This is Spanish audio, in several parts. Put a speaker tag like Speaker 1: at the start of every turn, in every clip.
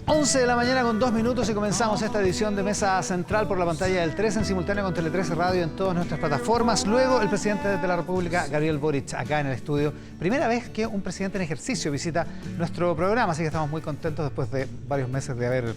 Speaker 1: 11 de la mañana con 2 minutos y comenzamos esta edición de Mesa Central por la pantalla del 13 en simultáneo con Tele 13 Radio en todas nuestras plataformas. Luego el presidente de la República, Gabriel Boric, acá en el estudio. Primera vez que un presidente en ejercicio visita nuestro programa, así que estamos muy contentos después de varios meses de haber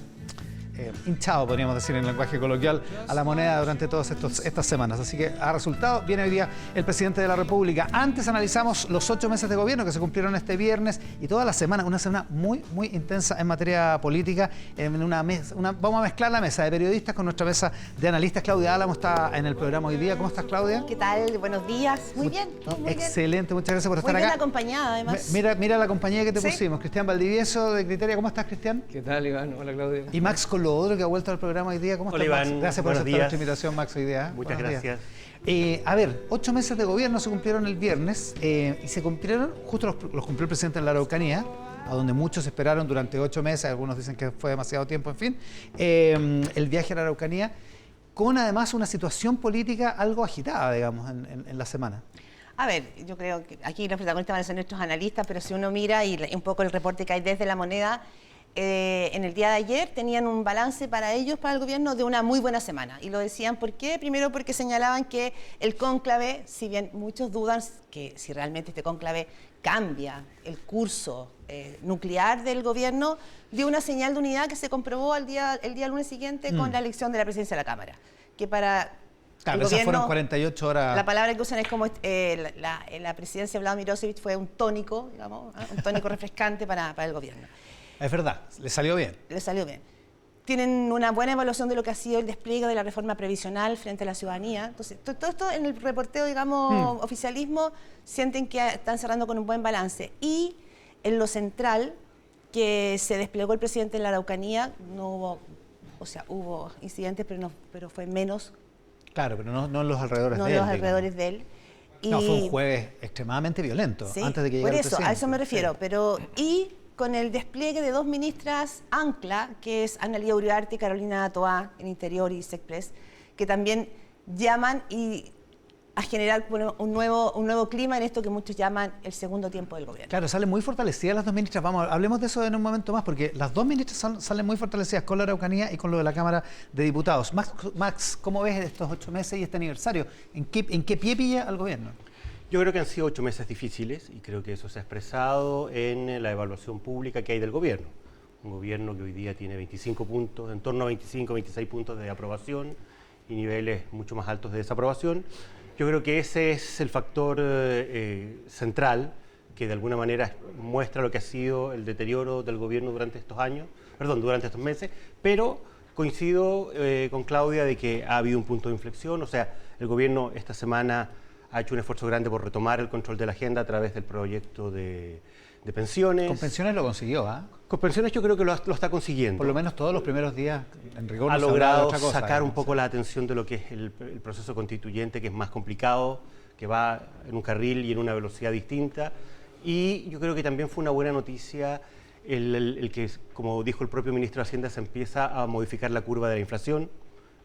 Speaker 1: hinchado, podríamos decir en lenguaje coloquial, a la moneda durante todas estas semanas. Así que ha resultado. Viene hoy día el presidente de la República. Antes analizamos los 8 meses de gobierno que se cumplieron este viernes y toda la semana, una semana muy intensa en materia política. Vamos a mezclar la mesa de periodistas con nuestra mesa de analistas. Claudia Álamo está en el programa hoy día. ¿Cómo estás, Claudia?
Speaker 2: ¿Qué tal? Buenos días. Muy bien.
Speaker 1: Excelente, muchas gracias por estar acá.
Speaker 2: Muy bien acompañada, además.
Speaker 1: Mira la compañía que te pusimos. Cristian Valdivieso de Criteria. ¿Cómo estás, Cristian?
Speaker 3: ¿Qué tal, Iván? Hola, Claudia.
Speaker 1: Y Max Colodro, que ha vuelto al programa hoy día. ¿Cómo estás, Max? Gracias por aceptar nuestra invitación, Max, hoy día.
Speaker 4: Muchas gracias.
Speaker 1: A ver, 8 meses de gobierno se cumplieron el viernes y se cumplieron, justo los cumplió el presidente en la Araucanía, a donde muchos esperaron durante 8 meses, algunos dicen que fue demasiado tiempo, en fin, el viaje a la Araucanía, con además una situación política algo agitada, digamos, en la semana.
Speaker 2: A ver, yo creo que aquí los protagonistas van a ser nuestros analistas, pero si uno mira y un poco el reporte que hay desde La Moneda, en el día de ayer tenían un balance para ellos, para el gobierno, de una muy buena semana. Y lo decían, ¿por qué? Primero porque señalaban que el cónclave, si bien muchos dudan que si realmente este cónclave cambia el curso nuclear del gobierno, dio una señal de unidad que se comprobó el día lunes siguiente con la elección de la presidencia de la Cámara. Que para
Speaker 1: claro,
Speaker 2: el
Speaker 1: esas
Speaker 2: gobierno,
Speaker 1: fueron 48 horas.
Speaker 2: La palabra que usan es como la presidencia de Vladimir Milosevic fue un tónico, digamos, un tónico refrescante para el gobierno.
Speaker 1: Es verdad, le salió bien.
Speaker 2: Le salió bien. Tienen una buena evaluación de lo que ha sido el despliegue de la reforma previsional frente a la ciudadanía. Entonces, todo esto en el reporteo, digamos, oficialismo, sienten que están cerrando con un buen balance. Y en lo central, que se desplegó el presidente en la Araucanía, no hubo, o sea, hubo incidentes, pero fue menos.
Speaker 1: Claro, pero no en los alrededores de él.
Speaker 2: No en los alrededores de él.
Speaker 1: No, fue un jueves extremadamente violento,
Speaker 2: ¿sí?
Speaker 1: Antes de que llegara el presidente.
Speaker 2: Por eso, a eso me refiero.
Speaker 1: Sí.
Speaker 2: Pero, y con el despliegue de 2 ministras ancla, que es Analía Uriarte y Carolina Toá, en Interior y Sexpress, que también llaman a generar un nuevo clima en esto que muchos llaman el segundo tiempo del gobierno.
Speaker 1: Claro, salen muy fortalecidas las 2 ministras. Vamos, hablemos de eso en un momento más, porque las 2 ministras salen muy fortalecidas con la Araucanía y con lo de la Cámara de Diputados. Max, ¿cómo ves estos 8 meses y este aniversario? ¿En qué pie pilla al gobierno?
Speaker 4: Yo creo que han sido 8 meses difíciles y creo que eso se ha expresado en la evaluación pública que hay del gobierno. Un gobierno que hoy día tiene 25 puntos, en torno a 25, 26 puntos de aprobación y niveles mucho más altos de desaprobación. Yo creo que ese es el factor central que de alguna manera muestra lo que ha sido el deterioro del gobierno durante estos meses, pero coincido con Claudia de que ha habido un punto de inflexión, o sea, el gobierno esta semana ha hecho un esfuerzo grande por retomar el control de la agenda a través del proyecto de pensiones.
Speaker 1: Con pensiones lo consiguió, ¿ah?
Speaker 4: Con pensiones yo creo que lo está consiguiendo.
Speaker 1: Por lo menos todos los primeros días, en rigor,
Speaker 4: ha
Speaker 1: no se hablaba de
Speaker 4: logrado
Speaker 1: otra cosa,
Speaker 4: sacar un poco la atención de lo que es el proceso constituyente, que es más complicado, que va en un carril y en una velocidad distinta. Y yo creo que también fue una buena noticia el que, como dijo el propio ministro de Hacienda, se empieza a modificar la curva de la inflación.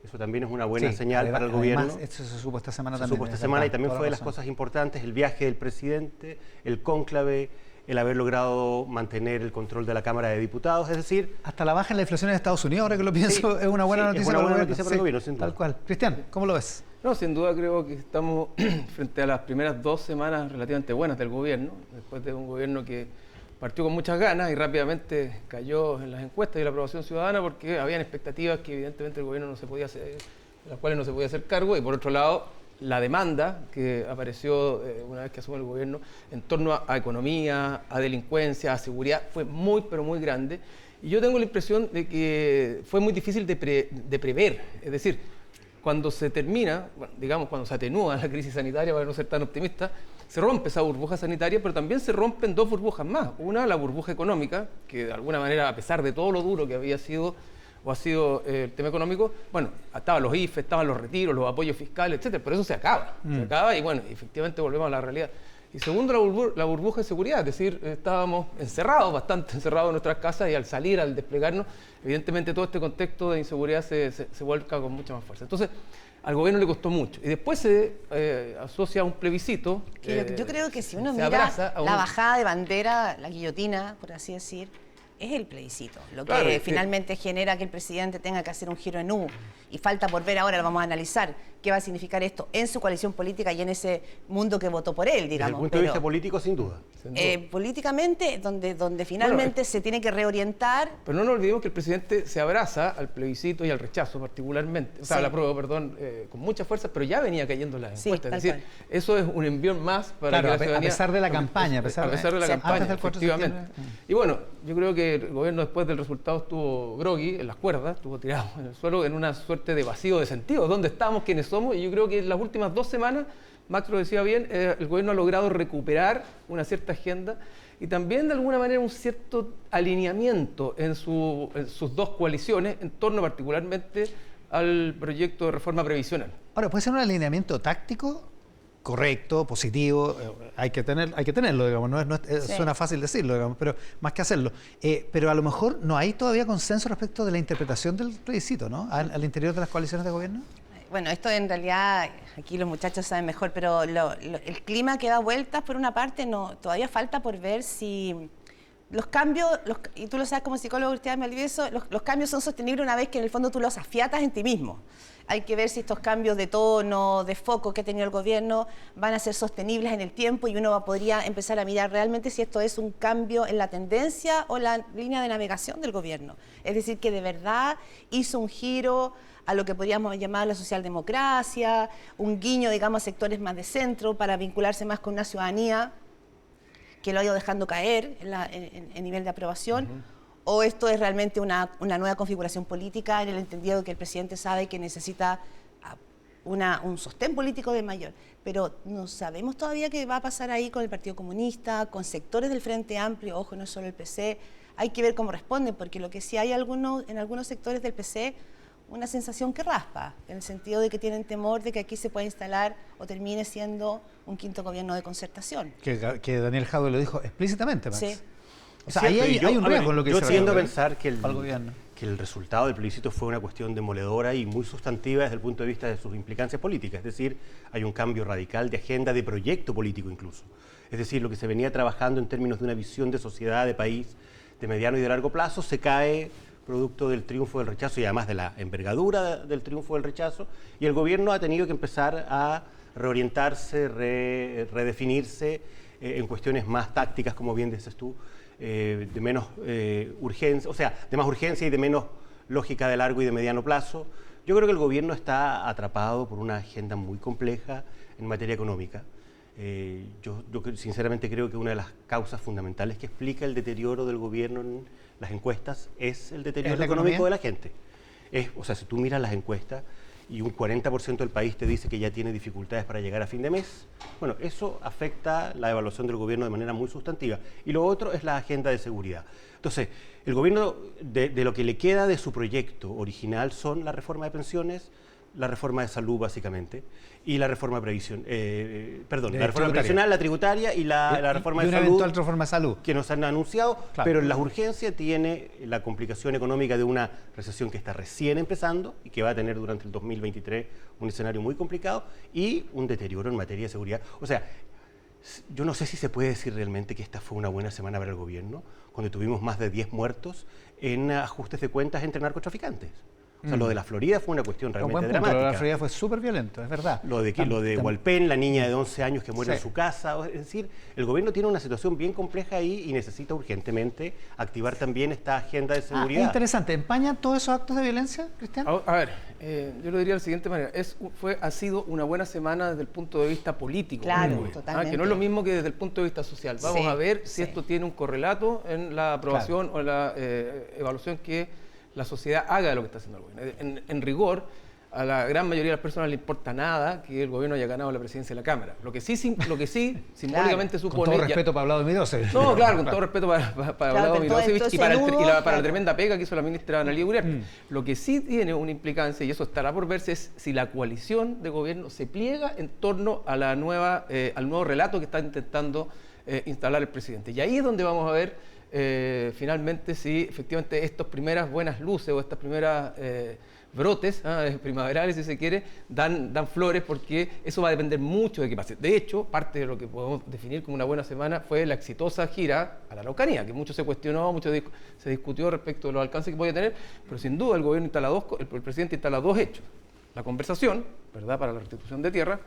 Speaker 4: Eso también es una buena señal para el gobierno.
Speaker 1: Esto se supo esta semana también.
Speaker 4: Se supo esta semana y también fue de las cosas importantes, el viaje del presidente, el cónclave, el haber logrado mantener el control de la Cámara de Diputados, es decir...
Speaker 1: Hasta la baja en la inflación en Estados Unidos, ahora que lo pienso, es una buena noticia para el gobierno, sin duda. Tal cual. Cristian, ¿cómo lo ves?
Speaker 3: No, sin duda creo que estamos frente a las primeras 2 semanas relativamente buenas del gobierno, después de un gobierno que partió con muchas ganas y rápidamente cayó en las encuestas y la aprobación ciudadana porque habían expectativas que evidentemente el gobierno no se podía hacer, de las cuales no se podía hacer cargo, y por otro lado la demanda que apareció una vez que asumió el gobierno en torno a economía, a delincuencia, a seguridad, fue muy pero muy grande, y yo tengo la impresión de que fue muy difícil de prever, es decir, cuando se termina, bueno, digamos cuando se atenúa la crisis sanitaria, para no ser tan optimista, se rompe esa burbuja sanitaria, pero también se rompen 2 burbujas más. Una, la burbuja económica, que de alguna manera, a pesar de todo lo duro que había sido o ha sido el tema económico, bueno, estaban los IFE, estaban los retiros, los apoyos fiscales, etcétera, pero eso se acaba. Se acaba y bueno, efectivamente volvemos a la realidad. Y segundo, la burbuja de seguridad, es decir, estábamos encerrados, bastante encerrados en nuestras casas, y al salir, al desplegarnos, evidentemente todo este contexto de inseguridad se vuelca con mucha más fuerza. Entonces, al gobierno le costó mucho. Y después se asocia a un plebiscito.
Speaker 2: Yo creo que si uno mira la bajada de bandera, la guillotina, por así decir, es el plebiscito, lo que
Speaker 3: Claro,
Speaker 2: finalmente genera que el presidente tenga que hacer un giro en U. Y falta por ver ahora, lo vamos a analizar, qué va a significar esto en su coalición política y en ese mundo que votó por él, digamos.
Speaker 4: Desde el punto de vista político, sin duda.
Speaker 2: Políticamente, donde finalmente se tiene que reorientar.
Speaker 3: Pero no nos olvidemos que el presidente se abraza al plebiscito y al rechazo particularmente, o sea,
Speaker 2: Sí.
Speaker 3: al apruebo, perdón, con mucha fuerza, pero ya venía cayendo en las
Speaker 2: Sí,
Speaker 3: encuestas.
Speaker 2: tal
Speaker 3: Es decir,
Speaker 2: cual.
Speaker 3: eso es un envión más para
Speaker 1: Claro,
Speaker 3: que la
Speaker 1: a
Speaker 3: ciudadanía...
Speaker 1: pesar de la campaña, a pesar de
Speaker 3: de la
Speaker 2: Sí.
Speaker 3: campaña,
Speaker 1: Antes del 4 de
Speaker 3: efectivamente.
Speaker 1: septiembre.
Speaker 3: Y bueno, yo creo que el gobierno después del resultado estuvo groggy en las cuerdas, estuvo tirado en el suelo en una suerte de vacío de sentido. ¿Dónde estamos? ¿Quiénes somos? Y yo creo que en las últimas 2 semanas, Max lo decía bien, el gobierno ha logrado recuperar una cierta agenda y también de alguna manera un cierto alineamiento en sus dos coaliciones en torno particularmente al proyecto de reforma previsional.
Speaker 1: Ahora, puede ser un alineamiento táctico correcto, positivo, hay que tenerlo, digamos,
Speaker 2: Sí.
Speaker 1: suena fácil decirlo, digamos, pero más que hacerlo. Pero a lo mejor no hay todavía consenso respecto de la interpretación del plebiscito, ¿no? Al interior de las coaliciones de gobierno.
Speaker 2: Bueno, esto en realidad, aquí los muchachos saben mejor, pero el clima que da vueltas, por una parte, todavía falta por ver si los cambios, y tú lo sabes como psicólogo, Cristian Valdivieso, los cambios son sostenibles una vez que en el fondo tú los afiatas en ti mismo. Hay que ver si estos cambios de tono, de foco que ha tenido el gobierno van a ser sostenibles en el tiempo y uno podría empezar a mirar realmente si esto es un cambio en la tendencia o la línea de navegación del gobierno. Es decir, que de verdad hizo un giro a lo que podríamos llamar la socialdemocracia, un guiño, digamos, a sectores más de centro para vincularse más con una ciudadanía que lo ha ido dejando caer en nivel de aprobación. ¿O esto es realmente una nueva configuración política en el entendido de que el presidente sabe que necesita un sostén político de mayor? Pero no sabemos todavía qué va a pasar ahí con el Partido Comunista, con sectores del Frente Amplio, ojo, no es solo el PC. Hay que ver cómo responden, porque lo que sí hay en algunos sectores del PC una sensación que raspa, en el sentido de que tienen temor de que aquí se pueda instalar o termine siendo un quinto gobierno de concertación.
Speaker 1: Que Daniel Jadwe lo dijo explícitamente, Max.
Speaker 2: Sí.
Speaker 1: O sea,
Speaker 4: Cierto,
Speaker 1: ahí
Speaker 4: y
Speaker 1: hay un riesgo en lo que
Speaker 4: yo
Speaker 1: dice
Speaker 4: tiendo a
Speaker 1: Gabriel,
Speaker 4: pensar que
Speaker 1: al gobierno.
Speaker 4: el resultado del plebiscito fue una cuestión demoledora y muy sustantiva desde el punto de vista de sus implicancias políticas. Es decir, hay un cambio radical de agenda, de proyecto político incluso. Es decir, lo que se venía trabajando en términos de una visión de sociedad, de país, de mediano y de largo plazo, se cae producto del triunfo del rechazo y además de la envergadura del triunfo del rechazo. Y el gobierno ha tenido que empezar a reorientarse, redefinirse en cuestiones más tácticas, como bien dices tú, de menos urgencia, o sea, de más urgencia y de menos lógica de largo y de mediano plazo. Yo creo que el gobierno está atrapado por una agenda muy compleja en materia económica. Yo sinceramente creo que una de las causas fundamentales que explica el deterioro del gobierno en las encuestas es el deterioro económico de la gente. O sea, si tú miras las encuestas y un 40% del país te dice que ya tiene dificultades para llegar a fin de mes, bueno, eso afecta la evaluación del gobierno de manera muy sustantiva. Y lo otro es la agenda de seguridad. Entonces, el gobierno, de lo que le queda de su proyecto original son la reforma de pensiones, la reforma de salud básicamente, y la reforma la reforma previsional, la tributaria y la reforma de
Speaker 1: una
Speaker 4: salud.
Speaker 1: eventual reforma de salud.
Speaker 4: Que nos han anunciado,
Speaker 1: Claro.
Speaker 4: pero la urgencia tiene la complicación económica de una recesión que está recién empezando y que va a tener durante el 2023 un escenario muy complicado y un deterioro en materia de seguridad. O sea, yo no sé si se puede decir realmente que esta fue una buena semana para el gobierno, cuando tuvimos más de 10 muertos en ajustes de cuentas entre narcotraficantes. O sea, lo de la Florida fue una cuestión realmente
Speaker 1: Lo de
Speaker 4: dramática.
Speaker 1: la Florida fue súper violento, es verdad.
Speaker 4: Lo de Hualpén, la niña de 11 años que muere
Speaker 1: Sí.
Speaker 4: en su casa. Es decir, el gobierno tiene una situación bien compleja ahí y necesita urgentemente activar también esta agenda de seguridad.
Speaker 1: Interesante. ¿Empañan todos esos actos de violencia, Cristian?
Speaker 3: A ver, yo lo diría de la siguiente manera. Ha sido una buena semana desde el punto de vista político.
Speaker 2: Claro,
Speaker 3: Muy.
Speaker 2: totalmente.
Speaker 3: Que no es lo mismo que desde el punto de vista social. Vamos
Speaker 2: Sí,
Speaker 3: a ver si
Speaker 2: sí.
Speaker 3: esto tiene un correlato en la aprobación o la evaluación que la sociedad haga de lo que está haciendo el gobierno. En rigor, a la gran mayoría de las personas le importa nada que el gobierno haya ganado la presidencia de la Cámara. Lo que sí simbólicamente
Speaker 1: Con
Speaker 3: supone...
Speaker 1: todo respeto para Vlado Milosevic.
Speaker 3: No, claro, con todo respeto para Vlado
Speaker 2: pero
Speaker 3: Milosevic
Speaker 2: todo
Speaker 3: y para,
Speaker 2: ese nudo,
Speaker 3: para la
Speaker 2: claro.
Speaker 3: tremenda pega que hizo la ministra Analía Uriarte. Lo que sí tiene una implicancia, y eso estará por verse, es si la coalición de gobierno se pliega en torno a al nuevo relato que está intentando instalar el presidente. Y ahí es donde vamos a ver finalmente si efectivamente estas primeras buenas luces o estas primeras brotes primaverales, si se quiere, dan flores, porque eso va a depender mucho de qué pase. De hecho, parte de lo que podemos definir como una buena semana fue la exitosa gira a la Araucanía, que mucho se cuestionó, mucho se discutió respecto de los alcances que podía tener, pero sin duda el gobierno instala el presidente instala dos hechos. La conversación, ¿verdad?, para la restitución de tierra,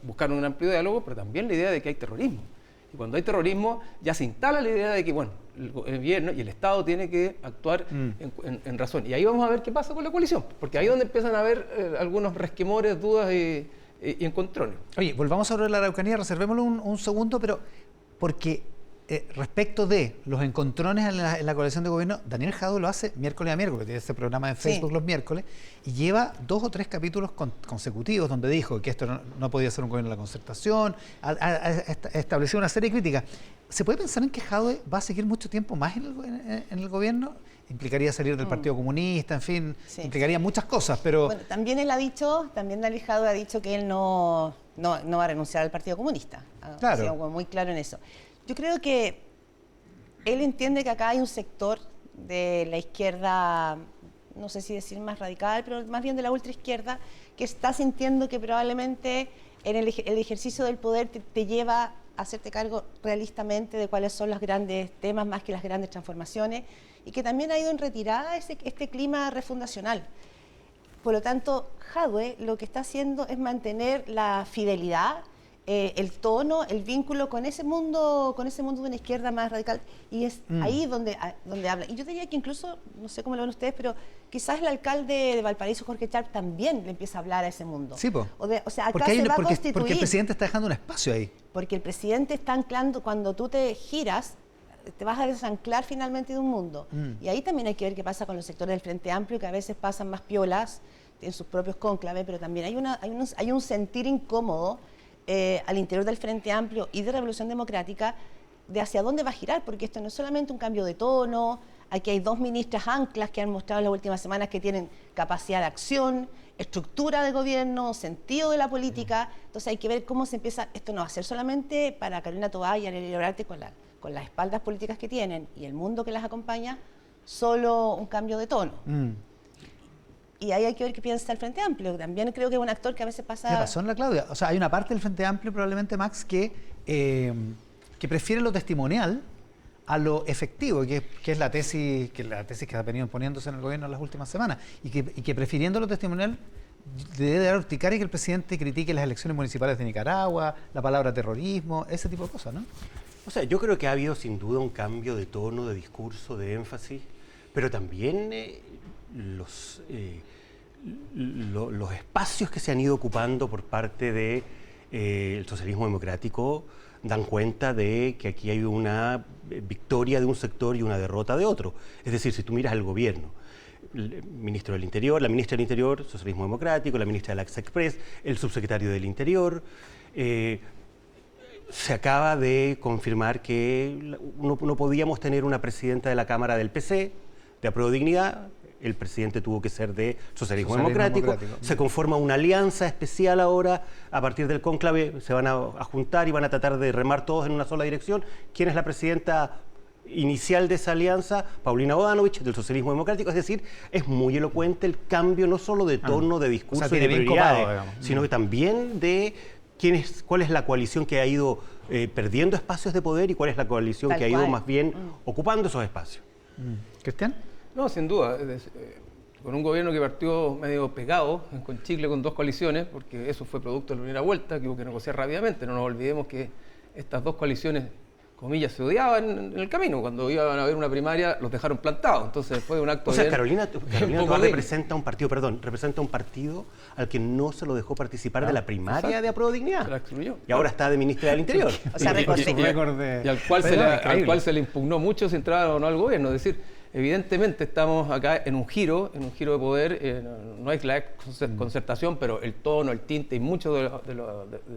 Speaker 3: buscar un amplio diálogo, pero también la idea de que hay terrorismo. Y cuando hay terrorismo, ya se instala la idea de que, bueno, el gobierno y el Estado tiene que actuar en razón. Y ahí vamos a ver qué pasa con la coalición, porque ahí es donde empiezan a haber algunos resquemores, dudas y encontrones.
Speaker 1: Oye, volvamos a hablar de la Araucanía, reservémoslo un segundo, pero porque respecto de los encontrones en la coalición de gobierno, Daniel Jadue lo hace miércoles a miércoles, tiene ese programa en Facebook los miércoles, y lleva 2 o 3 capítulos consecutivos donde dijo que esto no podía ser un gobierno de la concertación, ha establecido una serie de críticas. ¿Se puede pensar en que Jadue va a seguir mucho tiempo más en el gobierno? Implicaría salir del Partido Comunista, en fin, implicaría muchas cosas, pero...
Speaker 2: Bueno, también Daniel Jadue ha dicho que él no va a renunciar al Partido Comunista.
Speaker 1: Claro.
Speaker 2: Ha sido muy claro en eso. Yo creo que él entiende que acá hay un sector de la izquierda, no sé si decir más radical, pero más bien de la ultraizquierda, que está sintiendo que probablemente en el ejercicio del poder te lleva a hacerte cargo realistamente de cuáles son los grandes temas más que las grandes transformaciones, y que también ha ido en retirada este clima refundacional. Por lo tanto, Jadue lo que está haciendo es mantener la fidelidad, el tono, el vínculo con ese mundo de una izquierda más radical, y es ahí donde habla. Y yo diría que incluso, no sé cómo lo ven ustedes, pero quizás el alcalde de Valparaíso, Jorge Char, también le empieza a hablar a ese mundo.
Speaker 1: Sí, po.
Speaker 2: O sea, acá se va a constituir.
Speaker 1: Porque el presidente está dejando un espacio ahí.
Speaker 2: Porque el presidente está anclando, cuando tú te giras, te vas a desanclar finalmente de un mundo. Y ahí también hay que ver qué pasa con los sectores del Frente Amplio, que a veces pasan más piolas en sus propios cónclaves, pero también hay un sentir incómodo al interior del Frente Amplio y de Revolución Democrática de hacia dónde va a girar, porque esto no es solamente un cambio de tono. Aquí hay 2 ministras anclas que han mostrado en las últimas semanas que tienen capacidad de acción, estructura de gobierno, sentido de la política. Entonces hay que ver cómo se empieza. Esto no va a ser solamente para Carolina Toá y Arely Olarte con las espaldas políticas que tienen y el mundo que las acompaña, solo un cambio de tono. Y ahí hay que ver qué piensa el Frente Amplio. También creo que es un actor que a veces pasa...
Speaker 1: Tiene razón la Claudia. O sea, hay una parte del Frente Amplio probablemente, Max, que prefiere lo testimonial a lo efectivo, que es la tesis que ha venido imponiéndose en el gobierno en las últimas semanas, y que prefiriendo lo testimonial debe dar urticaria que el presidente critique las elecciones municipales de Nicaragua, la palabra terrorismo, ese tipo de cosas, ¿no?
Speaker 4: O sea, yo creo que ha habido sin duda un cambio de tono, de discurso, de énfasis, pero también los espacios que se han ido ocupando por parte del socialismo democrático dan cuenta de que aquí hay una victoria de un sector y una derrota de otro. Es decir, si tú miras al gobierno, el ministro del Interior, la ministra del Interior, socialismo democrático, la ministra de la Express, el subsecretario del Interior, se acaba de confirmar que no podíamos tener una presidenta de la Cámara del PC, de Apruebo Dignidad. El presidente tuvo que ser de socialismo democrático. Se conforma una alianza especial ahora. A partir del cónclave se van a juntar y van a tratar de remar todos en una sola dirección. ¿Quién es la presidenta inicial de esa alianza? Paulina Bodanovich, del socialismo democrático. Es decir, es muy elocuente el cambio no solo de tono, de discurso, o sea, y de prioridades, sino que también de cuál es la coalición que ha ido perdiendo espacios de poder y cuál es la coalición que ha ido más bien ocupando esos espacios.
Speaker 1: ¿Cristian?
Speaker 3: No, sin duda. Con un gobierno que partió medio pegado, con chicle, con 2 coaliciones, porque eso fue producto de la primera vuelta, que hubo que negociar rápidamente. No nos olvidemos que estas 2 coaliciones, comillas, se odiaban en el camino. Cuando iban a haber una primaria, los dejaron plantados. Entonces fue un acto de...
Speaker 4: O sea, Carolina Toá representa un partido al que no se lo dejó participar de la primaria de Apruebo Dignidad.
Speaker 3: Se la excluyó.
Speaker 4: Y ahora está de ministra del Interior.
Speaker 2: O sea,
Speaker 3: y al cual se le impugnó mucho si entraba o no al gobierno. Es decir, evidentemente estamos acá en un giro de poder. No hay la exconcertación, pero el tono, el tinte y mucho de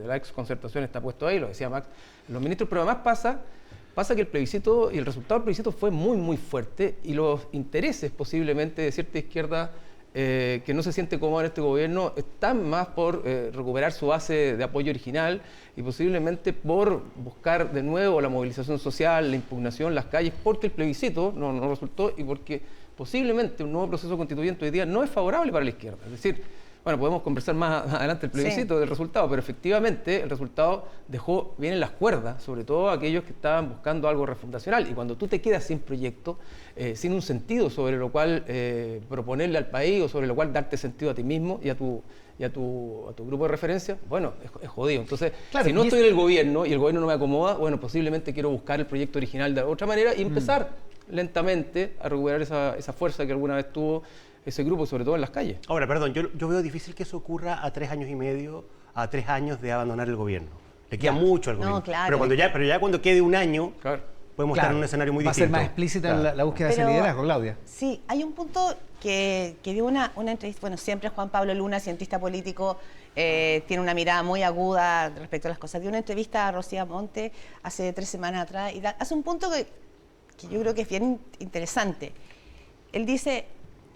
Speaker 3: la exconcertación está puesto ahí, lo decía Max. Los ministros, pero además pasa que el plebiscito y el resultado del plebiscito fue muy, muy fuerte, y los intereses posiblemente de cierta izquierda que no se siente cómoda en este gobierno está más por recuperar su base de apoyo original y posiblemente por buscar de nuevo la movilización social, la impugnación, las calles, porque el plebiscito no resultó y porque posiblemente un nuevo proceso constituyente hoy día no es favorable para la izquierda. Es decir, bueno, podemos conversar más adelante el plebiscito del resultado, pero efectivamente el resultado dejó bien en las cuerdas, sobre todo aquellos que estaban buscando algo refundacional. Y cuando tú te quedas sin proyecto, sin un sentido sobre lo cual proponerle al país o sobre lo cual darte sentido a ti mismo y a tu grupo de referencia, bueno, es jodido. Entonces, claro, si no estoy en el gobierno y el gobierno no me acomoda, bueno, posiblemente quiero buscar el proyecto original de otra manera y empezar lentamente a recuperar esa fuerza que alguna vez tuvo ese grupo, sobre todo en las calles.
Speaker 4: Ahora, perdón, yo veo difícil que eso ocurra a 3 años y medio, a 3 años de abandonar el gobierno. Le queda mucho al gobierno.
Speaker 2: Claro.
Speaker 4: Pero ya cuando quede un año, podemos estar en un escenario muy distinto.
Speaker 1: Va a ser más explícita la búsqueda de ese liderazgo, Claudia.
Speaker 2: Sí, hay un punto que dio una entrevista, bueno, siempre Juan Pablo Luna, cientista político, tiene una mirada muy aguda respecto a las cosas. Dio una entrevista a Rocío Monte hace 3 semanas atrás y hace un punto que yo creo que es bien interesante. Él dice: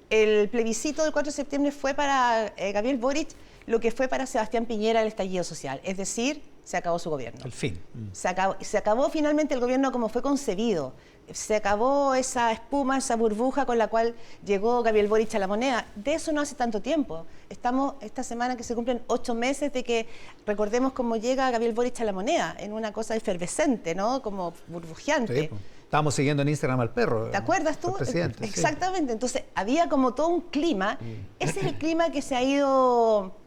Speaker 2: el plebiscito del 4 de septiembre fue para Gabriel Boric lo que fue para Sebastián Piñera el estallido social. Es decir, se acabó su gobierno.
Speaker 1: El fin.
Speaker 2: Se acabó finalmente el gobierno como fue concebido. Se acabó esa espuma, esa burbuja con la cual llegó Gabriel Boric a la moneda. De eso no hace tanto tiempo. Estamos esta semana que se cumplen 8 meses de que recordemos cómo llega Gabriel Boric a la moneda, en una cosa efervescente, ¿no? Como burbujeante.
Speaker 1: Sí, estábamos siguiendo en Instagram al perro.
Speaker 2: ¿Te acuerdas tú? Exactamente. Sí. Entonces, había como todo un clima. Ese es el clima que se ha ido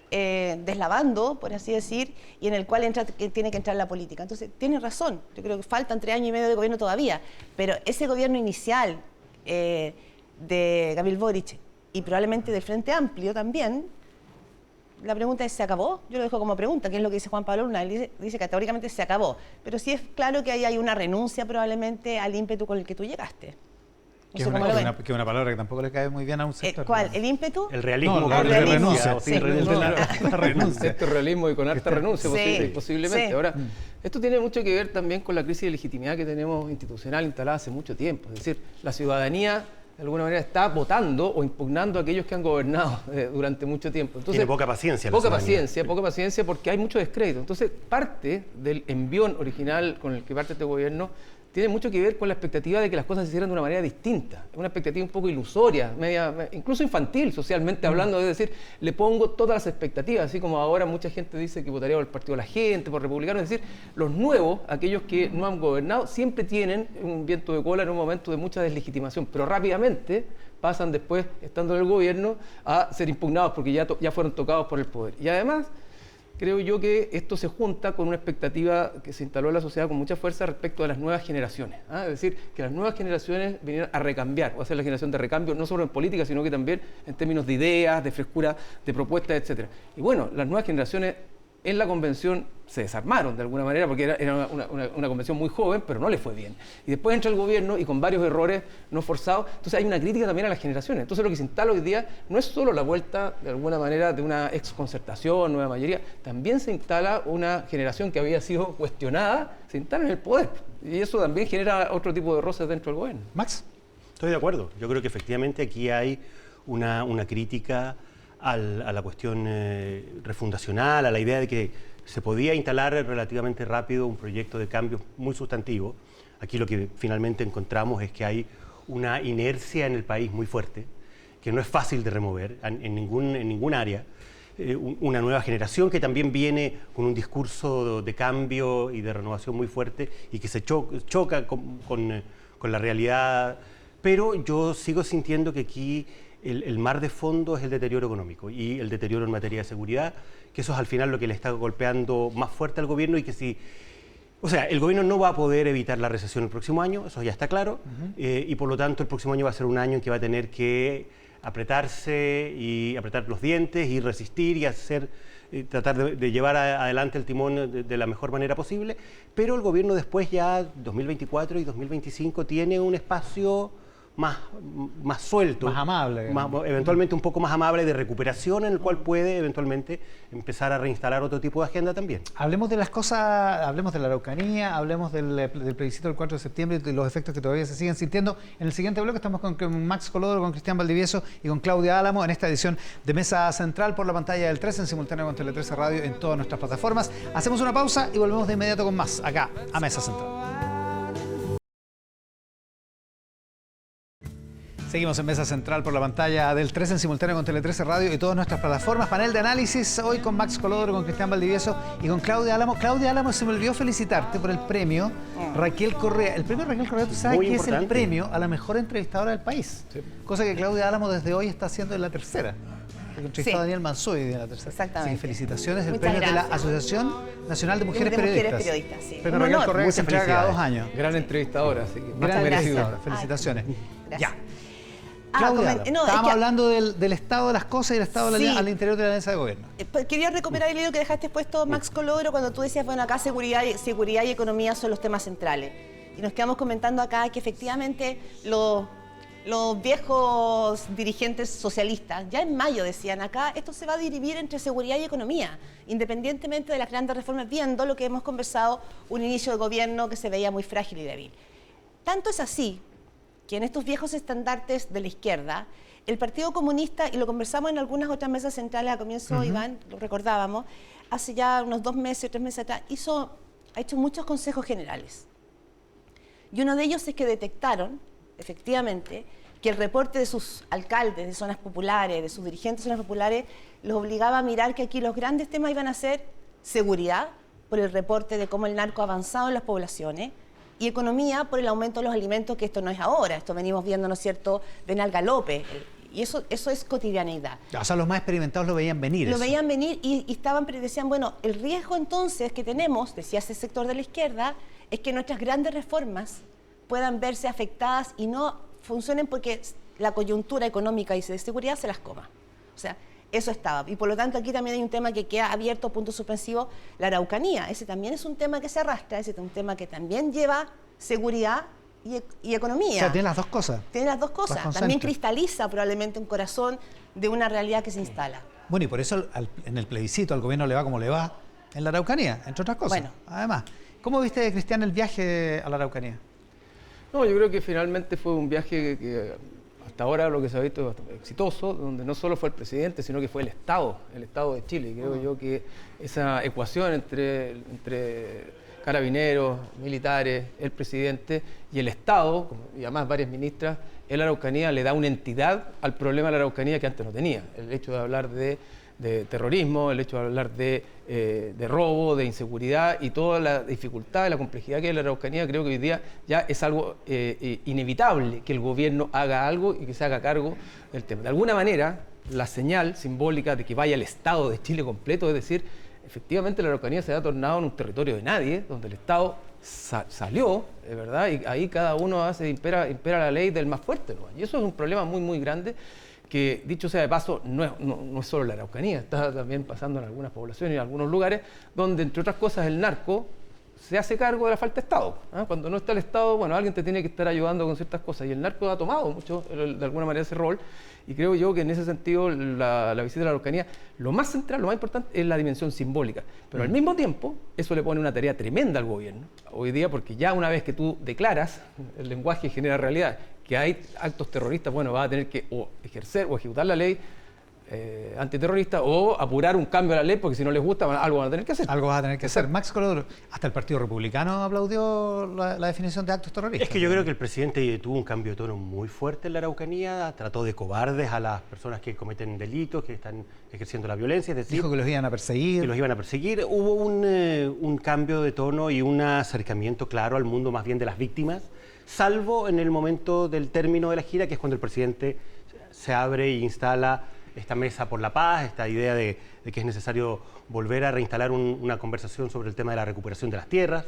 Speaker 2: deslavando, por así decir, y en el cual tiene que entrar la política. Entonces, tiene razón. Yo creo que faltan 3 años y medio de gobierno todavía. Pero ese gobierno inicial de Gabriel Boric y probablemente del Frente Amplio también, la pregunta es: ¿se acabó? Yo lo dejo como pregunta, que es lo que dice Juan Pablo Luna. Él dice que teóricamente se acabó. Pero sí es claro que ahí hay una renuncia probablemente al ímpetu con el que tú llegaste.
Speaker 1: Que es una palabra que tampoco le cae muy bien a un sector.
Speaker 2: ¿Cuál? ¿El ímpetu?
Speaker 4: El realismo.
Speaker 1: No, la renuncia.
Speaker 4: Sí,
Speaker 1: la renuncia.
Speaker 3: Este realismo y con harta renuncia, posiblemente.
Speaker 2: Sí.
Speaker 3: Ahora, esto tiene mucho que ver también con la crisis de legitimidad que tenemos institucional instalada hace mucho tiempo. Es decir, la ciudadanía de alguna manera está votando o impugnando a aquellos que han gobernado durante mucho tiempo. Entonces,
Speaker 4: tiene poca paciencia.
Speaker 3: Poca paciencia porque hay mucho descrédito. Entonces, parte del envión original con el que parte este gobierno tiene mucho que ver con la expectativa de que las cosas se hicieran de una manera distinta. Es una expectativa un poco ilusoria, incluso infantil, socialmente hablando. Es decir, le pongo todas las expectativas, así como ahora mucha gente dice que votaría por el Partido de la Gente, por Republicanos. Es decir, los nuevos, aquellos que no han gobernado, siempre tienen un viento de cola en un momento de mucha deslegitimación, pero rápidamente pasan después, estando en el gobierno, a ser impugnados porque ya fueron tocados por el poder. Y además, creo yo que esto se junta con una expectativa que se instaló en la sociedad con mucha fuerza respecto a las nuevas generaciones. Es decir, que las nuevas generaciones vinieran a recambiar, o a ser la generación de recambio, no solo en política, sino que también en términos de ideas, de frescura, de propuestas, etc. Y bueno, las nuevas generaciones en la convención se desarmaron de alguna manera porque era una convención muy joven, pero no le fue bien. Y después entra el gobierno y con varios errores no forzados. Entonces hay una crítica también a las generaciones. Entonces lo que se instala hoy día no es solo la vuelta, de alguna manera, de una exconcertación, nueva mayoría. También se instala una generación que había sido cuestionada, se instala en el poder. Y eso también genera otro tipo de roces dentro del gobierno.
Speaker 1: Max.
Speaker 4: Estoy de acuerdo. Yo creo que efectivamente aquí hay una crítica a la cuestión refundacional, a la idea de que se podía instalar relativamente rápido un proyecto de cambio muy sustantivo. Aquí lo que finalmente encontramos es que hay una inercia en el país muy fuerte, que no es fácil de remover en ningún área. Una nueva generación que también viene con un discurso de cambio y de renovación muy fuerte y que se choca con la realidad. Pero yo sigo sintiendo que aquí el mar de fondo es el deterioro económico y el deterioro en materia de seguridad, que eso es al final lo que le está golpeando más fuerte al gobierno y que el gobierno no va a poder evitar la recesión el próximo año, eso ya está claro, y por lo tanto el próximo año va a ser un año en que va a tener que apretarse y apretar los dientes y resistir y tratar de llevar adelante el timón de la mejor manera posible, pero el gobierno después ya 2024 y 2025 tiene un espacio más suelto.
Speaker 1: Más amable.
Speaker 4: Eventualmente un poco más amable de recuperación, en el cual puede eventualmente empezar a reinstalar otro tipo de agenda también.
Speaker 1: Hablemos de las cosas, hablemos de la Araucanía, hablemos del plebiscito del 4 de septiembre y de los efectos que todavía se siguen sintiendo. En el siguiente bloque estamos con Max Colodro, con Cristian Valdivieso y con Claudia Álamo en esta edición de Mesa Central por la pantalla del 13 en simultáneo con Tele 13 Radio en todas nuestras plataformas. Hacemos una pausa y volvemos de inmediato con más acá a Mesa Central. Seguimos en Mesa Central por la pantalla del 13 en simultáneo con Tele 13 Radio y todas nuestras plataformas. Panel de análisis hoy con Max Colodro, con Cristian Valdivieso y con Claudia Álamo. Claudia Álamo, se me olvidó felicitarte por el premio Raquel Correa. El premio Raquel Correa, tú sabes que es el premio a la mejor entrevistadora del país. Sí. Cosa que Claudia Álamo desde hoy está haciendo en la tercera. Entrevistó a Daniel Manzoy en la tercera.
Speaker 2: Exactamente.
Speaker 1: Así que felicitaciones. El premio de la Asociación Nacional de Mujeres Periodistas.
Speaker 2: Sí.
Speaker 1: Premio Raquel Correa que se entrega cada 2 años.
Speaker 3: Gran entrevistadora, así que
Speaker 1: gran entrevistadora. Felicitaciones. Ya. Claudia, estábamos hablando del estado de las cosas y el estado al interior de la alianza de gobierno.
Speaker 2: Quería recuperar el hilo que dejaste puesto, Max Colodro, cuando tú decías, bueno, acá seguridad y economía son los temas centrales. Y nos quedamos comentando acá que efectivamente los viejos dirigentes socialistas, ya en mayo decían acá, esto se va a dirimir entre seguridad y economía, independientemente de las grandes reformas, viendo lo que hemos conversado, un inicio de gobierno que se veía muy frágil y débil. Tanto es así que en estos viejos estandartes de la izquierda, el Partido Comunista, y lo conversamos en algunas otras mesas centrales a comienzo, Iván, lo recordábamos, hace ya unos 2 meses, 3 meses atrás, ha hecho muchos consejos generales. Y uno de ellos es que detectaron, efectivamente, que el reporte de sus alcaldes de zonas populares, de sus dirigentes de zonas populares, los obligaba a mirar que aquí los grandes temas iban a ser seguridad, por el reporte de cómo el narco ha avanzado en las poblaciones, y economía por el aumento de los alimentos, que esto no es ahora, esto venimos viendo, ¿no es cierto?, ven al galope, y eso es cotidianeidad.
Speaker 1: O sea, los más experimentados lo veían venir.
Speaker 2: Lo veían venir y decían, bueno, el riesgo entonces que tenemos, decía ese sector de la izquierda, es que nuestras grandes reformas puedan verse afectadas y no funcionen porque la coyuntura económica y de seguridad se las coma. O sea, eso estaba. Y por lo tanto aquí también hay un tema que queda abierto, punto suspensivo, la Araucanía. Ese también es un tema que se arrastra, ese es un tema que también lleva seguridad y economía.
Speaker 1: O sea, tiene las dos cosas.
Speaker 2: Tiene las dos cosas. También cristaliza probablemente un corazón de una realidad que se instala.
Speaker 1: Bueno, y por eso en el plebiscito al gobierno le va como le va en la Araucanía, entre otras cosas. Bueno. Además, ¿cómo viste, Cristian, el viaje a la Araucanía?
Speaker 3: No, yo creo que finalmente fue un viaje que hasta ahora lo que se ha visto es bastante exitoso, donde no solo fue el presidente, sino que fue el Estado de Chile. Creo yo que esa ecuación entre carabineros, militares, el presidente y el Estado, y además varias ministras, en la Araucanía le da una entidad al problema de la Araucanía que antes no tenía. El hecho de hablar de terrorismo, el hecho de hablar de robo, de inseguridad y toda la dificultad y la complejidad que hay en la Araucanía, creo que hoy día ya es algo inevitable que el gobierno haga algo y que se haga cargo del tema. De alguna manera, la señal simbólica de que vaya el Estado de Chile completo, es decir, efectivamente la Araucanía se ha tornado en un territorio de nadie, donde el Estado salió, ¿verdad? Y ahí cada uno impera la ley del más fuerte, ¿no? Y eso es un problema muy, muy grande, que dicho sea de paso, no es solo la Araucanía, está también pasando en algunas poblaciones y en algunos lugares donde, entre otras cosas, el narco se hace cargo de la falta de Estado. Cuando no está el Estado, bueno, alguien te tiene que estar ayudando con ciertas cosas, y el narco ha tomado mucho, de alguna manera, ese rol, y creo yo que en ese sentido la visita a la Araucanía, lo más central, lo más importante es la dimensión simbólica, pero al mismo tiempo eso le pone una tarea tremenda al gobierno hoy día, porque ya una vez que tú declaras, el lenguaje genera realidad, que hay actos terroristas, bueno, vas a tener que o ejercer o ejecutar la ley antiterrorista o apurar un cambio a la ley, porque si no les gusta, algo van a tener que hacer.
Speaker 1: Algo vas a tener que hacer. Max Colodro, hasta el Partido Republicano aplaudió la definición de actos terroristas.
Speaker 4: Es que yo creo que el presidente tuvo un cambio de tono muy fuerte en la Araucanía, trató de cobardes a las personas que cometen delitos, que están ejerciendo la violencia, es decir,
Speaker 1: dijo que los iban a perseguir.
Speaker 4: Que los iban a perseguir. Hubo un cambio de tono y un acercamiento claro al mundo más bien de las víctimas, salvo en el momento del término de la gira, que es cuando el presidente se abre e instala esta mesa por la paz, esta idea de que es necesario volver a reinstalar una conversación sobre el tema de la recuperación de las tierras,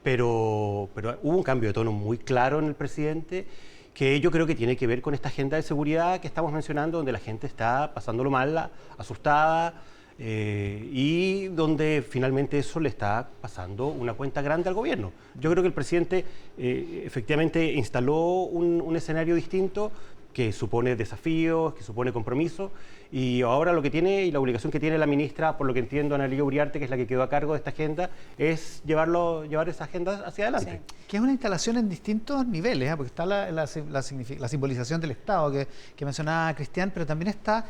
Speaker 4: pero hubo un cambio de tono muy claro en el presidente, que yo creo que tiene que ver con esta agenda de seguridad que estamos mencionando, donde la gente está pasándolo mal, asustada, y donde finalmente eso le está pasando una cuenta grande al gobierno. Yo creo que el presidente efectivamente instaló un escenario distinto que supone desafíos, que supone compromiso, y ahora lo que tiene y la obligación que tiene la ministra, por lo que entiendo, Ana Lilia Uriarte, que es la que quedó a cargo de esta agenda, es llevar esa agenda hacia adelante.
Speaker 2: Sí.
Speaker 1: Que es una instalación en distintos niveles, porque está la simbolización del Estado que mencionaba Cristian, pero también está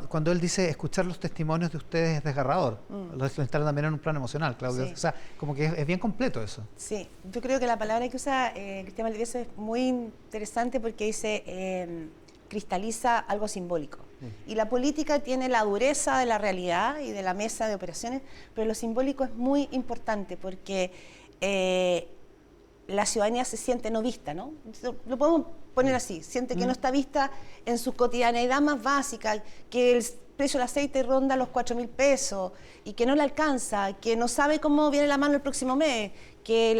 Speaker 1: cuando él dice escuchar los testimonios de ustedes es desgarrador. Lo instala también en un plano emocional, Claudio.
Speaker 2: Sí.
Speaker 1: O sea, como que es bien completo eso.
Speaker 2: Sí, yo creo que la palabra que usa Cristian Valdivieso es muy interesante porque dice cristaliza algo simbólico. Y la política tiene la dureza de la realidad y de la mesa de operaciones, pero lo simbólico es muy importante porque la ciudadanía se siente no vista, ¿no? Lo podemos poner así, siente que no está vista en su cotidianeidad más básica, que el precio del aceite ronda los 4.000 pesos y que no le alcanza, que no sabe cómo viene la mano el próximo mes, que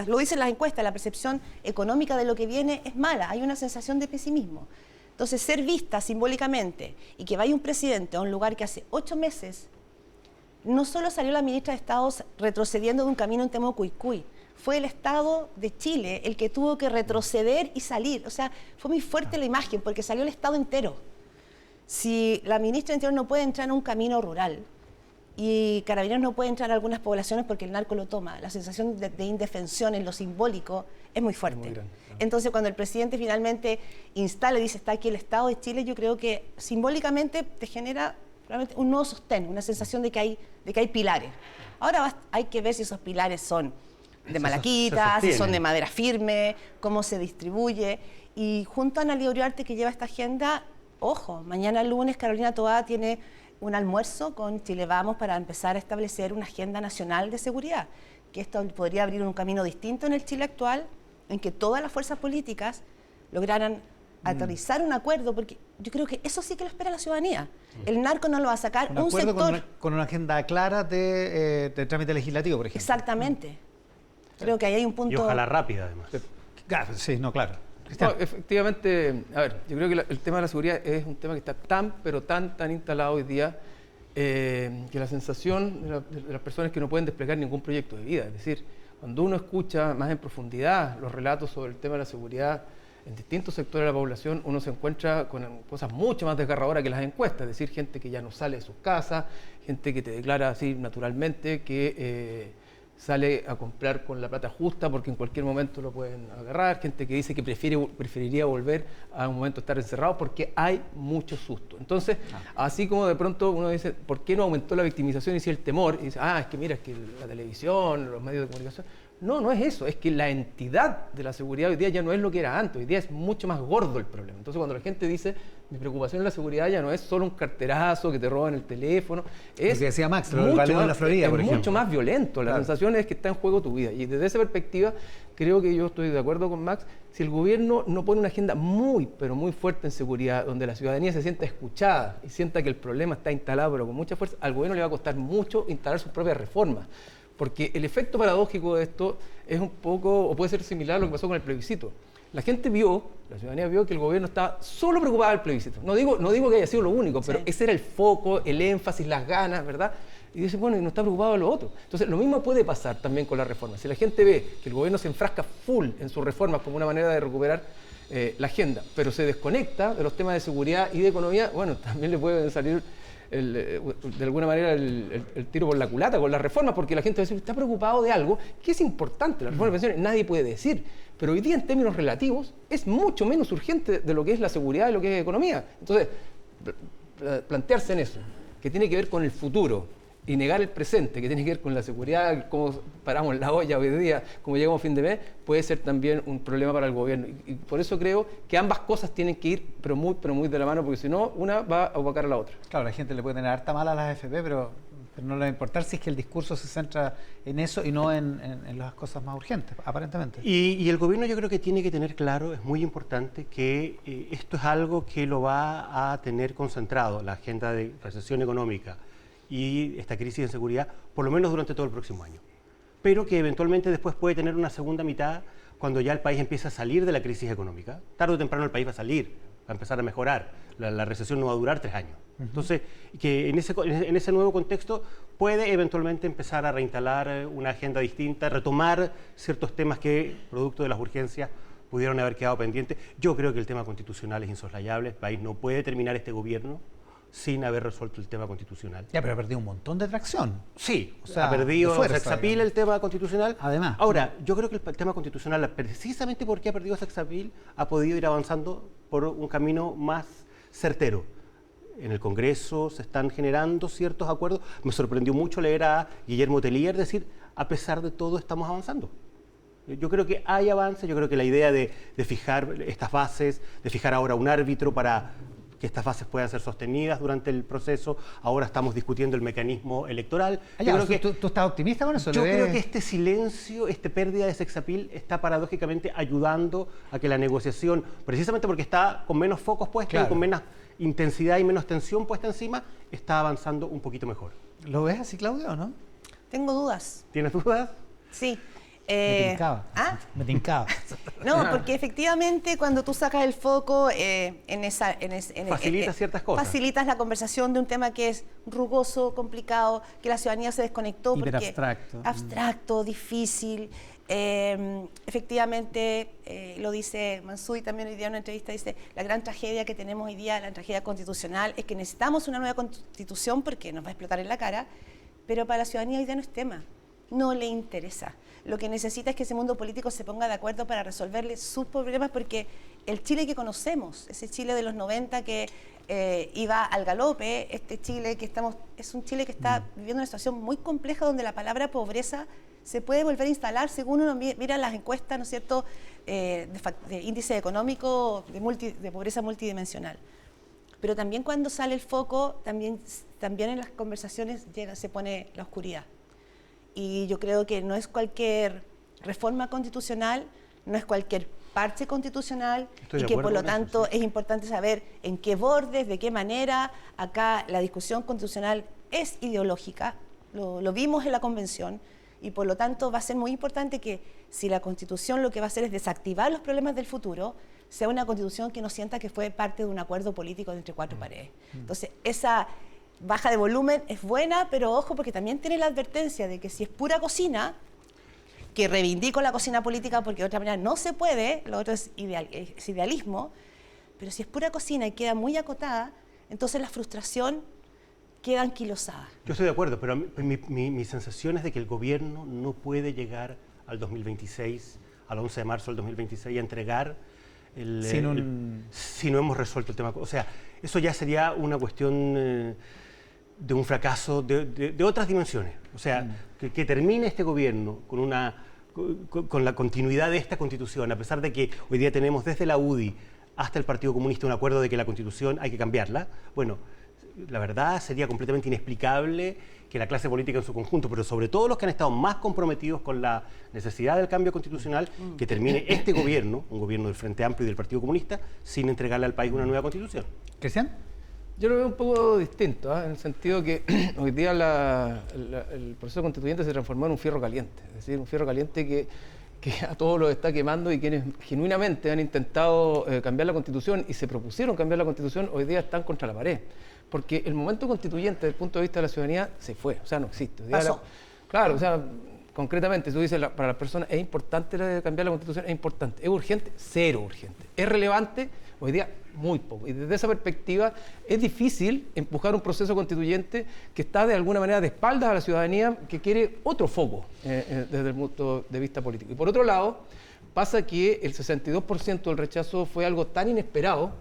Speaker 2: lo dicen las encuestas, la percepción económica de lo que viene es mala, hay una sensación de pesimismo. Entonces, ser vista simbólicamente y que vaya un presidente a un lugar que hace 8 meses, no solo salió la ministra de Estado retrocediendo de un camino en Temucuicui, fue el Estado de Chile el que tuvo que retroceder y salir. O sea, fue muy fuerte la imagen porque salió el Estado entero. Si la ministra de Interior no puede entrar en un camino rural y Carabineros no puede entrar a algunas poblaciones porque el narco lo toma, la sensación de indefensión en lo simbólico es muy fuerte. Muy grande, claro. Entonces, cuando el presidente finalmente instala y dice está aquí el Estado de Chile, yo creo que simbólicamente te genera realmente un nuevo sostén, una sensación de que hay pilares. Ahora hay que ver si esos pilares son de malaquita, si son de madera firme, cómo se distribuye. Y junto a Ana Lilia Uriarte, que lleva esta agenda, ojo, mañana lunes Carolina Toá tiene un almuerzo con Chile Vamos para empezar a establecer una agenda nacional de seguridad, que esto podría abrir un camino distinto en el Chile actual, en que todas las fuerzas políticas lograran aterrizar un acuerdo, porque yo creo que eso sí que lo espera la ciudadanía. El narco no lo va a sacar un sector.
Speaker 1: Con una agenda clara de trámite legislativo, por ejemplo.
Speaker 2: Exactamente. Creo que ahí hay un punto.
Speaker 4: Y ojalá rápida, además.
Speaker 1: Claro, sí, no, claro.
Speaker 3: No, efectivamente, a ver, yo creo que el tema de la seguridad es un tema que está tan instalado hoy día que la sensación de las personas es que no pueden desplegar ningún proyecto de vida. Es decir, cuando uno escucha más en profundidad los relatos sobre el tema de la seguridad en distintos sectores de la población, uno se encuentra con cosas mucho más desgarradoras que las encuestas. Es decir, gente que ya no sale de sus casas, gente que te declara así naturalmente que sale a comprar con la plata justa porque en cualquier momento lo pueden agarrar, gente que dice que preferiría volver a un momento estar encerrado porque hay mucho susto. Entonces, así como de pronto uno dice, ¿por qué no aumentó la victimización y si el temor? Y dice, es que mira, es que la televisión, los medios de comunicación. No es eso, es que la entidad de la seguridad hoy día ya no es lo que era antes, hoy día es mucho más gordo el problema. Entonces cuando la gente dice, mi preocupación en la seguridad ya no es solo un carterazo que te roban el teléfono, es
Speaker 1: lo que decía Max, lo del balón en la Florida, por ejemplo.
Speaker 3: Mucho más violento, la sensación es que está en juego tu vida. Y desde esa perspectiva, creo que yo estoy de acuerdo con Max, si el gobierno no pone una agenda muy, pero muy fuerte en seguridad, donde la ciudadanía se sienta escuchada y sienta que el problema está instalado, pero con mucha fuerza, al gobierno le va a costar mucho instalar sus propias reformas. Porque el efecto paradójico de esto es un poco, o puede ser similar a lo que pasó con el plebiscito. La ciudadanía vio que el gobierno estaba solo preocupado del plebiscito. No digo que haya sido lo único, pero ese era el foco, el énfasis, las ganas, ¿verdad? Y dice, bueno, y no está preocupado de lo otro. Entonces, lo mismo puede pasar también con las reformas. Si la gente ve que el gobierno se enfrasca full en sus reformas como una manera de recuperar la agenda, pero se desconecta de los temas de seguridad y de economía, bueno, también le puede salir de alguna manera el tiro por la culata con las reformas, porque la gente va a decir, está preocupado de algo que es importante. La reforma de pensiones nadie puede decir, pero hoy día en términos relativos es mucho menos urgente de lo que es la seguridad y lo que es economía. Entonces, plantearse en eso, que tiene que ver con el futuro, y negar el presente, que tiene que ver con la seguridad, cómo paramos la olla hoy día, cómo llegamos a fin de mes, puede ser también un problema para el gobierno. Y por eso creo que ambas cosas tienen que ir, pero muy de la mano, porque si no, una va a opacar a la otra.
Speaker 1: Claro, la gente le puede tener harta mala a las AFP, pero no le va a importar si es que el discurso se centra en eso y no en las cosas más urgentes, aparentemente.
Speaker 4: Y el gobierno yo creo que tiene que tener claro, es muy importante, que esto es algo que lo va a tener concentrado, la agenda de recesión económica y esta crisis de seguridad, por lo menos durante todo el próximo año. Pero que eventualmente después puede tener una segunda mitad cuando ya el país empieza a salir de la crisis económica. Tarde o temprano el país va a salir a empezar a mejorar. La recesión no va a durar 3 años. Entonces, que en ese nuevo contexto puede eventualmente empezar a reinstalar una agenda distinta, retomar ciertos temas que, producto de las urgencias, pudieron haber quedado pendientes. Yo creo que el tema constitucional es insoslayable. El país no puede terminar este gobierno sin haber resuelto el tema constitucional.
Speaker 1: Ya, pero ha perdido un montón de tracción.
Speaker 4: Sí,
Speaker 1: O sea,
Speaker 4: ha perdido
Speaker 1: de fuerza,
Speaker 4: Sexapil
Speaker 1: digamos.
Speaker 4: el tema constitucional.
Speaker 1: Además.
Speaker 4: Ahora, yo creo que el tema constitucional, precisamente porque ha perdido Sexapil, ha podido ir avanzando por un camino más certero. En el Congreso se están generando ciertos acuerdos. Me sorprendió mucho leer a Guillermo Tellier decir, a pesar de todo estamos avanzando. Yo creo que hay avance, yo creo que la idea de fijar estas bases, de fijar ahora un árbitro para que estas bases puedan ser sostenidas durante el proceso. Ahora estamos discutiendo el mecanismo electoral.
Speaker 1: ¿Tú estás optimista con eso?
Speaker 4: Yo creo que este silencio, esta pérdida de Sexapil está paradójicamente ayudando a que la negociación, precisamente porque está con menos focos puestos,
Speaker 1: Claro,
Speaker 4: y con menos intensidad y menos tensión puesta encima, está avanzando un poquito mejor.
Speaker 1: ¿Lo ves así, Claudia, o no?
Speaker 2: Tengo dudas.
Speaker 4: ¿Tienes dudas?
Speaker 2: Sí.
Speaker 1: Me tincaba.
Speaker 2: ¿Ah?
Speaker 1: Me tincaba.
Speaker 2: No, porque efectivamente cuando tú sacas el foco
Speaker 4: Facilita ciertas cosas.
Speaker 2: Facilitas la conversación de un tema que es rugoso, complicado, que la ciudadanía se desconectó.
Speaker 1: Hiper
Speaker 2: porque
Speaker 1: abstracto.
Speaker 2: Abstracto, difícil. Efectivamente, lo dice Mansuy también hoy día en una entrevista, dice, la gran tragedia que tenemos hoy día, la tragedia constitucional, es que necesitamos una nueva constitución porque nos va a explotar en la cara, pero para la ciudadanía hoy día no es tema, no le interesa. Lo que necesita es que ese mundo político se ponga de acuerdo para resolverle sus problemas, porque el Chile que conocemos, ese Chile de los 90 que iba al galope, este Chile que es un Chile que está viviendo una situación muy compleja donde la palabra pobreza se puede volver a instalar según uno mira las encuestas, ¿no es cierto?, de índice económico de pobreza multidimensional. Pero también cuando sale el foco, también en las conversaciones se pone la oscuridad. Y yo creo que no es cualquier reforma constitucional, no es cualquier parche constitucional, y que por lo tanto es importante saber en qué bordes, de qué manera. Acá la discusión constitucional es ideológica, lo vimos en la convención, y por lo tanto va a ser muy importante que si la Constitución lo que va a hacer es desactivar los problemas del futuro, sea una Constitución que no sienta que fue parte de un acuerdo político entre cuatro paredes. Entonces, esa baja de volumen es buena, pero ojo, porque también tiene la advertencia de que si es pura cocina, que reivindico la cocina política porque de otra manera no se puede, lo otro es idealismo, pero si es pura cocina y queda muy acotada, entonces la frustración queda anquilosada.
Speaker 4: Yo estoy de acuerdo, pero mi sensación es de que el gobierno no puede llegar al 2026, al 11 de marzo del 2026, a entregar si no hemos resuelto el tema. O sea, eso ya sería una cuestión de un fracaso de otras dimensiones. O sea, que termine este gobierno con la continuidad de esta Constitución, a pesar de que hoy día tenemos desde la UDI hasta el Partido Comunista un acuerdo de que la Constitución hay que cambiarla. Bueno, la verdad sería completamente inexplicable que la clase política en su conjunto, pero sobre todo los que han estado más comprometidos con la necesidad del cambio constitucional, que termine este gobierno, un gobierno del Frente Amplio y del Partido Comunista, sin entregarle al país una nueva constitución.
Speaker 1: ¿Cristian?
Speaker 3: Yo lo veo un poco distinto, en el sentido que hoy día el proceso constituyente se transformó en un fierro caliente, es decir, un fierro caliente que a todos los está quemando, y quienes genuinamente han intentado cambiar la Constitución y se propusieron cambiar la Constitución, hoy día están contra la pared. Porque el momento constituyente, desde el punto de vista de la ciudadanía, se fue, o sea, no existe. Claro, o sea, concretamente, tú dices, para las personas, ¿es importante cambiar la Constitución? Es importante. ¿Es urgente? Cero urgente. ¿Es relevante? Hoy día, muy poco. Y desde esa perspectiva, es difícil empujar un proceso constituyente que está de alguna manera de espaldas a la ciudadanía, que quiere otro foco desde el punto de vista político. Y por otro lado, pasa que el 62% del rechazo fue algo tan inesperado,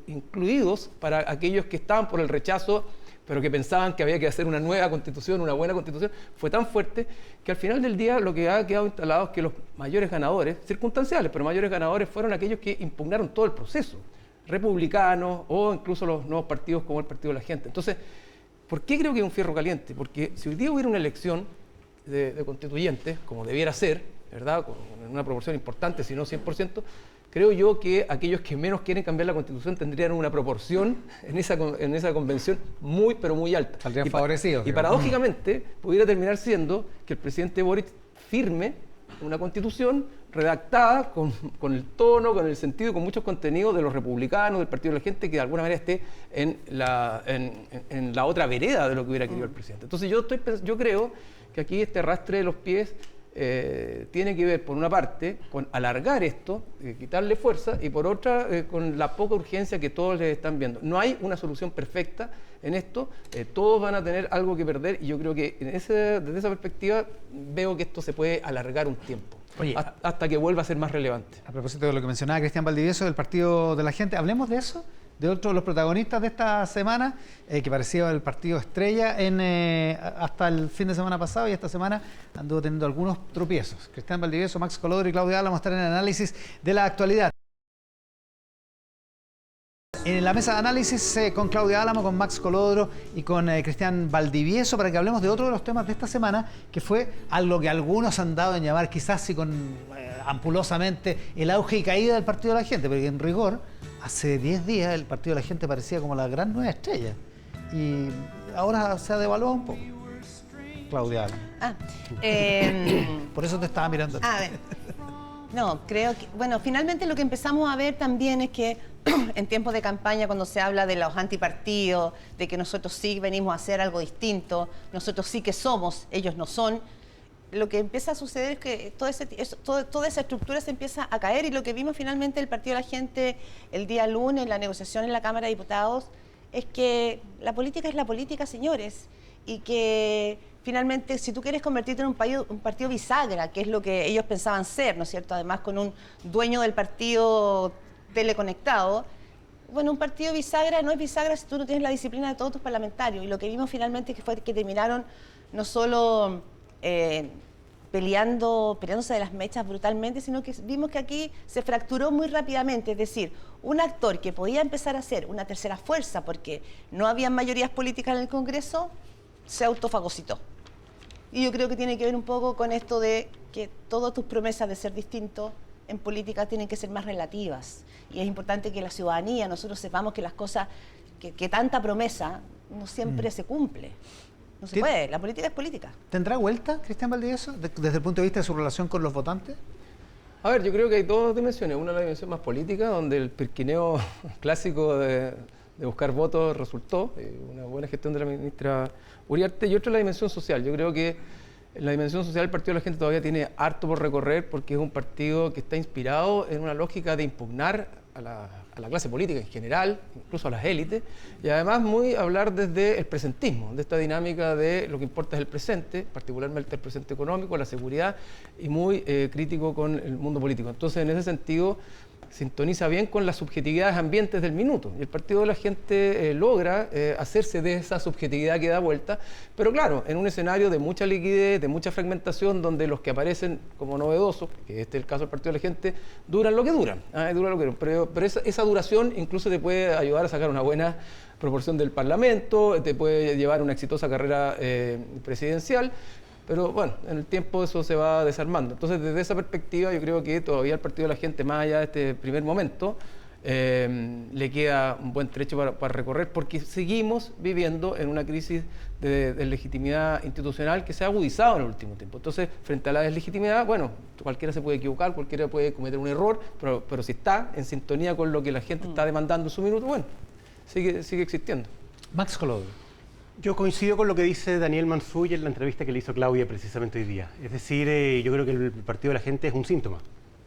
Speaker 3: incluidos para aquellos que estaban por el rechazo, pero que pensaban que había que hacer una nueva constitución, una buena constitución, fue tan fuerte que al final del día lo que ha quedado instalado es que los mayores ganadores, circunstanciales, pero mayores ganadores fueron aquellos que impugnaron todo el proceso, republicanos o incluso los nuevos partidos como el Partido de la Gente. Entonces, ¿por qué creo que es un fierro caliente? Porque si hoy día hubiera una elección de constituyentes, como debiera ser, ¿verdad?, con una proporción importante, si no 100%, creo yo que aquellos que menos quieren cambiar la Constitución tendrían una proporción en esa convención muy, pero muy alta.
Speaker 1: Saldrían favorecidos.
Speaker 3: Y paradójicamente pudiera terminar siendo que el presidente Boric firme una Constitución redactada con el tono, con el sentido, con muchos contenidos de los republicanos, del Partido de la Gente, que de alguna manera esté en la otra vereda de lo que hubiera querido el presidente. Entonces yo creo que aquí este arrastre de los pies tiene que ver, por una parte, con alargar esto, quitarle fuerza, y por otra, con la poca urgencia que todos le están viendo. No hay una solución perfecta en esto, todos van a tener algo que perder, y yo creo que desde esa perspectiva veo que esto se puede alargar un tiempo. Oye, hasta que vuelva a ser más relevante.
Speaker 1: A propósito de lo que mencionaba Cristian Valdivieso del Partido de la Gente, hablemos de eso, de otro de los protagonistas de esta semana, que parecía el partido estrella hasta el fin de semana pasado, y esta semana anduvo teniendo algunos tropiezos. Cristian Valdivieso, Max Colodro y Claudia Álamo están en el análisis de la actualidad. En la mesa de análisis con Claudia Álamo, con Max Colodro y con Cristian Valdivieso, para que hablemos de otro de los temas de esta semana, que fue algo que algunos han dado en llamar, quizás y ampulosamente, el auge y caída del Partido de la Gente, porque en rigor, hace 10 días el Partido de la Gente parecía como la gran nueva estrella, y ahora se ha devaluado un poco. Claudia Álamo. Por eso te estaba mirando.
Speaker 2: A ver. No, creo que, bueno, finalmente lo que empezamos a ver también es que en tiempos de campaña, cuando se habla de los antipartidos, de que nosotros sí venimos a hacer algo distinto, nosotros sí que somos, ellos no son, lo que empieza a suceder es que toda esa estructura se empieza a caer, y lo que vimos finalmente el Partido de la Gente el día lunes, la negociación en la Cámara de Diputados, es que la política es la política, señores, y que finalmente, si tú quieres convertirte en un partido bisagra, que es lo que ellos pensaban ser, ¿no es cierto? Además, con un dueño del partido teleconectado, bueno, un partido bisagra no es bisagra si tú no tienes la disciplina de todos tus parlamentarios. Y lo que vimos finalmente fue que terminaron no solo peleándose de las mechas brutalmente, sino que vimos que aquí se fracturó muy rápidamente. Es decir, un actor que podía empezar a ser una tercera fuerza porque no había mayorías políticas en el Congreso, se autofagocitó. Y yo creo que tiene que ver un poco con esto de que todas tus promesas de ser distinto en política tienen que ser más relativas. Y es importante que la ciudadanía, nosotros sepamos que las cosas, que tanta promesa no siempre se cumple. No se puede, la política es política.
Speaker 1: ¿Tendrá vuelta, Cristian Valdivieso, desde el punto de vista de su relación con los votantes?
Speaker 3: A ver, yo creo que hay dos dimensiones. Una es la dimensión más política, donde el pirquineo clásico de buscar votos resultó, una buena gestión de la ministra Uriarte, y otra es la dimensión social. Yo creo que en la dimensión social el Partido de la Gente todavía tiene harto por recorrer, porque es un partido que está inspirado en una lógica de impugnar a la clase política en general, incluso a las élites, y además muy hablar desde el presentismo, de esta dinámica de lo que importa es el presente, particularmente el presente económico, la seguridad, y muy crítico con el mundo político. Entonces, en ese sentido, sintoniza bien con las subjetividades ambientes del minuto, y el Partido de la Gente logra hacerse de esa subjetividad que da vuelta, pero claro, en un escenario de mucha liquidez, de mucha fragmentación, donde los que aparecen como novedosos, que este es el caso del Partido de la Gente, duran lo que duran, pero esa duración incluso te puede ayudar a sacar una buena proporción del Parlamento, te puede llevar a una exitosa carrera presidencial. Pero bueno, en el tiempo eso se va desarmando. Entonces, desde esa perspectiva, yo creo que todavía al Partido de la Gente, más allá de este primer momento, le queda un buen trecho para recorrer, porque seguimos viviendo en una crisis de legitimidad institucional que se ha agudizado en el último tiempo. Entonces, frente a la deslegitimidad, bueno, cualquiera se puede equivocar, cualquiera puede cometer un error, pero si está en sintonía con lo que la gente está demandando en su minuto, bueno, sigue existiendo.
Speaker 1: Max Colodro.
Speaker 4: Yo coincido con lo que dice Daniel Mansuy en la entrevista que le hizo Claudia precisamente hoy día. Es decir, yo creo que el Partido de la Gente es un síntoma.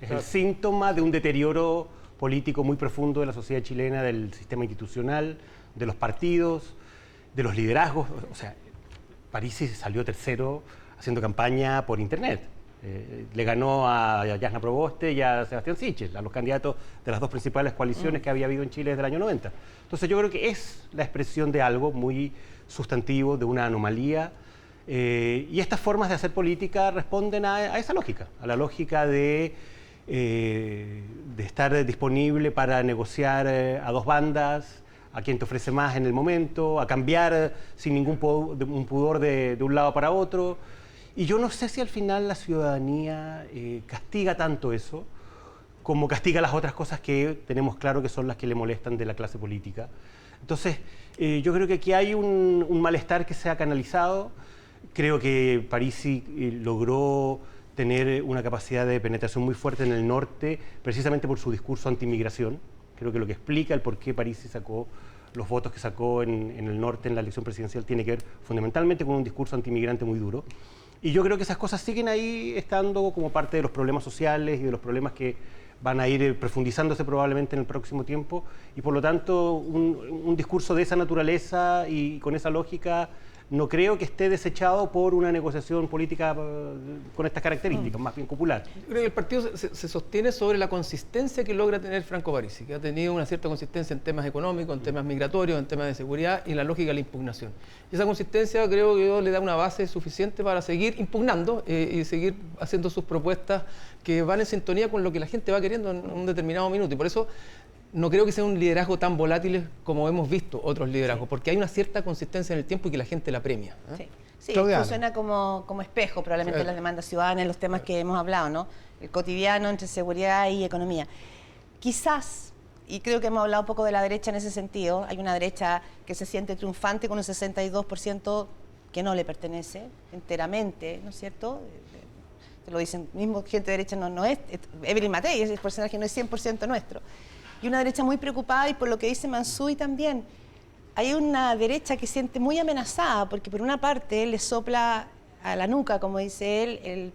Speaker 4: Es el síntoma de un deterioro político muy profundo de la sociedad chilena, del sistema institucional, de los partidos, de los liderazgos. O sea, Parisi salió tercero haciendo campaña por internet. Le ganó a Jasna Proboste y a Sebastián Sichel, a los candidatos de las dos principales coaliciones que había habido en Chile desde el año 90. Entonces yo creo que es la expresión de algo muy sustantivo, de una anomalía, y estas formas de hacer política responden a esa lógica, a la lógica de estar disponible para negociar a dos bandas, a quien te ofrece más en el momento, a cambiar sin ningún pudor de un lado para otro. Y yo no sé si al final la ciudadanía castiga tanto eso como castiga las otras cosas que tenemos claro que son las que le molestan de la clase política. Entonces, yo creo que aquí hay un malestar que se ha canalizado. Creo que Parisi logró tener una capacidad de penetración muy fuerte en el norte, precisamente por su discurso anti-inmigración. Creo que lo que explica el por qué Parisi sacó los votos que sacó en el norte en la elección presidencial tiene que ver fundamentalmente con un discurso antimigrante muy duro. Y yo creo que esas cosas siguen ahí estando como parte de los problemas sociales y de los problemas que van a ir profundizándose probablemente en el próximo tiempo. Y por lo tanto, un discurso de esa naturaleza y con esa lógica no creo que esté desechado por una negociación política con estas características, más bien popular.
Speaker 3: Yo creo que el partido se sostiene sobre la consistencia que logra tener Franco Parisi, que ha tenido una cierta consistencia en temas económicos, en temas migratorios, en temas de seguridad y en la lógica de la impugnación. Y esa consistencia creo que le da una base suficiente para seguir impugnando y seguir haciendo sus propuestas que van en sintonía con lo que la gente va queriendo en un determinado minuto. Y por eso no creo que sea un liderazgo tan volátil como hemos visto otros liderazgos, porque hay una cierta consistencia en el tiempo y que la gente la premia.
Speaker 2: Sí, funciona como espejo probablemente las demandas ciudadanas, los temas que hemos hablado, ¿no? El cotidiano entre seguridad y economía. Quizás, y creo que hemos hablado un poco de la derecha en ese sentido, hay una derecha que se siente triunfante con un 62% que no le pertenece enteramente, ¿no es cierto? Te lo dicen, mismo gente de derecha no es, Evelyn Matei, ese personaje no es 100% nuestro. Y una derecha muy preocupada, y por lo que dice Mansuy también, hay una derecha que siente muy amenazada, porque por una parte le sopla a la nuca, como dice él,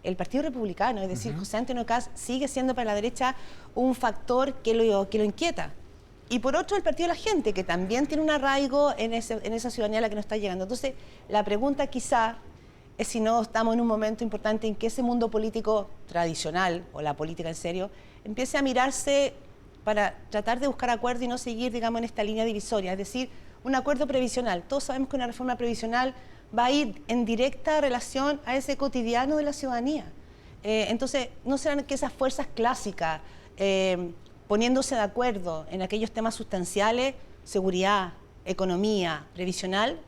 Speaker 2: el Partido Republicano, es decir, José Antonio Kast sigue siendo para la derecha un factor que lo inquieta. Y por otro, el Partido de la Gente, que también tiene un arraigo en esa ciudadanía a la que no está llegando. Entonces, la pregunta quizá es si no estamos en un momento importante en que ese mundo político tradicional, o la política en serio, empiece a mirarse para tratar de buscar acuerdo y no seguir, digamos, en esta línea divisoria, es decir, un acuerdo previsional. Todos sabemos que una reforma previsional va a ir en directa relación a ese cotidiano de la ciudadanía. Entonces, ¿no serán que esas fuerzas clásicas, poniéndose de acuerdo en aquellos temas sustanciales, seguridad, economía, previsional,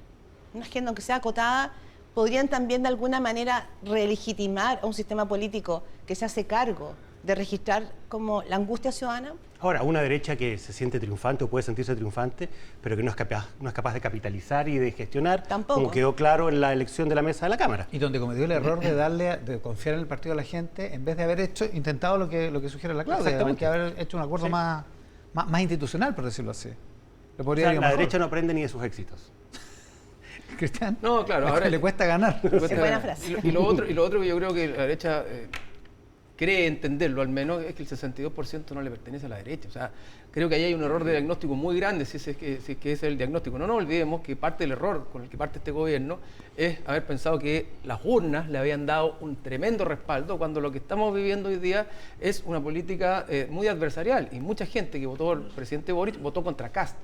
Speaker 2: una agenda aunque sea acotada, podrían también de alguna manera relegitimar a un sistema político que se hace cargo de registrar como la angustia ciudadana?
Speaker 4: Ahora, una derecha que se siente triunfante o puede sentirse triunfante, pero que no es capaz de capitalizar y de gestionar,
Speaker 2: tampoco,
Speaker 4: como quedó claro en la elección de la mesa de la Cámara.
Speaker 1: Y donde cometió el error de confiar en el Partido de la Gente, en vez de haber intentado lo que sugiere la Claudia, que haber hecho un acuerdo más institucional, por decirlo así.
Speaker 4: La derecha no aprende ni de sus éxitos.
Speaker 1: Cristian,
Speaker 3: no, claro, ahora
Speaker 1: le cuesta ganar.
Speaker 2: Es buena frase.
Speaker 3: Y lo otro que yo creo que la derecha cree entenderlo, al menos, es que el 62% no le pertenece a la derecha. O sea, creo que ahí hay un error de diagnóstico muy grande, si es que ese es el diagnóstico. No nos olvidemos que parte del error con el que parte este gobierno es haber pensado que las urnas le habían dado un tremendo respaldo, cuando lo que estamos viviendo hoy día es una política muy adversarial. Y mucha gente que votó al presidente Boric votó contra Kast.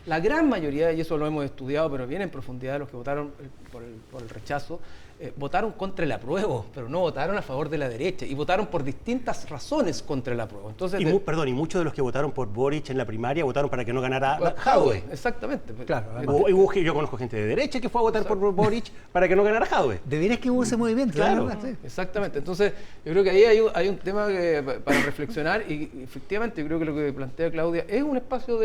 Speaker 3: La gran mayoría, y eso lo hemos estudiado, pero bien en profundidad, los que votaron por el rechazo, votaron contra el apruebo, pero no votaron a favor de la derecha, y votaron por distintas razones contra el apruebo. Entonces,
Speaker 4: y muchos de los que votaron por Boric en la primaria votaron para que no ganara Jadwe.
Speaker 3: Exactamente.
Speaker 1: Claro.
Speaker 4: Yo conozco gente de derecha que fue a votar por Boric para que no ganara Jadwe.
Speaker 1: Deberías que hubo ese movimiento.
Speaker 4: Claro.
Speaker 1: Sí.
Speaker 3: Exactamente. Entonces, yo creo que ahí hay un tema para reflexionar, y efectivamente yo creo que lo que plantea Claudia es un espacio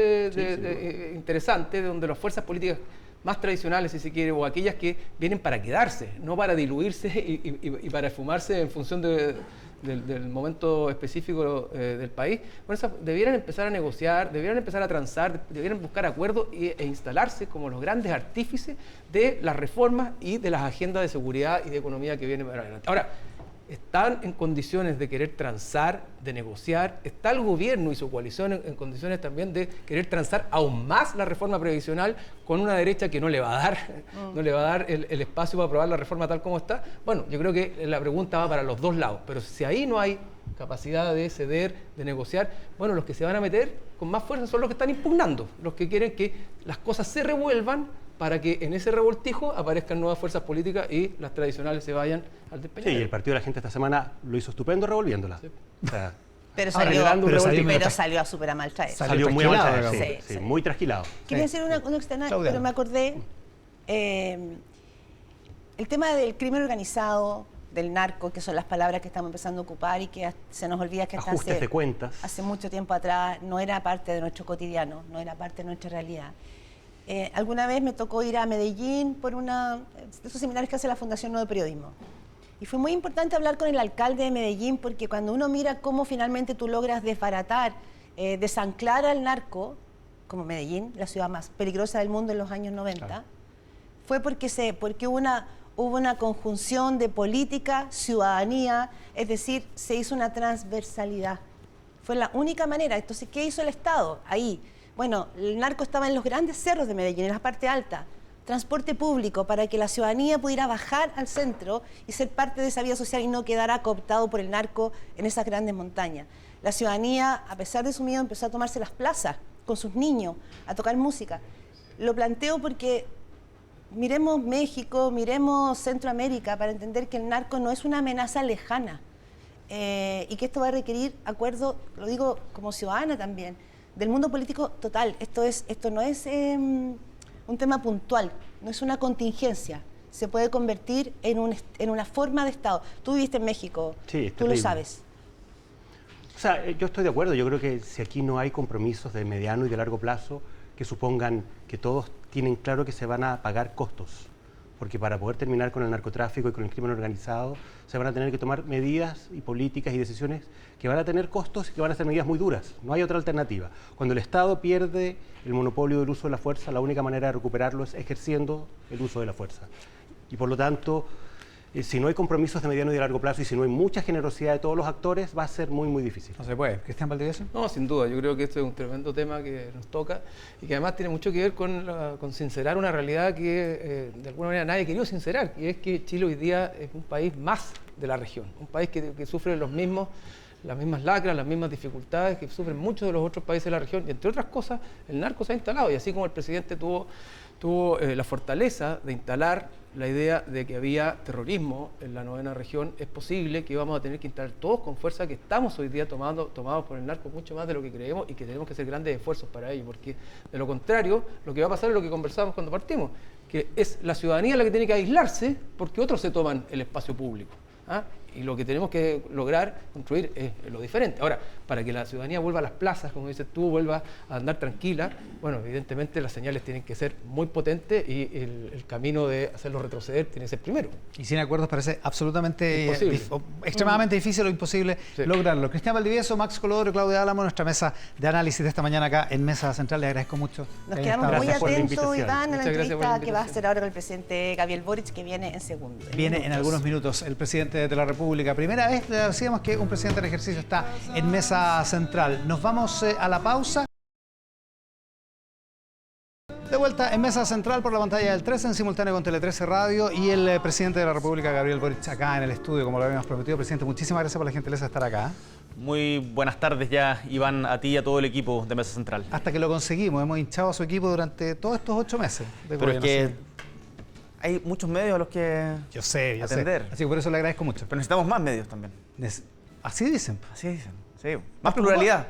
Speaker 3: interesante, donde las fuerzas políticas más tradicionales, si se quiere, o aquellas que vienen para quedarse, no para diluirse y para esfumarse en función del momento específico del país, bueno, debieran empezar a negociar, debieran empezar a transar, debieran buscar acuerdos e instalarse como los grandes artífices de las reformas y de las agendas de seguridad y de economía que vienen para adelante. Ahora, están en condiciones de querer transar, de negociar, está el gobierno y su coalición en condiciones también de querer transar aún más la reforma previsional con una derecha que no le va a dar el espacio para aprobar la reforma tal como está. Bueno, yo creo que la pregunta va para los dos lados, pero si ahí no hay capacidad de ceder, de negociar, bueno, los que se van a meter con más fuerza son los que están impugnando, los que quieren que las cosas se revuelvan para que en ese revoltijo aparezcan nuevas fuerzas políticas y las tradicionales se vayan al despeñadero.
Speaker 4: Sí, y el Partido de la Gente esta semana lo hizo estupendo revolviéndola. Sí. O sea,
Speaker 2: pero salió a súper a mal traer.
Speaker 4: Salió muy a mal traer, sí, muy trasquilado.
Speaker 2: Quería decir una externa, pero me acordé, el tema del crimen organizado, del narco, que son las palabras que estamos empezando a ocupar y que se nos olvida que
Speaker 4: ajustes de cuentas.
Speaker 2: Hace mucho tiempo atrás no era parte de nuestro cotidiano, no era parte de nuestra realidad. Alguna vez me tocó ir a Medellín por de esos seminarios que hace la Fundación Nuevo Periodismo. Y fue muy importante hablar con el alcalde de Medellín, porque cuando uno mira cómo finalmente tú logras desbaratar, desanclar al narco, como Medellín, la ciudad más peligrosa del mundo en los años 90, claro, fue porque hubo una conjunción de política, ciudadanía, es decir, se hizo una transversalidad. Fue la única manera. Entonces, ¿qué hizo el Estado ahí? Bueno, el narco estaba en los grandes cerros de Medellín, en la parte alta. Transporte público para que la ciudadanía pudiera bajar al centro y ser parte de esa vida social y no quedara cooptado por el narco en esas grandes montañas. La ciudadanía, a pesar de su miedo, empezó a tomarse las plazas con sus niños, a tocar música. Lo planteo porque miremos México, miremos Centroamérica para entender que el narco no es una amenaza lejana y que esto va a requerir acuerdo, lo digo como ciudadana también, del mundo político total. Esto no es un tema puntual, no es una contingencia. Se puede convertir en una forma de Estado. Tú viviste en México,
Speaker 4: sí,
Speaker 2: tú lo sabes.
Speaker 4: O sea, yo estoy de acuerdo. Yo creo que si aquí no hay compromisos de mediano y de largo plazo que supongan que todos tienen claro que se van a pagar costos, porque para poder terminar con el narcotráfico y con el crimen organizado se van a tener que tomar medidas y políticas y decisiones que van a tener costos y que van a ser medidas muy duras. No hay otra alternativa. Cuando el Estado pierde el monopolio del uso de la fuerza, la única manera de recuperarlo es ejerciendo el uso de la fuerza. Y por lo tanto, si no hay compromisos de mediano y de largo plazo y si no hay mucha generosidad de todos los actores, va a ser muy, muy difícil.
Speaker 1: No se puede. ¿Cristian Valdivieso?
Speaker 3: No, sin duda. Yo creo que esto es un tremendo tema que nos toca y que además tiene mucho que ver con sincerar una realidad que de alguna manera nadie quería sincerar, y es que Chile hoy día es un país más de la región, un país que sufre las mismas lacras, las mismas dificultades que sufren muchos de los otros países de la región, y entre otras cosas el narco se ha instalado, y así como el presidente tuvo la fortaleza de instalar la idea de que había terrorismo en la 9ª región, es posible que vamos a tener que instalar todos con fuerza que estamos hoy día tomados por el narco mucho más de lo que creemos, y que tenemos que hacer grandes esfuerzos para ello, porque de lo contrario lo que va a pasar es lo que conversábamos cuando partimos, que es la ciudadanía la que tiene que aislarse porque otros se toman el espacio público. Y lo que tenemos que lograr construir es lo diferente. Ahora, para que la ciudadanía vuelva a las plazas, como dices tú, vuelva a andar tranquila, bueno, evidentemente las señales tienen que ser muy potentes y el camino de hacerlo retroceder tiene que ser primero.
Speaker 1: Y sin acuerdos parece absolutamente
Speaker 3: extremadamente
Speaker 1: difícil o imposible lograrlo. Cristian Valdivieso, Max Colodoro, Claudia Álamo, nuestra mesa de análisis de esta mañana acá en Mesa Central. Le agradezco mucho.
Speaker 2: Nos quedamos muy atentos, Iván, a la entrevista que va a hacer ahora con el presidente Gabriel Boric, que viene en segundo.
Speaker 1: Viene en algunos minutos el presidente de la República. Primera vez le decíamos que un presidente en ejercicio está en Mesa Central. Nos vamos a la pausa. De vuelta en Mesa Central por la pantalla del 13 en simultáneo con Tele 13 Radio y el presidente de la República, Gabriel Boric, acá en el estudio, como lo habíamos prometido. Presidente, muchísimas gracias por la gentileza de estar acá.
Speaker 5: Muy buenas tardes ya, Iván, a ti y a todo el equipo de Mesa Central.
Speaker 1: Hasta que lo conseguimos, hemos hinchado a su equipo durante todos estos 8 meses.
Speaker 5: Pero es que hay muchos medios a los que
Speaker 1: yo sé. Así que por eso le agradezco mucho.
Speaker 5: Pero necesitamos más medios también.
Speaker 1: Así dicen.
Speaker 5: Así dicen, sí. Más pluralidad.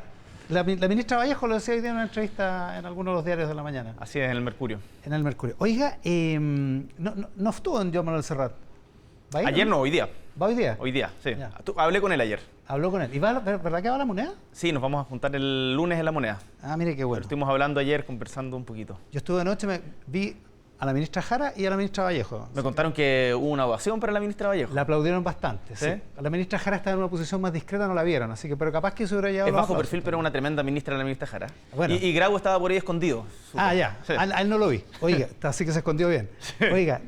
Speaker 1: La ministra Vallejo lo decía hoy día en una entrevista en algunos de los diarios de la mañana.
Speaker 5: Así es, en el Mercurio.
Speaker 1: En el Mercurio. Oiga, no estuvo en Joan Manuel Serrat.
Speaker 5: Ayer no, hoy día.
Speaker 1: ¿Va hoy día?
Speaker 5: Hoy día, sí. Hablé con él ayer.
Speaker 1: ¿Habló con él? ¿Y verdad que va a la Moneda?
Speaker 5: Sí, nos vamos a juntar el lunes en la Moneda.
Speaker 1: Ah, mire qué bueno.
Speaker 5: Pero estuvimos hablando ayer, conversando un poquito.
Speaker 1: Yo estuve anoche, vi a la ministra Jara y a la ministra Vallejo.
Speaker 5: Me contaron que hubo una ovación para la ministra Vallejo.
Speaker 1: La aplaudieron bastante, sí. A la ministra Jara está en una posición más discreta, no la vieron, así que, pero capaz que se hubiera llevado.
Speaker 5: Es bajo perfil, pero una tremenda ministra la ministra Jara.
Speaker 1: Bueno.
Speaker 5: Y Grau estaba por ahí escondido.
Speaker 1: Ah, ya. Sí. A él no lo vi. Oiga, así que se escondió bien. Sí. Oiga,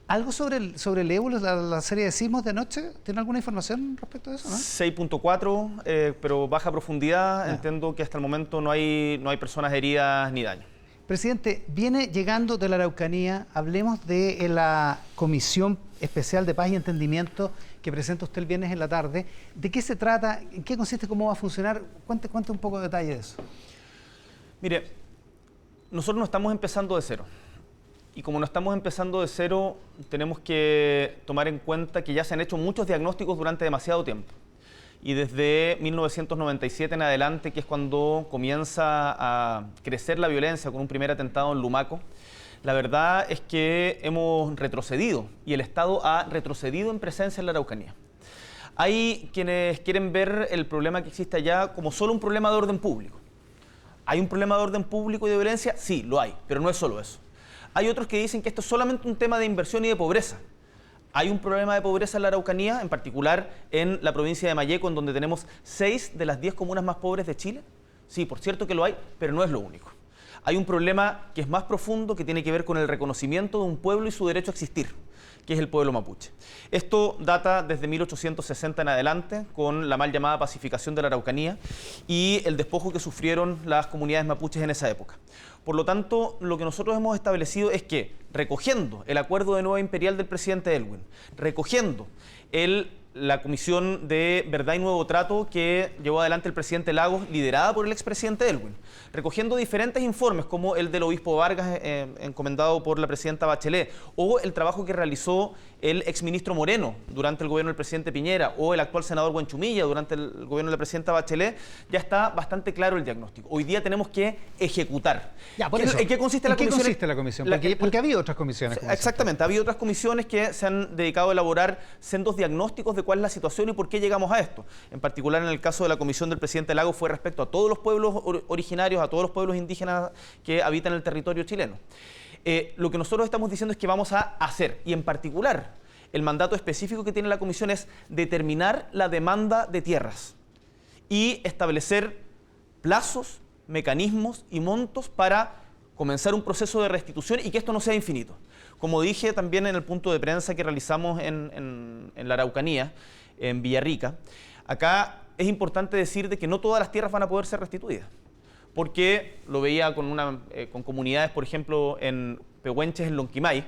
Speaker 1: ¿algo sobre el ébola, la serie de sismos de anoche? ¿Tiene alguna información respecto de eso, no?
Speaker 5: 6.4, pero baja profundidad. Entiendo que hasta el momento no hay personas heridas ni daño.
Speaker 1: Presidente, viene llegando de la Araucanía, hablemos de la Comisión Especial de Paz y Entendimiento que presenta usted el viernes en la tarde. ¿De qué se trata? ¿En qué consiste? ¿Cómo va a funcionar? Cuente un poco de detalle de eso.
Speaker 5: Mire, nosotros no estamos empezando de cero. Y como no estamos empezando de cero, tenemos que tomar en cuenta que ya se han hecho muchos diagnósticos durante demasiado tiempo. Y desde 1997 en adelante, que es cuando comienza a crecer la violencia con un primer atentado en Lumaco, la verdad es que hemos retrocedido y el Estado ha retrocedido en presencia en la Araucanía. Hay quienes quieren ver el problema que existe allá como solo un problema de orden público. ¿Hay un problema de orden público y de violencia? Sí, lo hay, pero no es solo eso. Hay otros que dicen que esto es solamente un tema de inversión y de pobreza. Hay un problema de pobreza en la Araucanía, en particular en la provincia de Malleco, en donde tenemos 6 de las 10 comunas más pobres de Chile. Sí, por cierto que lo hay, pero no es lo único. Hay un problema que es más profundo, que tiene que ver con el reconocimiento de un pueblo y su derecho a existir, que es el pueblo mapuche. Esto data desde 1860 en adelante, con la mal llamada pacificación de la Araucanía y el despojo que sufrieron las comunidades mapuches en esa época. Por lo tanto, lo que nosotros hemos establecido es que, recogiendo el acuerdo de Nueva Imperial del presidente Elwin, recogiendo la Comisión de Verdad y Nuevo Trato que llevó adelante el presidente Lagos, liderada por el expresidente Elwin, recogiendo diferentes informes como el del obispo Vargas, encomendado por la presidenta Bachelet, o el trabajo que realizó el exministro Moreno durante el gobierno del presidente Piñera, o el actual senador Buenchumilla durante el gobierno de la presidenta Bachelet, ya está bastante claro el diagnóstico. Hoy día tenemos que ejecutar.
Speaker 1: Ya, por eso.
Speaker 5: ¿En qué consiste la comisión?
Speaker 1: ¿En qué consiste la comisión? Porque ha habido otras comisiones.
Speaker 5: Exactamente, ha habido otras comisiones que se han dedicado a elaborar sendos diagnósticos de cuál es la situación y por qué llegamos a esto. En particular, en el caso de la comisión del presidente Lagos, fue respecto a todos los pueblos originarios, a todos los pueblos indígenas que habitan el territorio chileno. Lo que nosotros estamos diciendo es que vamos a hacer, y en particular, el mandato específico que tiene la comisión es determinar la demanda de tierras y establecer plazos, mecanismos y montos para comenzar un proceso de restitución y que esto no sea infinito. Como dije también en el punto de prensa que realizamos en la Araucanía, en Villarrica, acá es importante decir de que no todas las tierras van a poder ser restituidas, porque lo veía con comunidades, por ejemplo, en Pehuenches, en Lonquimay.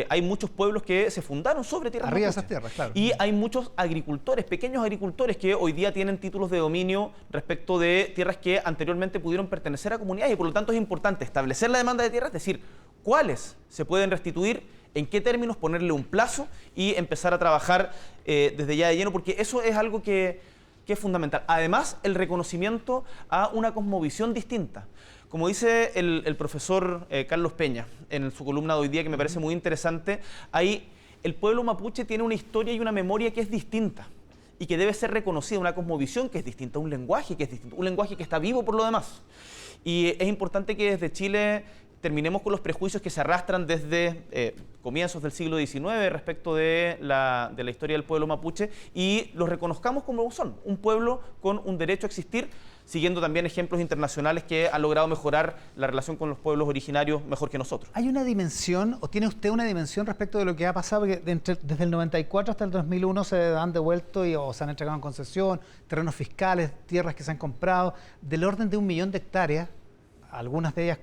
Speaker 5: Hay muchos pueblos que se fundaron sobre tierras
Speaker 1: arriba de
Speaker 5: mapuches.
Speaker 1: esas tierras, claro.
Speaker 5: Y hay muchos agricultores, pequeños agricultores, que hoy día tienen títulos de dominio respecto de tierras que anteriormente pudieron pertenecer a comunidades, y por lo tanto es importante establecer la demanda de tierras, es decir, cuáles se pueden restituir, en qué términos, ponerle un plazo y empezar a trabajar desde ya de lleno, porque eso es algo que es fundamental. Además, el reconocimiento a una cosmovisión distinta. Como dice el profesor Carlos Peña en su columna de hoy día, que me parece muy interesante, el pueblo mapuche tiene una historia y una memoria que es distinta y que debe ser reconocida, una cosmovisión que es distinta, un lenguaje que es distinto, un lenguaje que está vivo por lo demás. Y es importante que desde Chile terminemos con los prejuicios que se arrastran desde comienzos del siglo XIX respecto de la historia del pueblo mapuche y los reconozcamos como son, un pueblo con un derecho a existir, siguiendo también ejemplos internacionales que han logrado mejorar la relación con los pueblos originarios mejor que nosotros.
Speaker 1: ¿Hay una dimensión, o tiene usted una dimensión respecto de lo que ha pasado? Porque desde el 94 hasta el 2001 se han devuelto o se han entregado en concesión, terrenos fiscales, tierras que se han comprado, del orden de 1 millón de hectáreas, algunas de ellas,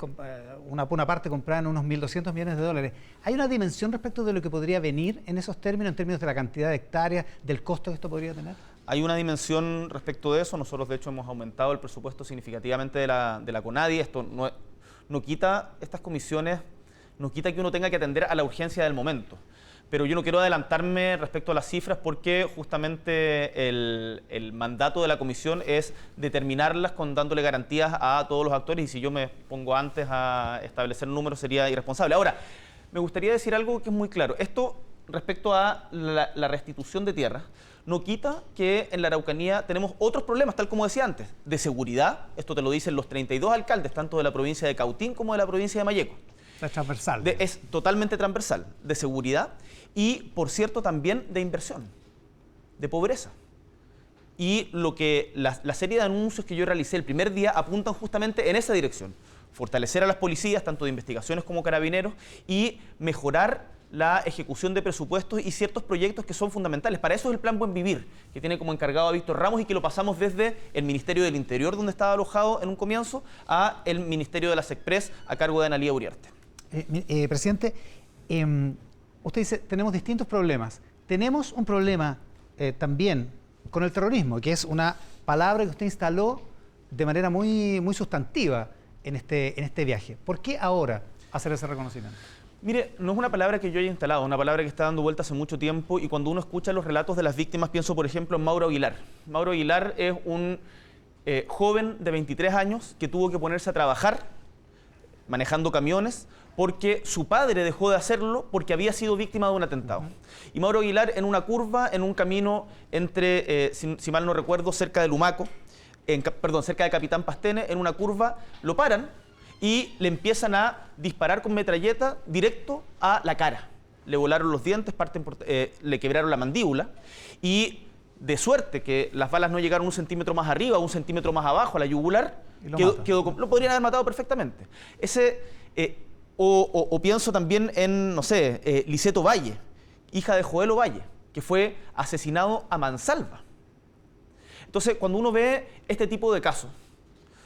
Speaker 1: una parte comprada en unos 1.200 millones de dólares. ¿Hay una dimensión respecto de lo que podría venir en esos términos, en términos de la cantidad de hectáreas, del costo que esto podría tener?
Speaker 5: Hay una dimensión respecto de eso. Nosotros, de hecho, hemos aumentado el presupuesto significativamente de la CONADI. Esto no quita, estas comisiones, no quita que uno tenga que atender a la urgencia del momento. Pero yo no quiero adelantarme respecto a las cifras porque justamente el mandato de la comisión es determinarlas dándole garantías a todos los actores, y si yo me pongo antes a establecer números sería irresponsable. Ahora, me gustaría decir algo que es muy claro. Esto respecto a la restitución de tierras no quita que en la Araucanía tenemos otros problemas, tal como decía antes, de seguridad. Esto te lo dicen los 32 alcaldes, tanto de la provincia de Cautín como de la provincia de Malleco.
Speaker 1: Es transversal.
Speaker 5: Es totalmente transversal, de seguridad y, por cierto, también de inversión, de pobreza. Y la serie de anuncios que yo realicé el primer día apuntan justamente en esa dirección. Fortalecer a las policías, tanto de investigaciones como carabineros, y mejorar la ejecución de presupuestos y ciertos proyectos que son fundamentales. Para eso es el Plan Buen Vivir, que tiene como encargado a Víctor Ramos y que lo pasamos desde el Ministerio del Interior, donde estaba alojado en un comienzo, a el Ministerio de la SECPRES, a cargo de Analía Uriarte.
Speaker 1: Presidente, usted dice, tenemos distintos problemas. Tenemos un problema también con el terrorismo, que es una palabra que usted instaló de manera muy, muy sustantiva en este viaje. ¿Por qué ahora hacer ese reconocimiento?
Speaker 5: Mire, no es una palabra que yo haya instalado, es una palabra que está dando vuelta hace mucho tiempo, y cuando uno escucha los relatos de las víctimas, pienso por ejemplo en Mauro Aguilar. Mauro Aguilar es un joven de 23 años que tuvo que ponerse a trabajar manejando camiones porque su padre dejó de hacerlo porque había sido víctima de un atentado. Y Mauro Aguilar, en una curva, en un camino entre, si mal no recuerdo, cerca de Lumaco, cerca de Capitán Pastene, en una curva, lo paran y le empiezan a disparar con metralleta directo a la cara. le volaron los dientes, le quebraron la mandíbula y de suerte que las balas no llegaron 1 centímetro más arriba, 1 centímetro más abajo a la yugular, lo podrían haber matado perfectamente. O pienso también en, no sé, Liceto Valle, hija de Joel Valle, que fue asesinado a mansalva. Entonces, cuando uno ve este tipo de casos,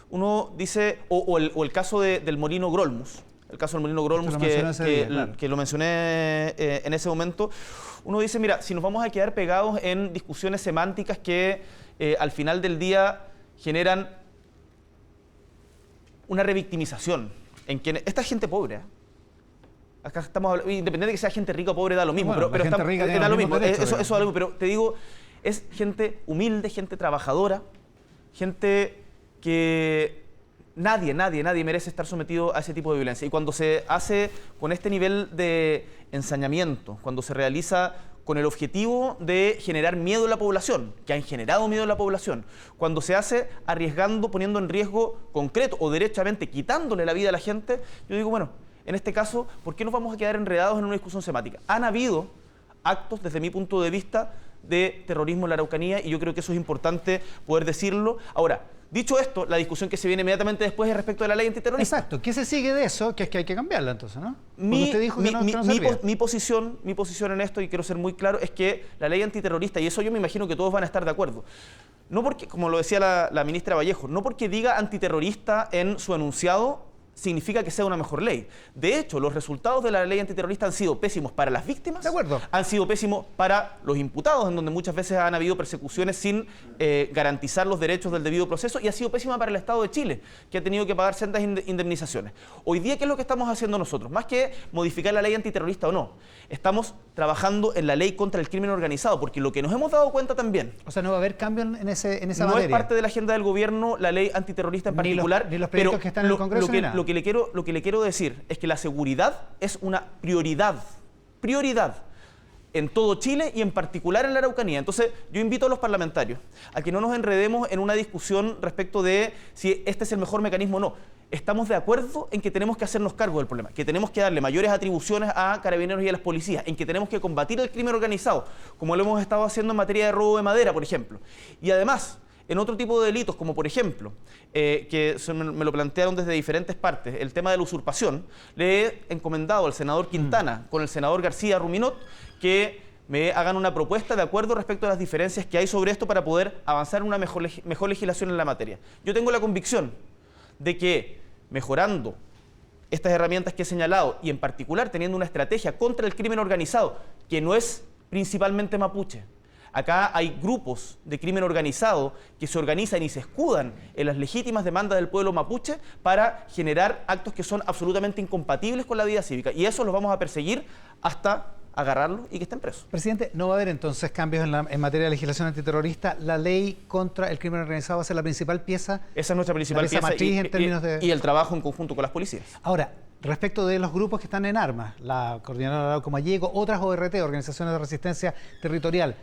Speaker 5: uno dice, o el caso del Molino Grolmus, el caso del Molino Grolmus que lo mencioné en ese momento, uno dice, mira, si nos vamos a quedar pegados en discusiones semánticas que al final del día generan una revictimización en quienes... Esta es gente pobre, ¿eh? Acá estamos hablando, independiente de que sea gente rica o pobre, da lo mismo,
Speaker 1: bueno,
Speaker 5: pero
Speaker 1: gente rica
Speaker 5: da lo mismo,
Speaker 1: derecho,
Speaker 5: eso da lo mismo, pero te digo, es gente humilde, gente trabajadora, gente que nadie merece estar sometido a ese tipo de violencia. Y cuando se hace con este nivel de ensañamiento, cuando se realiza con el objetivo de generar miedo en la población, que han generado miedo en la población, cuando se hace arriesgando, poniendo en riesgo concreto o derechamente quitándole la vida a la gente, yo digo, bueno, en este caso, ¿por qué nos vamos a quedar enredados en una discusión semática? Han habido actos, desde mi punto de vista, de terrorismo en la Araucanía y yo creo que eso es importante poder decirlo. Ahora, dicho esto, la discusión que se viene inmediatamente después es respecto de la ley antiterrorista.
Speaker 1: Exacto. ¿Qué se sigue de eso? Que es que hay que cambiarla entonces, ¿no? Usted dijo que no servía.
Speaker 5: Mi posición en esto, y quiero ser muy claro, es que la ley antiterrorista, y eso yo me imagino que todos van a estar de acuerdo, no porque, como lo decía la ministra Vallejo, no porque diga antiterrorista en su enunciado, significa que sea una mejor ley. De hecho, los resultados de la ley antiterrorista han sido pésimos para las víctimas,
Speaker 1: de acuerdo,
Speaker 5: han sido pésimos para los imputados, en donde muchas veces han habido persecuciones sin garantizar los derechos del debido proceso, y ha sido pésima para el Estado de Chile, que ha tenido que pagar sendas indemnizaciones. Hoy día, ¿qué es lo que estamos haciendo nosotros? Más que modificar la ley antiterrorista o no, estamos trabajando en la ley contra el crimen organizado, porque lo que nos hemos dado cuenta también...
Speaker 1: O sea, no va a haber cambio en esa materia.
Speaker 5: No es parte de la agenda del gobierno la ley antiterrorista en particular.
Speaker 1: Ni los proyectos que están en el Congreso.
Speaker 5: Lo que le quiero decir es que la seguridad es una prioridad en todo Chile y en particular en la Araucanía. Entonces, yo invito a los parlamentarios a que no nos enredemos en una discusión respecto de si este es el mejor mecanismo o no. Estamos de acuerdo en que tenemos que hacernos cargo del problema, que tenemos que darle mayores atribuciones a carabineros y a las policías, en que tenemos que combatir el crimen organizado, como lo hemos estado haciendo en materia de robo de madera, por ejemplo. Y además, en otro tipo de delitos, como por ejemplo, que me lo plantearon desde diferentes partes, el tema de la usurpación, le he encomendado al senador Quintana con el senador García Ruminot que me hagan una propuesta de acuerdo respecto a las diferencias que hay sobre esto para poder avanzar en una mejor legislación en la materia. Yo tengo la convicción de que mejorando estas herramientas que he señalado y en particular teniendo una estrategia contra el crimen organizado, que no es principalmente mapuche. Acá hay grupos de crimen organizado que se organizan y se escudan en las legítimas demandas del pueblo mapuche para generar actos que son absolutamente incompatibles con la vida cívica. Y eso los vamos a perseguir hasta agarrarlos y que estén presos.
Speaker 1: Presidente, ¿no va a haber entonces cambios en materia de legislación antiterrorista? ¿La ley contra el crimen organizado va a ser la principal pieza?
Speaker 5: Esa es nuestra principal pieza
Speaker 1: matriz en términos de...
Speaker 5: y el trabajo en conjunto con las policías.
Speaker 1: Ahora, respecto de los grupos que están en armas, la Coordinadora Arauco Mallego, otras ORT, Organizaciones de Resistencia Territorial,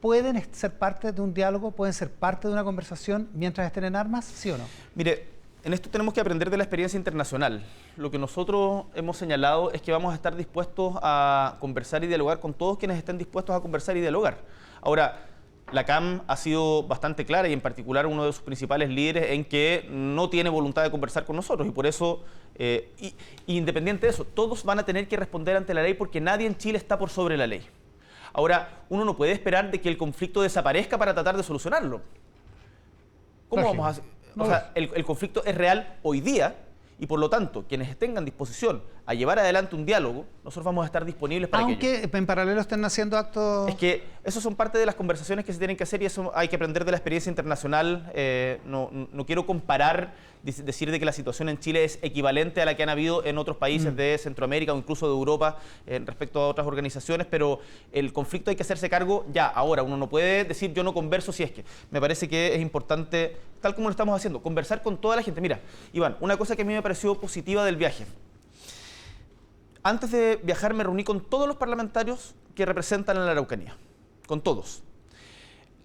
Speaker 1: ¿pueden ser parte de un diálogo, pueden ser parte de una conversación mientras estén en armas, sí o no?
Speaker 5: Mire, en esto tenemos que aprender de la experiencia internacional. Lo que nosotros hemos señalado es que vamos a estar dispuestos a conversar y dialogar con todos quienes estén dispuestos a conversar y dialogar. Ahora, la CAM ha sido bastante clara y en particular uno de sus principales líderes en que no tiene voluntad de conversar con nosotros y por eso, independiente de eso, todos van a tener que responder ante la ley porque nadie en Chile está por sobre la ley. Ahora, uno no puede esperar de que el conflicto desaparezca para tratar de solucionarlo. ¿Cómo vamos a hacer? O sea, el conflicto es real hoy día y por lo tanto, quienes tengan disposición a llevar adelante un diálogo, nosotros vamos a estar disponibles para aquello.
Speaker 1: Aunque en paralelo estén haciendo actos...
Speaker 5: Es que esos son parte de las conversaciones que se tienen que hacer y eso hay que aprender de la experiencia internacional. No quiero comparar, decir de que la situación en Chile es equivalente a la que han habido en otros países de Centroamérica o incluso de Europa respecto a otras organizaciones, pero el conflicto hay que hacerse cargo ya, ahora. Uno no puede decir yo no converso si es que. Me parece que es importante, tal como lo estamos haciendo, conversar con toda la gente. Mira, Iván, una cosa que a mí me pareció positiva del viaje. Antes de viajar me reuní con todos los parlamentarios que representan a la Araucanía, con todos.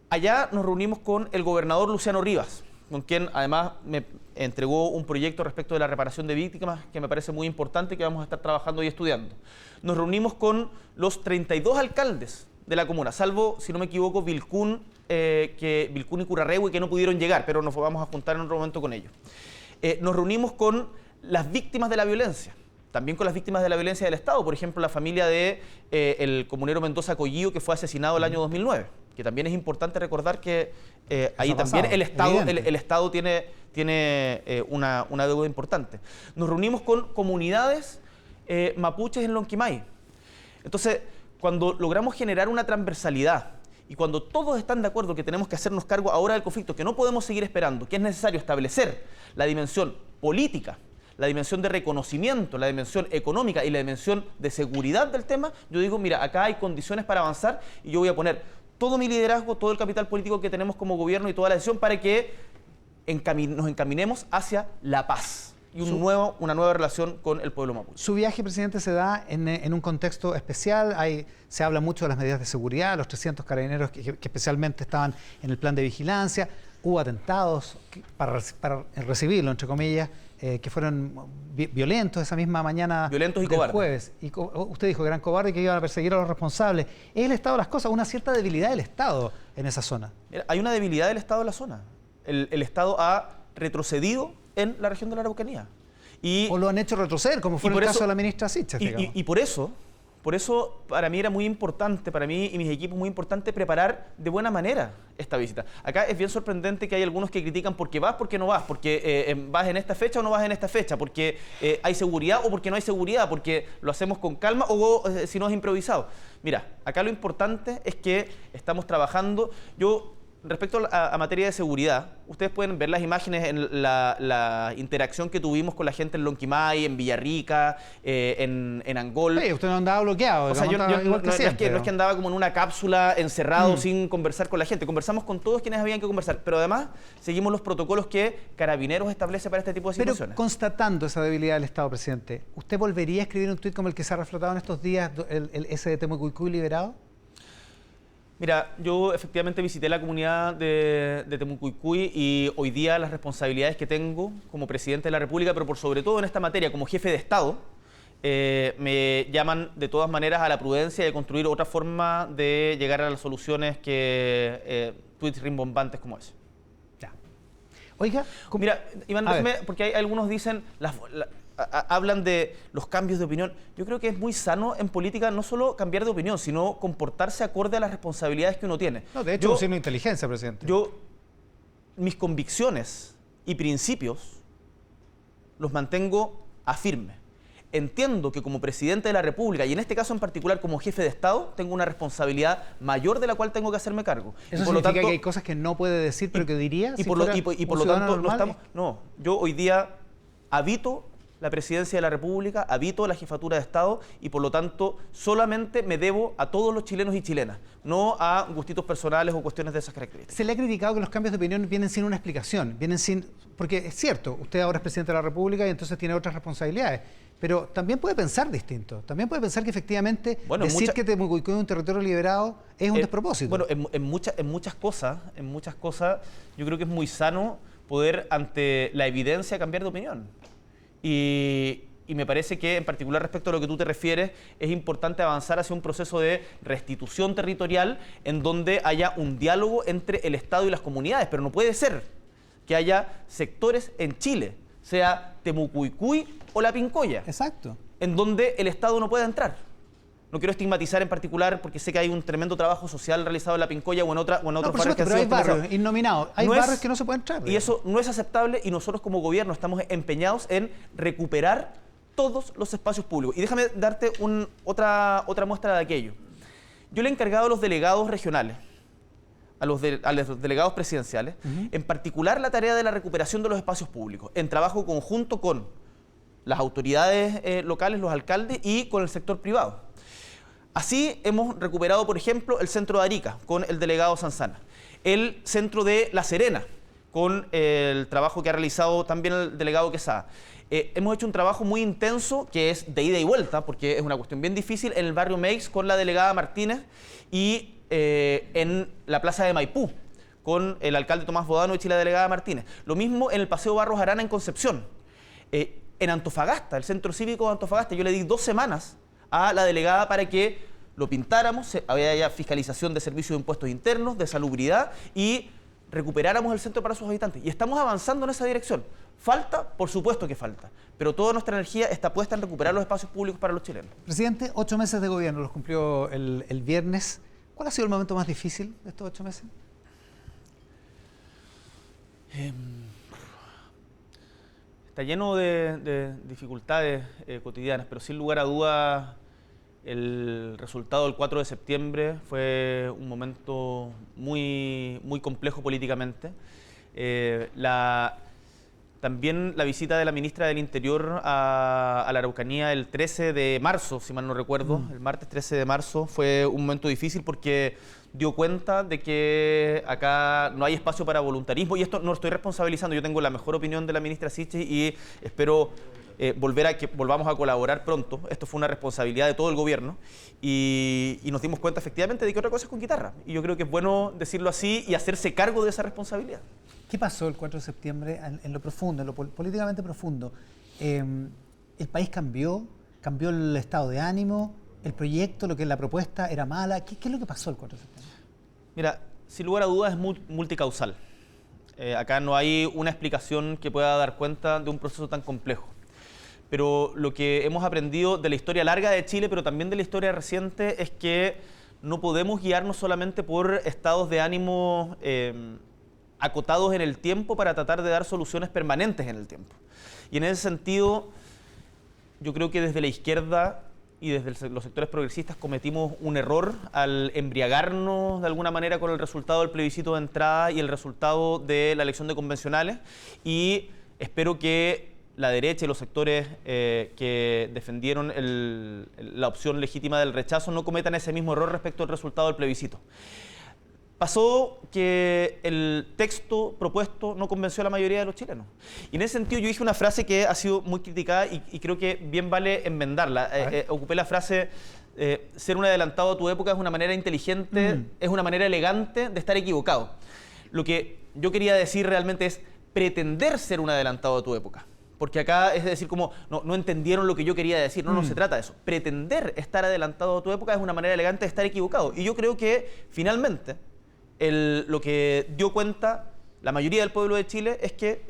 Speaker 5: Allá nos reunimos con el gobernador Luciano Rivas, con quien además me entregó un proyecto respecto de la reparación de víctimas que me parece muy importante, que vamos a estar trabajando y estudiando. Nos reunimos con los 32 alcaldes de la comuna, salvo, si no me equivoco, Vilcún y Curarrehue, que no pudieron llegar, pero nos vamos a juntar en otro momento con ellos. Nos reunimos con las víctimas de la violencia, también con las víctimas de la violencia del Estado, por ejemplo, la familia de el comunero Mendoza Collillo, que fue asesinado el año 2009, que también es importante recordar que ahí también el Estado tiene una deuda importante. Nos reunimos con comunidades mapuches en Lonquimay. Entonces, cuando logramos generar una transversalidad y cuando todos están de acuerdo que tenemos que hacernos cargo ahora del conflicto, que no podemos seguir esperando, que es necesario establecer la dimensión política, la dimensión de reconocimiento, la dimensión económica y la dimensión de seguridad del tema, yo digo, mira, acá hay condiciones para avanzar y yo voy a poner todo mi liderazgo, todo el capital político que tenemos como gobierno y toda la decisión para que nos encaminemos hacia la paz y una nueva relación con el pueblo mapuche.
Speaker 1: Su viaje, presidente, se da en un contexto especial. Se habla mucho de las medidas de seguridad, los 300 carabineros que especialmente estaban en el plan de vigilancia. Hubo atentados para recibirlo, entre comillas, que fueron violentos esa misma mañana
Speaker 5: violentos y
Speaker 1: del
Speaker 5: cobardes.
Speaker 1: Jueves. Y usted dijo que eran cobardes y que iban a perseguir a los responsables. ¿Es el estado de las cosas? Una cierta debilidad del Estado en esa zona.
Speaker 5: Mira, hay una debilidad del Estado en la zona. El Estado ha retrocedido en la región de la Araucanía.
Speaker 1: O lo han hecho retroceder, como fue en el caso de la ministra Siches.
Speaker 5: Y por eso para mí era muy importante, para mí y mis equipos muy importante preparar de buena manera esta visita. Acá es bien sorprendente que hay algunos que critican porque vas, porque no vas, porque vas en esta fecha o no vas en esta fecha, porque hay seguridad o porque no hay seguridad, porque lo hacemos con calma o si no es improvisado. Mira, acá lo importante es que estamos trabajando. Respecto a materia de seguridad, ustedes pueden ver las imágenes en la interacción que tuvimos con la gente en Lonquimay, en Villarrica, en Angol.
Speaker 1: Sí, usted no andaba bloqueado.
Speaker 5: O sea, no es que andaba como en una cápsula encerrado sin conversar con la gente. Conversamos con todos quienes habían que conversar, pero además seguimos los protocolos que Carabineros establece para este tipo de situaciones.
Speaker 1: Pero constatando esa debilidad del Estado, presidente, ¿usted volvería a escribir un tuit como el que se ha reflotado en estos días, ese de Temucuicui liberado?
Speaker 5: Mira, yo efectivamente visité la comunidad de Temucuicui y hoy día las responsabilidades que tengo como presidente de la República, pero por sobre todo en esta materia como jefe de Estado, me llaman de todas maneras a la prudencia y a construir otra forma de llegar a las soluciones que tweets rimbombantes como ese.
Speaker 1: Ya. Oiga,
Speaker 5: mira, Iván, porque hay algunos dicen... hablan de los cambios de opinión. Yo creo que es muy sano en política no solo cambiar de opinión, sino comportarse acorde a las responsabilidades que uno tiene.
Speaker 1: No, de hecho, es un signo de inteligencia, presidente.
Speaker 5: Mis convicciones y principios los mantengo a firme. Entiendo que como presidente de la República, y en este caso en particular como jefe de Estado, tengo una responsabilidad mayor de la cual tengo que hacerme cargo.
Speaker 1: ¿Eso significa que hay cosas que no puede decir, pero que diría?
Speaker 5: Y por lo tanto, no estamos... No, yo hoy día habito la presidencia de la República, habito la jefatura de Estado y por lo tanto solamente me debo a todos los chilenos y chilenas, no a gustitos personales o cuestiones de esas características.
Speaker 1: Se le ha criticado que los cambios de opinión vienen sin una explicación, porque es cierto, usted ahora es presidente de la República y entonces tiene otras responsabilidades, pero también puede pensar distinto, también puede pensar que efectivamente decir que Temucuicui es un territorio liberado es un despropósito.
Speaker 5: Bueno, en muchas cosas yo creo que es muy sano poder ante la evidencia cambiar de opinión. Y me parece que, en particular respecto a lo que tú te refieres, es importante avanzar hacia un proceso de restitución territorial en donde haya un diálogo entre el Estado y las comunidades. Pero no puede ser que haya sectores en Chile, sea Temucuicui o La Pincoya,
Speaker 1: exacto,
Speaker 5: en donde el Estado no pueda entrar. No quiero estigmatizar en particular porque sé que hay un tremendo trabajo social realizado en La Pincoya o en otros barrios que han sido...
Speaker 1: Pero hay barrios innominados, hay barrios que no se pueden entrar.
Speaker 5: Y eso no es aceptable y nosotros como gobierno estamos empeñados en recuperar todos los espacios públicos. Y déjame darte otra muestra de aquello. Yo le he encargado a los delegados regionales, a los delegados presidenciales, en particular la tarea de la recuperación de los espacios públicos, en trabajo conjunto con las autoridades locales, los alcaldes y con el sector privado. Así hemos recuperado, por ejemplo, el centro de Arica con el delegado Sanzana, el centro de La Serena con el trabajo que ha realizado también el delegado Quesada. Hemos hecho un trabajo muy intenso que es de ida y vuelta, porque es una cuestión bien difícil, en el barrio Meix con la delegada Martínez y en la plaza de Maipú con el alcalde Tomás Bodanovich y la delegada Martínez. Lo mismo en el Paseo Barros Arana en Concepción. En Antofagasta, el Centro Cívico de Antofagasta, yo le di 2 semanas a la delegada para que lo pintáramos, había ya fiscalización de servicios de impuestos internos, de salubridad y recuperáramos el centro para sus habitantes. Y estamos avanzando en esa dirección. ¿Falta? Por supuesto que falta. Pero toda nuestra energía está puesta en recuperar los espacios públicos para los chilenos.
Speaker 1: Presidente, 8 meses de gobierno, los cumplió el viernes. ¿Cuál ha sido el momento más difícil de estos 8 meses?
Speaker 5: Está lleno de dificultades cotidianas, pero sin lugar a dudas el resultado del 4 de septiembre fue un momento muy complejo políticamente. También la visita de la ministra del Interior a la Araucanía el 13 de marzo, si mal no recuerdo, el martes 13 de marzo, fue un momento difícil porque dio cuenta de que acá no hay espacio para voluntarismo, y esto no lo estoy responsabilizando, yo tengo la mejor opinión de la ministra Sichel y espero volvamos a colaborar pronto. Esto fue una responsabilidad de todo el gobierno y nos dimos cuenta efectivamente de que otra cosa es con guitarra, y yo creo que es bueno decirlo así y hacerse cargo de esa responsabilidad.
Speaker 1: ¿Qué pasó el 4 de septiembre en lo profundo, en lo políticamente profundo? ¿El país cambió el estado de ánimo, el proyecto, lo que es la propuesta era mala? ¿Qué es lo que pasó el 4 de septiembre?
Speaker 5: Mira, sin lugar a dudas es multicausal. Acá no hay una explicación que pueda dar cuenta de un proceso tan complejo. Pero lo que hemos aprendido de la historia larga de Chile, pero también de la historia reciente, es que no podemos guiarnos solamente por estados de ánimo acotados en el tiempo para tratar de dar soluciones permanentes en el tiempo. Y en ese sentido, yo creo que desde la izquierda y desde los sectores progresistas cometimos un error al embriagarnos de alguna manera con el resultado del plebiscito de entrada y el resultado de la elección de convencionales, y espero que la derecha y los sectores que defendieron la opción legítima del rechazo no cometan ese mismo error respecto al resultado del plebiscito. Pasó que el texto propuesto no convenció a la mayoría de los chilenos. Y en ese sentido yo dije una frase que ha sido muy criticada y creo que bien vale enmendarla. Ocupé la frase, ser un adelantado a tu época es una manera inteligente, es una manera elegante de estar equivocado. Lo que yo quería decir realmente es pretender ser un adelantado a tu época. Porque acá es decir, como no entendieron lo que yo quería decir. No se trata de eso. Pretender estar adelantado a tu época es una manera elegante de estar equivocado. Y yo creo que finalmente lo que dio cuenta la mayoría del pueblo de Chile es que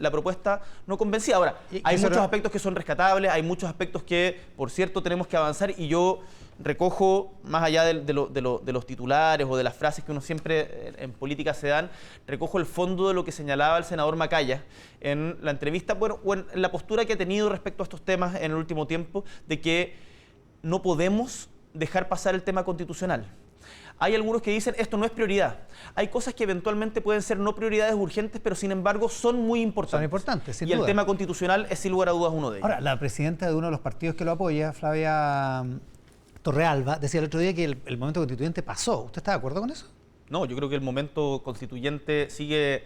Speaker 5: la propuesta no convencía. Ahora, hay muchos aspectos que son rescatables, hay muchos aspectos que, por cierto, tenemos que avanzar, y yo recojo, más allá de los titulares o de las frases que uno siempre en política se dan, recojo el fondo de lo que señalaba el senador Macaya en la entrevista, o en la postura que ha tenido respecto a estos temas en el último tiempo, de que no podemos dejar pasar el tema constitucional. Hay algunos que dicen esto no es prioridad. Hay cosas que eventualmente pueden ser no prioridades urgentes, pero sin embargo son muy importantes.
Speaker 1: Son importantes, sin
Speaker 5: duda. Y el tema constitucional es sin lugar a dudas uno de ellos.
Speaker 1: Ahora, la presidenta de uno de los partidos que lo apoya, Flavia Torrealba, decía el otro día que el momento constituyente pasó. ¿Usted está de acuerdo con eso?
Speaker 5: No, yo creo que el momento constituyente sigue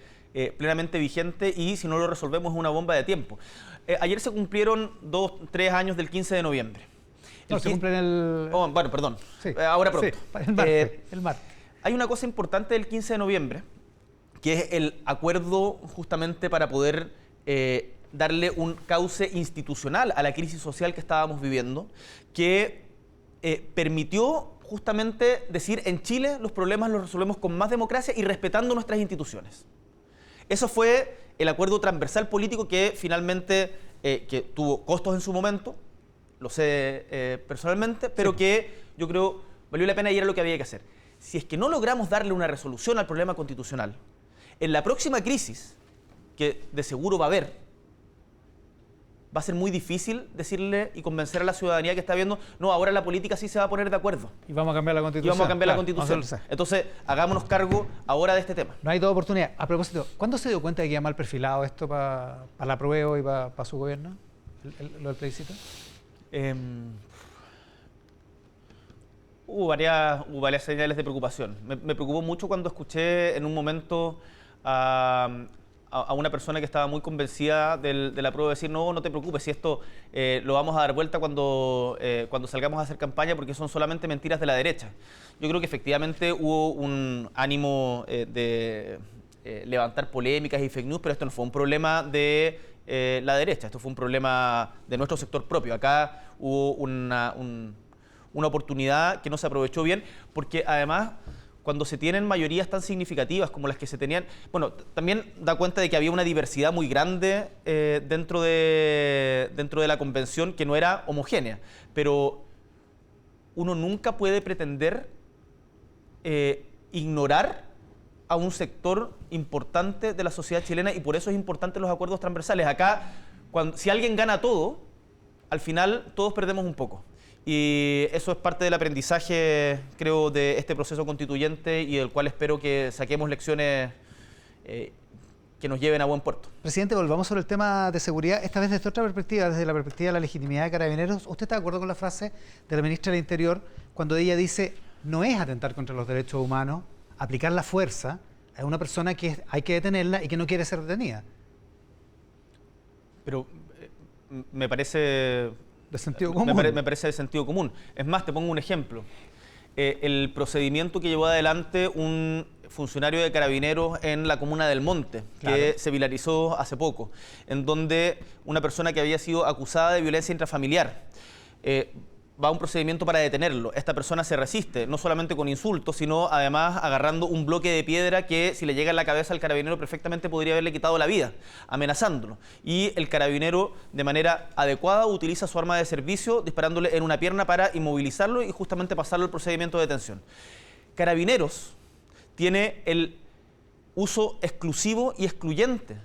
Speaker 5: plenamente vigente, y si no lo resolvemos es una bomba de tiempo. Ayer se cumplieron 3 años del 15 de noviembre.
Speaker 1: No, se cumple en el...
Speaker 5: bueno, perdón.
Speaker 1: Sí,
Speaker 5: ahora pronto.
Speaker 1: Sí, el martes.
Speaker 5: Hay una cosa importante del 15 de noviembre, que es el acuerdo justamente para poder darle un cauce institucional a la crisis social que estábamos viviendo, que permitió justamente decir, en Chile los problemas los resolvemos con más democracia y respetando nuestras instituciones. Eso fue el acuerdo transversal político que finalmente que tuvo costos en su momento, lo sé personalmente, pero que yo creo valió la pena y era lo que había que hacer. Si es que no logramos darle una resolución al problema constitucional, en la próxima crisis, que de seguro va a haber, va a ser muy difícil decirle y convencer a la ciudadanía que está viendo, no, ahora la política sí se va a poner de acuerdo.
Speaker 1: Y vamos a cambiar la Constitución.
Speaker 5: Y vamos a cambiar la Constitución. Entonces, hagámonos cargo ahora de este tema.
Speaker 1: No hay toda oportunidad. A propósito, ¿cuándo se dio cuenta de que iba mal perfilado esto para la apruebo y para su gobierno? ¿Lo del plebiscito?
Speaker 5: Hubo varias señales de preocupación. Me preocupó mucho cuando escuché en un momento a a una persona que estaba muy convencida de la prueba, de decir, no, no te preocupes, si esto lo vamos a dar vuelta cuando salgamos a hacer campaña, porque son solamente mentiras de la derecha. Yo creo que efectivamente hubo un ánimo de levantar polémicas y fake news, pero esto no fue un problema de la derecha, esto fue un problema de nuestro sector propio. Acá hubo una oportunidad que no se aprovechó bien, porque además, cuando se tienen mayorías tan significativas como las que se tenían, bueno, también da cuenta de que había una diversidad muy grande dentro de la convención que no era homogénea, pero uno nunca puede pretender ignorar a un sector importante de la sociedad chilena, y por eso es importante los acuerdos transversales. Acá, si alguien gana todo, al final todos perdemos un poco. Y eso es parte del aprendizaje, creo, de este proceso constituyente, y del cual espero que saquemos lecciones que nos lleven a buen puerto.
Speaker 1: Presidente, volvamos sobre el tema de seguridad, esta vez desde otra perspectiva, desde la perspectiva de la legitimidad de Carabineros. ¿Usted está de acuerdo con la frase de la ministra del Interior cuando ella dice, no es atentar contra los derechos humanos aplicar la fuerza a una persona que hay que detenerla y que no quiere ser detenida?
Speaker 5: Pero me parece...
Speaker 1: De sentido común.
Speaker 5: Me parece de sentido común. Es más, te pongo un ejemplo. El procedimiento que llevó adelante un funcionario de Carabineros en la comuna del Monte,
Speaker 1: claro,
Speaker 5: que se viralizó hace poco, en donde una persona que había sido acusada de violencia intrafamiliar va a un procedimiento para detenerlo. Esta persona se resiste, no solamente con insultos, sino además agarrando un bloque de piedra que, si le llega en la cabeza al carabinero, perfectamente podría haberle quitado la vida, amenazándolo. Y el carabinero, de manera adecuada, utiliza su arma de servicio, disparándole en una pierna para inmovilizarlo y justamente pasarlo al procedimiento de detención. Carabineros tiene el uso exclusivo y excluyente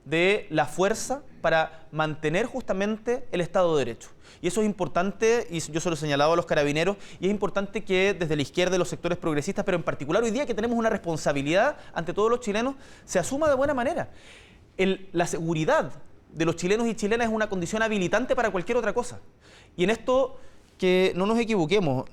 Speaker 5: de la fuerza para mantener justamente el Estado de Derecho. Y eso es importante, y yo se lo he señalado a los carabineros, y es importante que desde la izquierda, de los sectores progresistas, pero en particular hoy día que tenemos una responsabilidad ante todos los chilenos, se asuma de buena manera. La seguridad de los chilenos y chilenas es una condición habilitante para cualquier otra cosa. Y en esto, que no nos equivoquemos,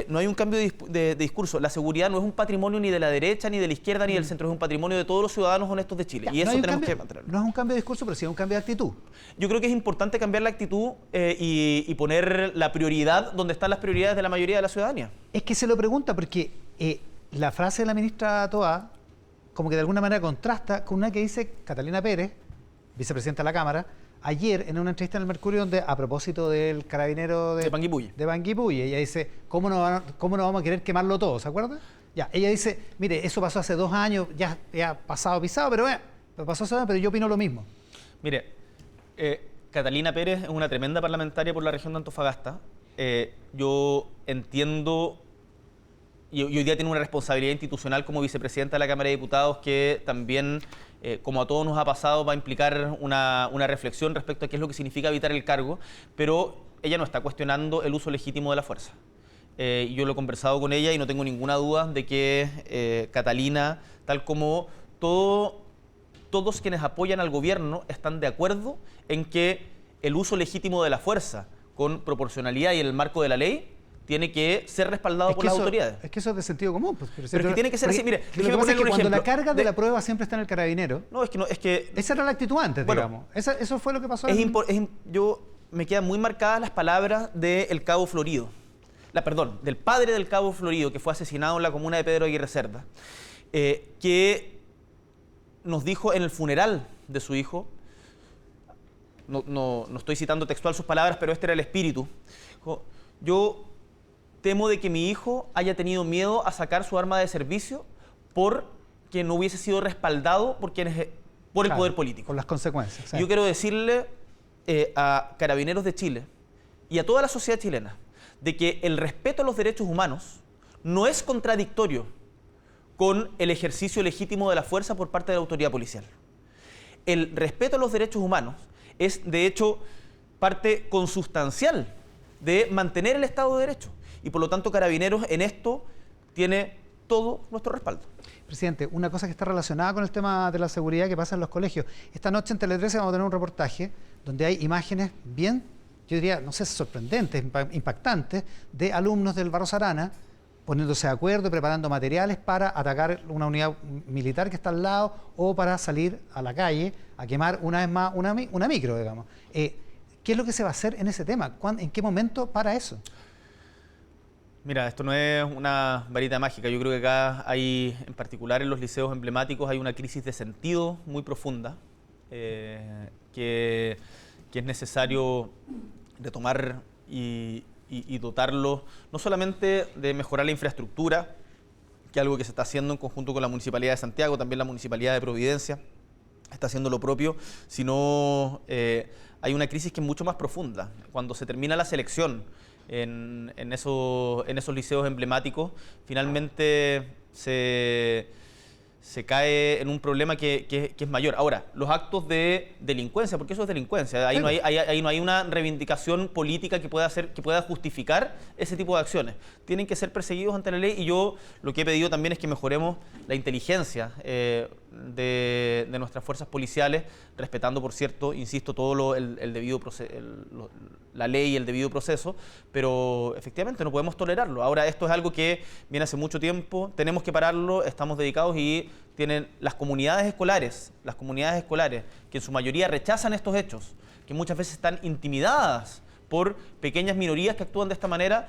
Speaker 5: no hay un cambio de discurso. La seguridad no es un patrimonio ni de la derecha, ni de la izquierda, ni del centro, es un patrimonio de todos los ciudadanos honestos de Chile. Y eso tenemos que mantenerlo.
Speaker 1: No es un cambio de discurso, pero sí es un cambio de actitud.
Speaker 5: Yo creo que es importante cambiar la actitud y poner la prioridad donde están las prioridades de la mayoría de la ciudadanía.
Speaker 1: Es que se lo pregunta porque la frase de la ministra Toá como que de alguna manera contrasta con una que dice Catalina Pérez, vicepresidenta de la Cámara, ayer en una entrevista en el Mercurio, donde a propósito del carabinero de Panguipulli, ella dice, ¿cómo no vamos a querer quemarlo todo? ¿Se acuerda? Ya, ella dice, mire, eso pasó hace 2 años, ya pasado pisado, pero pasó hace 2 años, pero yo opino lo mismo.
Speaker 5: Mire, Catalina Pérez es una tremenda parlamentaria por la región de Antofagasta. Yo entiendo, y hoy día tiene una responsabilidad institucional como vicepresidenta de la Cámara de Diputados que también, como a todos nos ha pasado, va a implicar una reflexión respecto a qué es lo que significa evitar el cargo, pero ella no está cuestionando el uso legítimo de la fuerza. Yo lo he conversado con ella y no tengo ninguna duda de que Catalina, tal como todos quienes apoyan al gobierno, están de acuerdo en que el uso legítimo de la fuerza, con proporcionalidad y en el marco de la ley, tiene que ser respaldado por las autoridades.
Speaker 1: Es que eso es de sentido común. Pues,
Speaker 5: pero es que tiene que ser así. Mire,
Speaker 1: lo que pasa es que cuando la carga de la prueba siempre está en el carabinero.
Speaker 5: No, es que
Speaker 1: esa era la actitud antes, bueno, digamos. Eso fue lo que pasó.
Speaker 5: Me quedan muy marcadas las palabras del cabo Florido. Del padre del cabo Florido, que fue asesinado en la comuna de Pedro Aguirre Cerda, que nos dijo en el funeral de su hijo, no estoy citando textual sus palabras, pero este era el espíritu. Yo temo de que mi hijo haya tenido miedo a sacar su arma de servicio porque no hubiese sido respaldado por el poder político.
Speaker 1: Por las consecuencias. ¿Sí?
Speaker 5: Yo quiero decirle a Carabineros de Chile y a toda la sociedad chilena de que el respeto a los derechos humanos no es contradictorio con el ejercicio legítimo de la fuerza por parte de la autoridad policial. El respeto a los derechos humanos es, de hecho, parte consustancial de mantener el Estado de Derecho. Y por lo tanto, Carabineros en esto tiene todo nuestro respaldo.
Speaker 1: Presidente, una cosa que está relacionada con el tema de la seguridad que pasa en los colegios. Esta noche en Tele 13 vamos a tener un reportaje donde hay imágenes bien, yo diría, no sé, sorprendentes, impactantes, de alumnos del Barros Arana poniéndose de acuerdo y preparando materiales para atacar una unidad militar que está al lado o para salir a la calle a quemar una vez más una micro, digamos. ¿Qué es lo que se va a hacer en ese tema? ¿En qué momento para eso?
Speaker 5: Mira, esto no es una varita mágica. Yo creo que acá hay, en particular en los liceos emblemáticos, hay una crisis de sentido muy profunda que es necesario retomar y dotarlo no solamente de mejorar la infraestructura, que es algo que se está haciendo en conjunto con la Municipalidad de Santiago, también la Municipalidad de Providencia está haciendo lo propio, sino hay una crisis que es mucho más profunda. Cuando se termina la selección en esos liceos emblemáticos, finalmente se cae en un problema que es mayor. Ahora, los actos de delincuencia, porque eso es delincuencia, ahí, claro, no hay una reivindicación política que pueda justificar ese tipo de acciones. Tienen que ser perseguidos ante la ley, y yo lo que he pedido también es que mejoremos la inteligencia de nuestras fuerzas policiales, respetando, por cierto, insisto, todo el debido la ley y el debido proceso, pero efectivamente no podemos tolerarlo. Ahora, esto es algo que viene hace mucho tiempo, tenemos que pararlo, estamos dedicados, y tienen las comunidades escolares, que en su mayoría rechazan estos hechos, que muchas veces están intimidadas por pequeñas minorías que actúan de esta manera,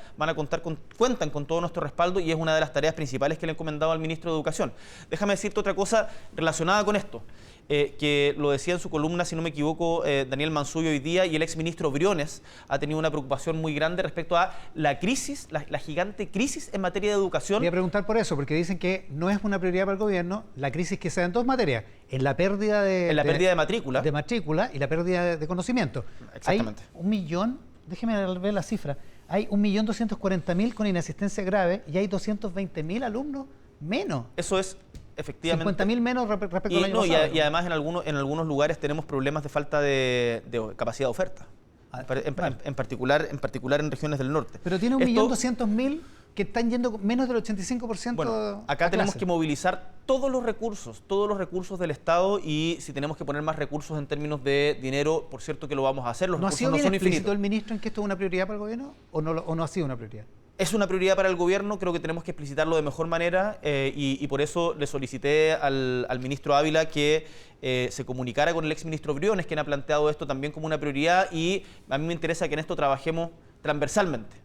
Speaker 5: cuentan con todo nuestro respaldo, y es una de las tareas principales que le he encomendado al ministro de Educación. Déjame decirte otra cosa relacionada con esto, que lo decía en su columna, si no me equivoco, Daniel Mansuyo hoy día, y el exministro Briones ha tenido una preocupación muy grande respecto a la crisis, la gigante crisis en materia de educación.
Speaker 1: Quería preguntar por eso, porque dicen que no es una prioridad para el gobierno la crisis que se da en dos materias, en la pérdida de matrícula y la pérdida de conocimiento.
Speaker 5: Exactamente.
Speaker 1: Hay 1 millón, déjeme ver la cifra, hay 1.240.000 con inasistencia grave y hay 220.000 alumnos menos.
Speaker 5: Eso es efectivamente
Speaker 1: 50.000 menos respecto al año pasado.
Speaker 5: Y además en algunos lugares tenemos problemas de falta de capacidad de oferta, en particular en regiones del norte.
Speaker 1: Pero tiene 1.200.000 que están yendo menos del 85%.
Speaker 5: Bueno, acá tenemos que movilizar todos los recursos del Estado, y si tenemos que poner más recursos en términos de dinero, por cierto que lo vamos a hacer. Los recursos no son infinitos. ¿No ha sido bien explícito
Speaker 1: el ministro en que esto es una prioridad para el gobierno o no ha sido una prioridad?
Speaker 5: Es una prioridad para el gobierno, creo que tenemos que explicitarlo de mejor manera, y por eso le solicité al ministro Ávila que se comunicara con el exministro Briones, quien ha planteado esto también como una prioridad, y a mí me interesa que en esto trabajemos transversalmente.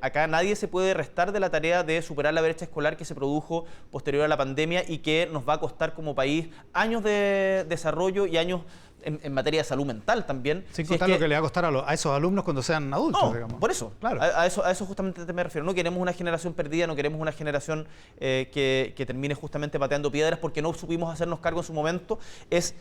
Speaker 5: Acá nadie se puede restar de la tarea de superar la brecha escolar que se produjo posterior a la pandemia y que nos va a costar como país años de desarrollo y años en materia de salud mental también.
Speaker 1: Sin contar lo que le va a costar a esos alumnos cuando sean adultos,
Speaker 5: no,
Speaker 1: digamos.
Speaker 5: Por eso, claro. A eso justamente me refiero. No queremos una generación perdida, no queremos una generación que termine justamente pateando piedras porque no supimos hacernos cargo en su momento. Es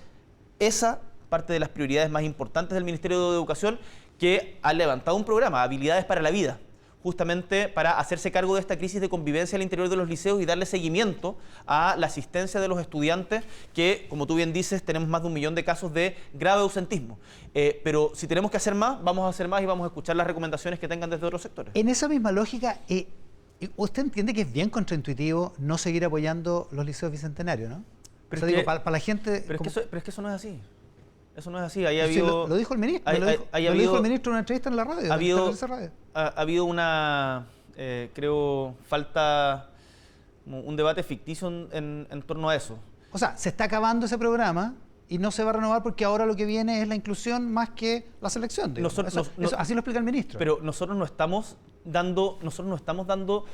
Speaker 5: esa parte de las prioridades más importantes del Ministerio de Educación, que ha levantado un programa, Habilidades para la Vida, justamente para hacerse cargo de esta crisis de convivencia al interior de los liceos y darle seguimiento a la asistencia de los estudiantes, que, como tú bien dices, tenemos más de 1 millón de casos de grave ausentismo. Pero si tenemos que hacer más, vamos a hacer más y vamos a escuchar las recomendaciones que tengan desde otros sectores.
Speaker 1: En esa misma lógica, ¿usted entiende que es bien contraintuitivo no seguir apoyando los liceos bicentenarios, no? Pero para la gente...
Speaker 5: Pero es que eso no es así. Eso no es así. Ahí
Speaker 1: lo dijo el ministro. Lo dijo el ministro en una entrevista en la radio.
Speaker 5: Ha habido una, creo, falta, un debate ficticio en torno a eso.
Speaker 1: O sea, se está acabando ese programa y no se va a renovar porque ahora lo que viene es la inclusión más que la selección. Así lo explica el ministro.
Speaker 5: Pero nosotros no estamos dando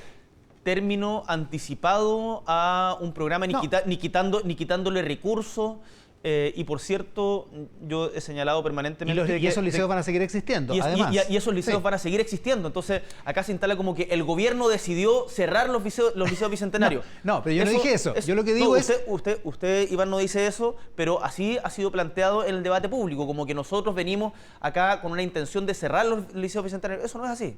Speaker 5: término anticipado a un programa, ni quitándole recursos. Y por cierto, yo he señalado permanentemente...
Speaker 1: Y esos liceos van a seguir existiendo, además.
Speaker 5: Y esos liceos van a seguir existiendo. Entonces, acá se instala como que el gobierno decidió cerrar los liceos bicentenarios.
Speaker 1: No, pero yo no dije eso. Yo lo que digo es...
Speaker 5: Usted, Iván, no dice eso, pero así ha sido planteado en el debate público, como que nosotros venimos acá con una intención de cerrar los liceos bicentenarios. Eso no es así.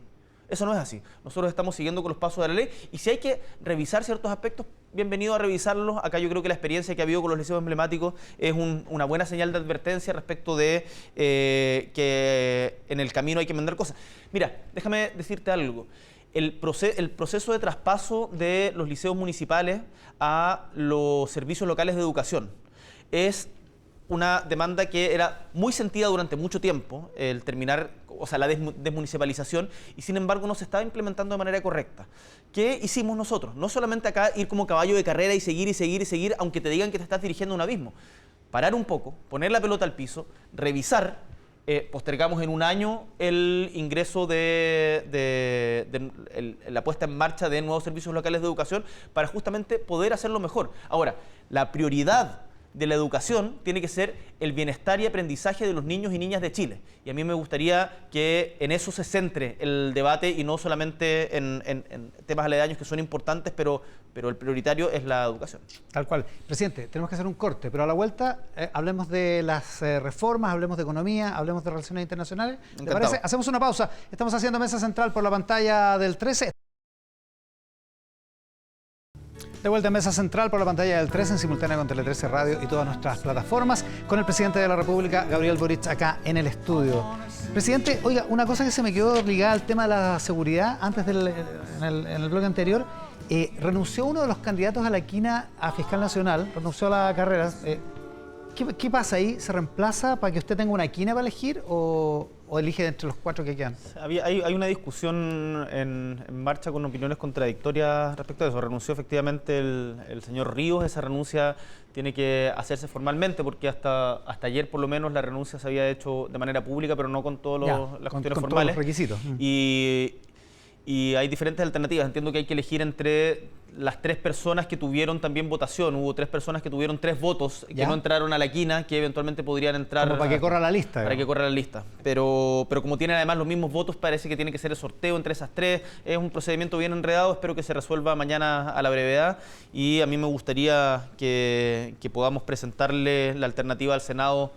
Speaker 5: Eso no es así. Nosotros estamos siguiendo con los pasos de la ley, y si hay que revisar ciertos aspectos, bienvenido a revisarlos. Acá yo creo que la experiencia que ha habido con los liceos emblemáticos es una buena señal de advertencia respecto de que en el camino hay que enmendar cosas. Mira, déjame decirte algo. El proceso de traspaso de los liceos municipales a los servicios locales de educación es una demanda que era muy sentida durante mucho tiempo, el terminar o sea, la desmunicipalización, y sin embargo no se estaba implementando de manera correcta. ¿Qué hicimos nosotros? No solamente acá ir como caballo de carrera y seguir y seguir y seguir, aunque te digan que te estás dirigiendo a un abismo. Parar un poco, poner la pelota al piso, revisar. Postergamos en un año el ingreso la puesta en marcha de nuevos servicios locales de educación para justamente poder hacerlo mejor. Ahora, la prioridad de la educación tiene que ser el bienestar y aprendizaje de los niños y niñas de Chile. Y a mí me gustaría que en eso se centre el debate y no solamente en temas aledaños que son importantes, pero el prioritario es la educación.
Speaker 1: Tal cual. Presidente, tenemos que hacer un corte, pero a la vuelta hablemos de las reformas, hablemos de economía, hablemos de relaciones internacionales. ¿Te parece? Hacemos una pausa. Estamos haciendo Mesa Central por la pantalla del 13. De vuelta en Mesa Central por la pantalla del 13 en simultánea con Tele 13 Radio y todas nuestras plataformas, con el presidente de la República, Gabriel Boric, acá en el estudio. Presidente, oiga, una cosa que se me quedó ligada al tema de la seguridad antes en el bloque anterior, renunció uno de los candidatos a la quina a fiscal nacional, renunció a la carrera. ¿Qué pasa ahí? ¿Se reemplaza para que usted tenga una quina para elegir o elige entre los 4 que quedan?
Speaker 5: Hay una discusión en marcha con opiniones contradictorias respecto a eso. Renunció efectivamente el señor Ríos. Esa renuncia tiene que hacerse formalmente porque hasta ayer por lo menos la renuncia se había hecho de manera pública, pero no con todas las cuestiones formales.
Speaker 1: Todos los requisitos.
Speaker 5: Y hay diferentes alternativas. Entiendo que hay que elegir entre las 3 personas que tuvieron también votación. Hubo 3 personas que tuvieron 3 votos que no entraron a la quina, que eventualmente podrían entrar.
Speaker 1: Como para que corra la lista.
Speaker 5: Para que corra la lista. Pero como tienen además los mismos votos, parece que tiene que ser el sorteo entre esas 3. Es un procedimiento bien enredado. Espero que se resuelva mañana a la brevedad. Y a mí me gustaría que podamos presentarle la alternativa al Senado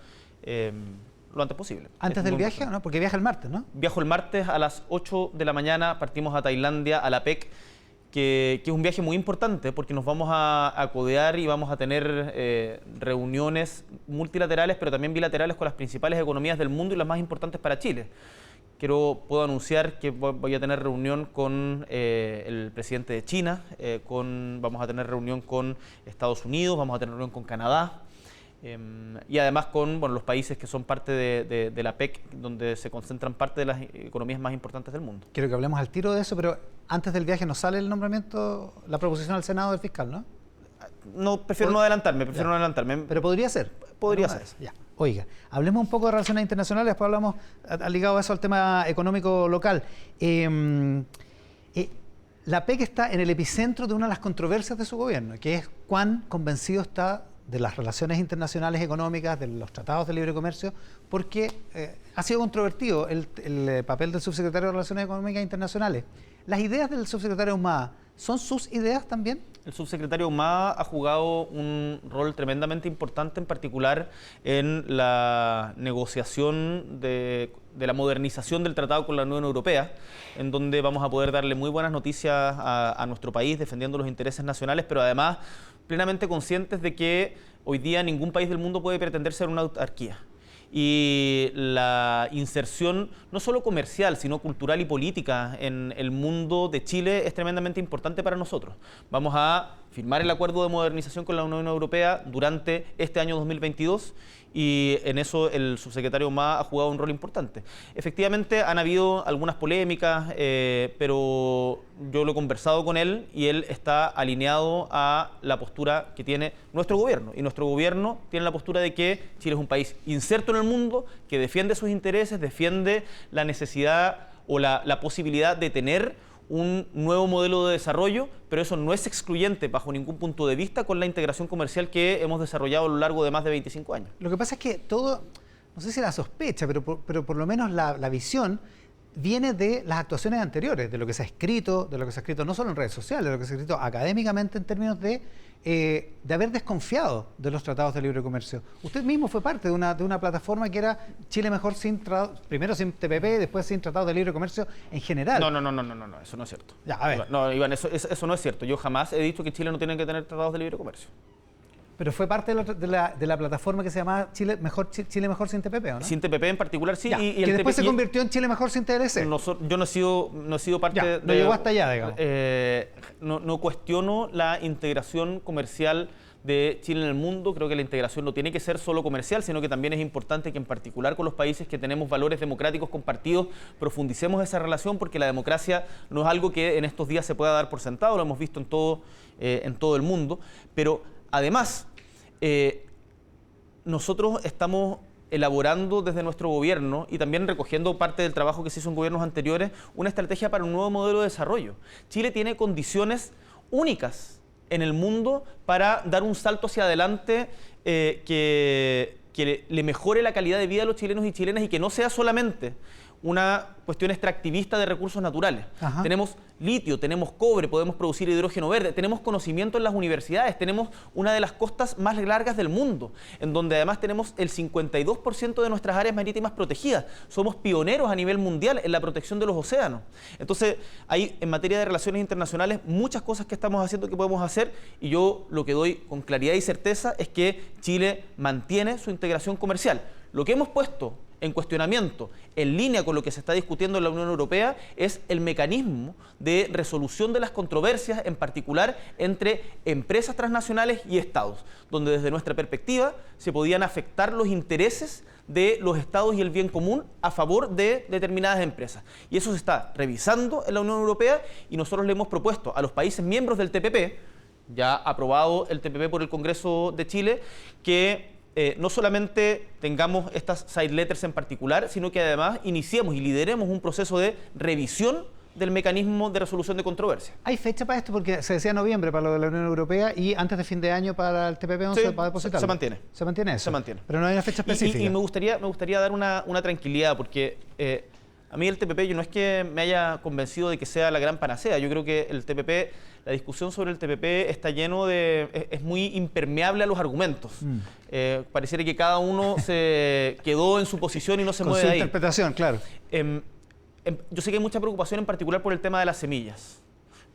Speaker 5: lo antes posible.
Speaker 1: ¿Antes del viaje, no? Porque viaja el martes, ¿no?
Speaker 5: Viajo el martes a las 8 de la mañana, partimos a Tailandia, a la PEC, que es un viaje muy importante porque nos vamos a codear y vamos a tener reuniones multilaterales, pero también bilaterales con las principales economías del mundo y las más importantes para Chile. Puedo anunciar que voy a tener reunión con el presidente de China, vamos a tener reunión con Estados Unidos, vamos a tener reunión con Canadá. Y además con los países que son parte de la PEC, donde se concentran parte de las economías más importantes del mundo.
Speaker 1: Quiero que hablemos al tiro de eso, pero antes del viaje nos sale el nombramiento, la proposición al Senado del fiscal, ¿no?
Speaker 5: No, prefiero no adelantarme,
Speaker 1: Pero podría ser.
Speaker 5: Podría ser.
Speaker 1: Ya. Oiga, hablemos un poco de relaciones internacionales, después hablamos, ligado a eso, al tema económico local. La PEC está en el epicentro de una de las controversias de su gobierno, que es cuán convencido está de las relaciones internacionales económicas, de los tratados de libre comercio, porque ha sido controvertido el papel del subsecretario de Relaciones Económicas Internacionales. ¿Las ideas del subsecretario Ahumada son sus ideas también?
Speaker 5: El subsecretario Ahumada ha jugado un rol tremendamente importante, en particular en la negociación de la modernización del tratado con la Unión Europea, en donde vamos a poder darle muy buenas noticias a nuestro país, defendiendo los intereses nacionales, pero además plenamente conscientes de que hoy día ningún país del mundo puede pretender ser una autarquía. Y la inserción no solo comercial, sino cultural y política en el mundo de Chile es tremendamente importante para nosotros. Vamos a firmar el acuerdo de modernización con la Unión Europea durante este año 2022 y en eso el subsecretario Ahumada ha jugado un rol importante. Efectivamente han habido algunas polémicas, pero yo lo he conversado con él y él está alineado a la postura que tiene nuestro gobierno. Y nuestro gobierno tiene la postura de que Chile es un país inserto en el mundo, que defiende sus intereses, defiende la necesidad o la posibilidad de tener un nuevo modelo de desarrollo, pero eso no es excluyente bajo ningún punto de vista con la integración comercial que hemos desarrollado a lo largo de más de 25 años.
Speaker 1: Lo que pasa es que todo, no sé si la sospecha, pero por lo menos la visión viene de las actuaciones anteriores, de lo que se ha escrito, no solo en redes sociales, de lo que se ha escrito académicamente en términos de haber desconfiado de los tratados de libre comercio. Usted mismo fue parte de una plataforma que era Chile Mejor primero sin TPP, después sin tratados de libre comercio en general.
Speaker 5: No, eso no es cierto.
Speaker 1: Ya, a ver.
Speaker 5: No, Iván, eso no es cierto. Yo jamás he dicho que Chile no tiene que tener tratados de libre comercio.
Speaker 1: Pero fue parte de la plataforma que se llamaba Chile Mejor sin TPP, ¿o no?
Speaker 5: Sin TPP en particular, sí.
Speaker 1: Ya, y que después se convirtió en Chile Mejor sin TLC.
Speaker 5: Yo no he sido parte
Speaker 1: ya,
Speaker 5: de...
Speaker 1: No llegó hasta allá, digamos.
Speaker 5: No cuestiono la integración comercial de Chile en el mundo. Creo que la integración no tiene que ser solo comercial, sino que también es importante que en particular con los países que tenemos valores democráticos compartidos profundicemos esa relación, porque la democracia no es algo que en estos días se pueda dar por sentado, lo hemos visto en todo el mundo, pero además nosotros estamos elaborando desde nuestro gobierno y también recogiendo parte del trabajo que se hizo en gobiernos anteriores, una estrategia para un nuevo modelo de desarrollo. Chile tiene condiciones únicas en el mundo para dar un salto hacia adelante que le mejore la calidad de vida a los chilenos y chilenas y que no sea solamente una cuestión extractivista de recursos naturales.
Speaker 1: Ajá.
Speaker 5: Tenemos litio, tenemos cobre, podemos producir hidrógeno verde, tenemos conocimiento en las universidades, tenemos una de las costas más largas del mundo, en donde además tenemos el 52% de nuestras áreas marítimas protegidas. Somos pioneros a nivel mundial en la protección de los océanos. Entonces, hay en materia de relaciones internacionales muchas cosas que estamos haciendo que podemos hacer, y yo lo que doy con claridad y certeza es que Chile mantiene su integración comercial. Lo que hemos puesto en cuestionamiento, en línea con lo que se está discutiendo en la Unión Europea, es el mecanismo de resolución de las controversias, en particular entre empresas transnacionales y estados, donde desde nuestra perspectiva se podían afectar los intereses de los estados y el bien común a favor de determinadas empresas. Y eso se está revisando en la Unión Europea, y nosotros le hemos propuesto a los países miembros del TPP, ya aprobado el TPP por el Congreso de Chile, que no solamente tengamos estas side letters en particular, sino que además iniciemos y lideremos un proceso de revisión del mecanismo de resolución de controversia.
Speaker 1: ¿Hay fecha para esto? Porque se decía noviembre para lo de la Unión Europea y antes de fin de año para el TPP-11
Speaker 5: Sí,
Speaker 1: para depositarlo.
Speaker 5: se mantiene.
Speaker 1: ¿Se mantiene eso?
Speaker 5: Se mantiene.
Speaker 1: Pero no hay una fecha específica.
Speaker 5: Y me gustaría dar una tranquilidad, porque a mí el TPP, yo no es que me haya convencido de que sea la gran panacea. Yo creo que el TPP, la discusión sobre el TPP está lleno de... es muy impermeable a los argumentos. Pareciera que cada uno se quedó en su posición y no se
Speaker 1: Con
Speaker 5: mueve
Speaker 1: su
Speaker 5: de ahí.
Speaker 1: interpretación, claro.
Speaker 5: Yo sé que hay mucha preocupación en particular por el tema de las semillas.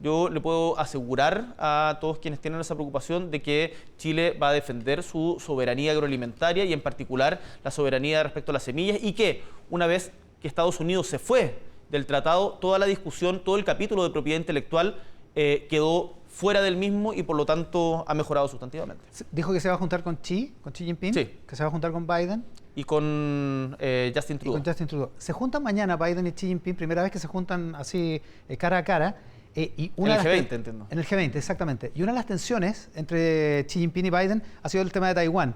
Speaker 5: Yo le puedo asegurar a todos quienes tienen esa preocupación de que Chile va a defender su soberanía agroalimentaria y en particular la soberanía respecto a las semillas, y que una vez que Estados Unidos se fue del tratado, toda la discusión, todo el capítulo de propiedad intelectual quedó fuera del mismo y por lo tanto ha mejorado sustantivamente.
Speaker 1: Dijo que se va a juntar con Xi Jinping,
Speaker 5: Sí.
Speaker 1: que se va a juntar con Biden
Speaker 5: Y con Justin
Speaker 1: y
Speaker 5: Trudeau.
Speaker 1: con Justin Trudeau. Se juntan mañana Biden y Xi Jinping, primera vez que se juntan así cara a cara. Y
Speaker 5: En el
Speaker 1: de las
Speaker 5: G20, entiendo.
Speaker 1: En el G20, exactamente. Y una de las tensiones entre Xi Jinping y Biden ha sido el tema de Taiwán.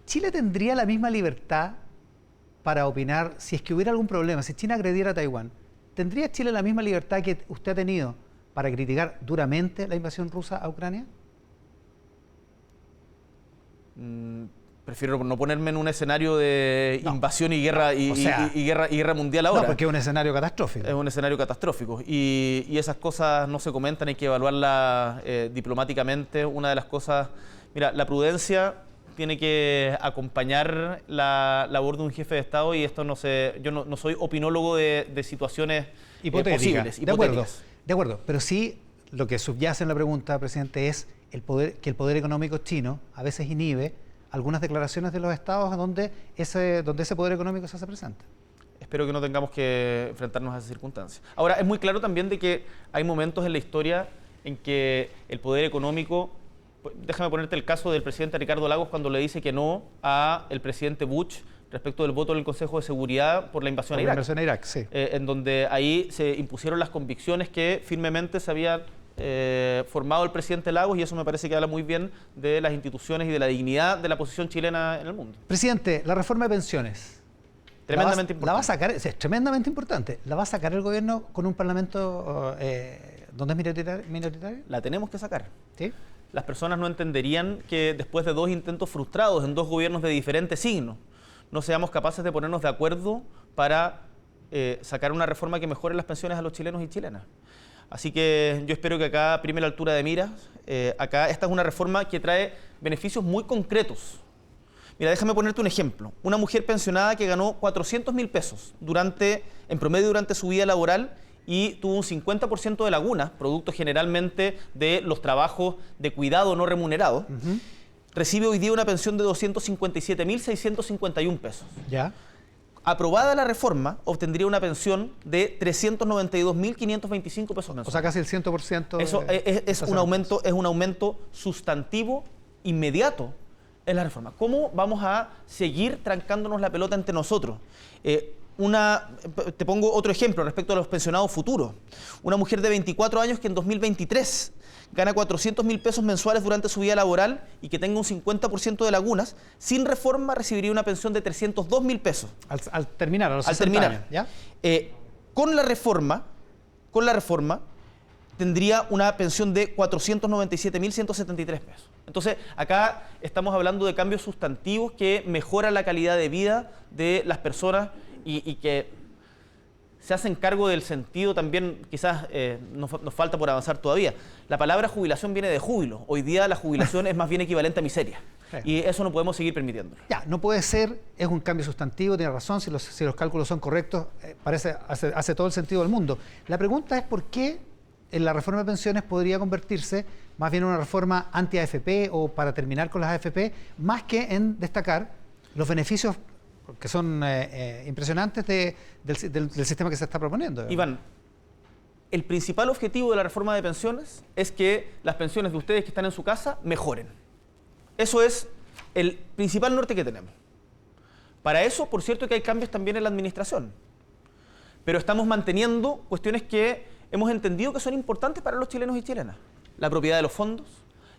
Speaker 1: ¿Chile tendría la misma libertad para opinar si es que hubiera algún problema, si China agrediera a Taiwán? ¿Tendría Chile la misma libertad que usted ha tenido para criticar duramente la invasión rusa a Ucrania?
Speaker 5: Prefiero no ponerme en un escenario de invasión y guerra y,
Speaker 1: o sea,
Speaker 5: y guerra mundial ahora.
Speaker 1: No, porque es un escenario catastrófico.
Speaker 5: Es un escenario catastrófico y esas cosas no se comentan, hay que evaluarlas diplomáticamente. Una de las cosas, mira, la prudencia tiene que acompañar la labor de un jefe de Estado, y esto yo no soy opinólogo de situaciones posibles, hipotéticas.
Speaker 1: De acuerdo, pero sí lo que subyace en la pregunta, presidente, es que el poder económico chino a veces inhibe algunas declaraciones de los estados donde ese poder económico se hace presente.
Speaker 5: Espero que no tengamos que enfrentarnos a esas circunstancias. Ahora, es muy claro también de que hay momentos en la historia en que el poder económico... Déjame ponerte el caso del presidente Ricardo Lagos cuando le dice que no al presidente Bush respecto del voto del Consejo de Seguridad por la invasión a Irak.
Speaker 1: La invasión a Irak, sí.
Speaker 5: En donde ahí se impusieron las convicciones que firmemente se había formado el presidente Lagos, y eso me parece que habla muy bien de las instituciones y de la dignidad de la posición chilena en el mundo.
Speaker 1: Presidente, la reforma de pensiones.
Speaker 5: Tremendamente importante.
Speaker 1: La va a sacar, es tremendamente importante. ¿La va a sacar el gobierno con un parlamento donde es minoritario?
Speaker 5: La tenemos que sacar.
Speaker 1: ¿Sí?
Speaker 5: Las personas no entenderían que después de 2 intentos frustrados en 2 gobiernos de diferentes signos, no seamos capaces de ponernos de acuerdo para sacar una reforma que mejore las pensiones a los chilenos y chilenas. Así que yo espero que acá prime la altura de miras. Esta es una reforma que trae beneficios muy concretos. Mira, déjame ponerte un ejemplo. Una mujer pensionada que ganó 400.000 pesos en promedio durante su vida laboral y tuvo un 50% de lagunas, producto generalmente de los trabajos de cuidado no remunerados, recibe hoy día una pensión de 257.651 pesos.
Speaker 1: ¿Ya?
Speaker 5: Aprobada la reforma, obtendría una pensión de 392.525 pesos mensuales.
Speaker 1: O sea, casi el 100%.
Speaker 5: Eso es un aumento sustantivo inmediato es la reforma. ¿Cómo vamos a seguir trancándonos la pelota entre nosotros? Te pongo otro ejemplo respecto a los pensionados futuros. Una mujer de 24 años que en 2023 gana 400.000 pesos mensuales durante su vida laboral y que tenga un 50% de lagunas, sin reforma recibiría una pensión de 302.000 pesos.
Speaker 1: Al terminar, a los 60 años, ¿ya?
Speaker 5: Con la reforma, tendría una pensión de 497.173 pesos. Entonces, acá estamos hablando de cambios sustantivos que mejoran la calidad de vida de las personas y que se hacen cargo del sentido también, quizás nos falta por avanzar todavía. La palabra jubilación viene de júbilo. Hoy día la jubilación es más bien equivalente a miseria. Sí. Y eso no podemos seguir permitiéndolo.
Speaker 1: Ya, no puede ser, es un cambio sustantivo, tiene razón, si los cálculos son correctos, hace todo el sentido del mundo. La pregunta es por qué en la reforma de pensiones podría convertirse más bien en una reforma anti-AFP o para terminar con las AFP, más que en destacar los beneficios que son impresionantes del sistema que se está proponiendo.
Speaker 5: Iván, el principal objetivo de la reforma de pensiones es que las pensiones de ustedes que están en su casa mejoren. Eso es el principal norte que tenemos. Para eso, por cierto, que hay cambios también en la administración. Pero estamos manteniendo cuestiones que hemos entendido que son importantes para los chilenos y chilenas. La propiedad de los fondos,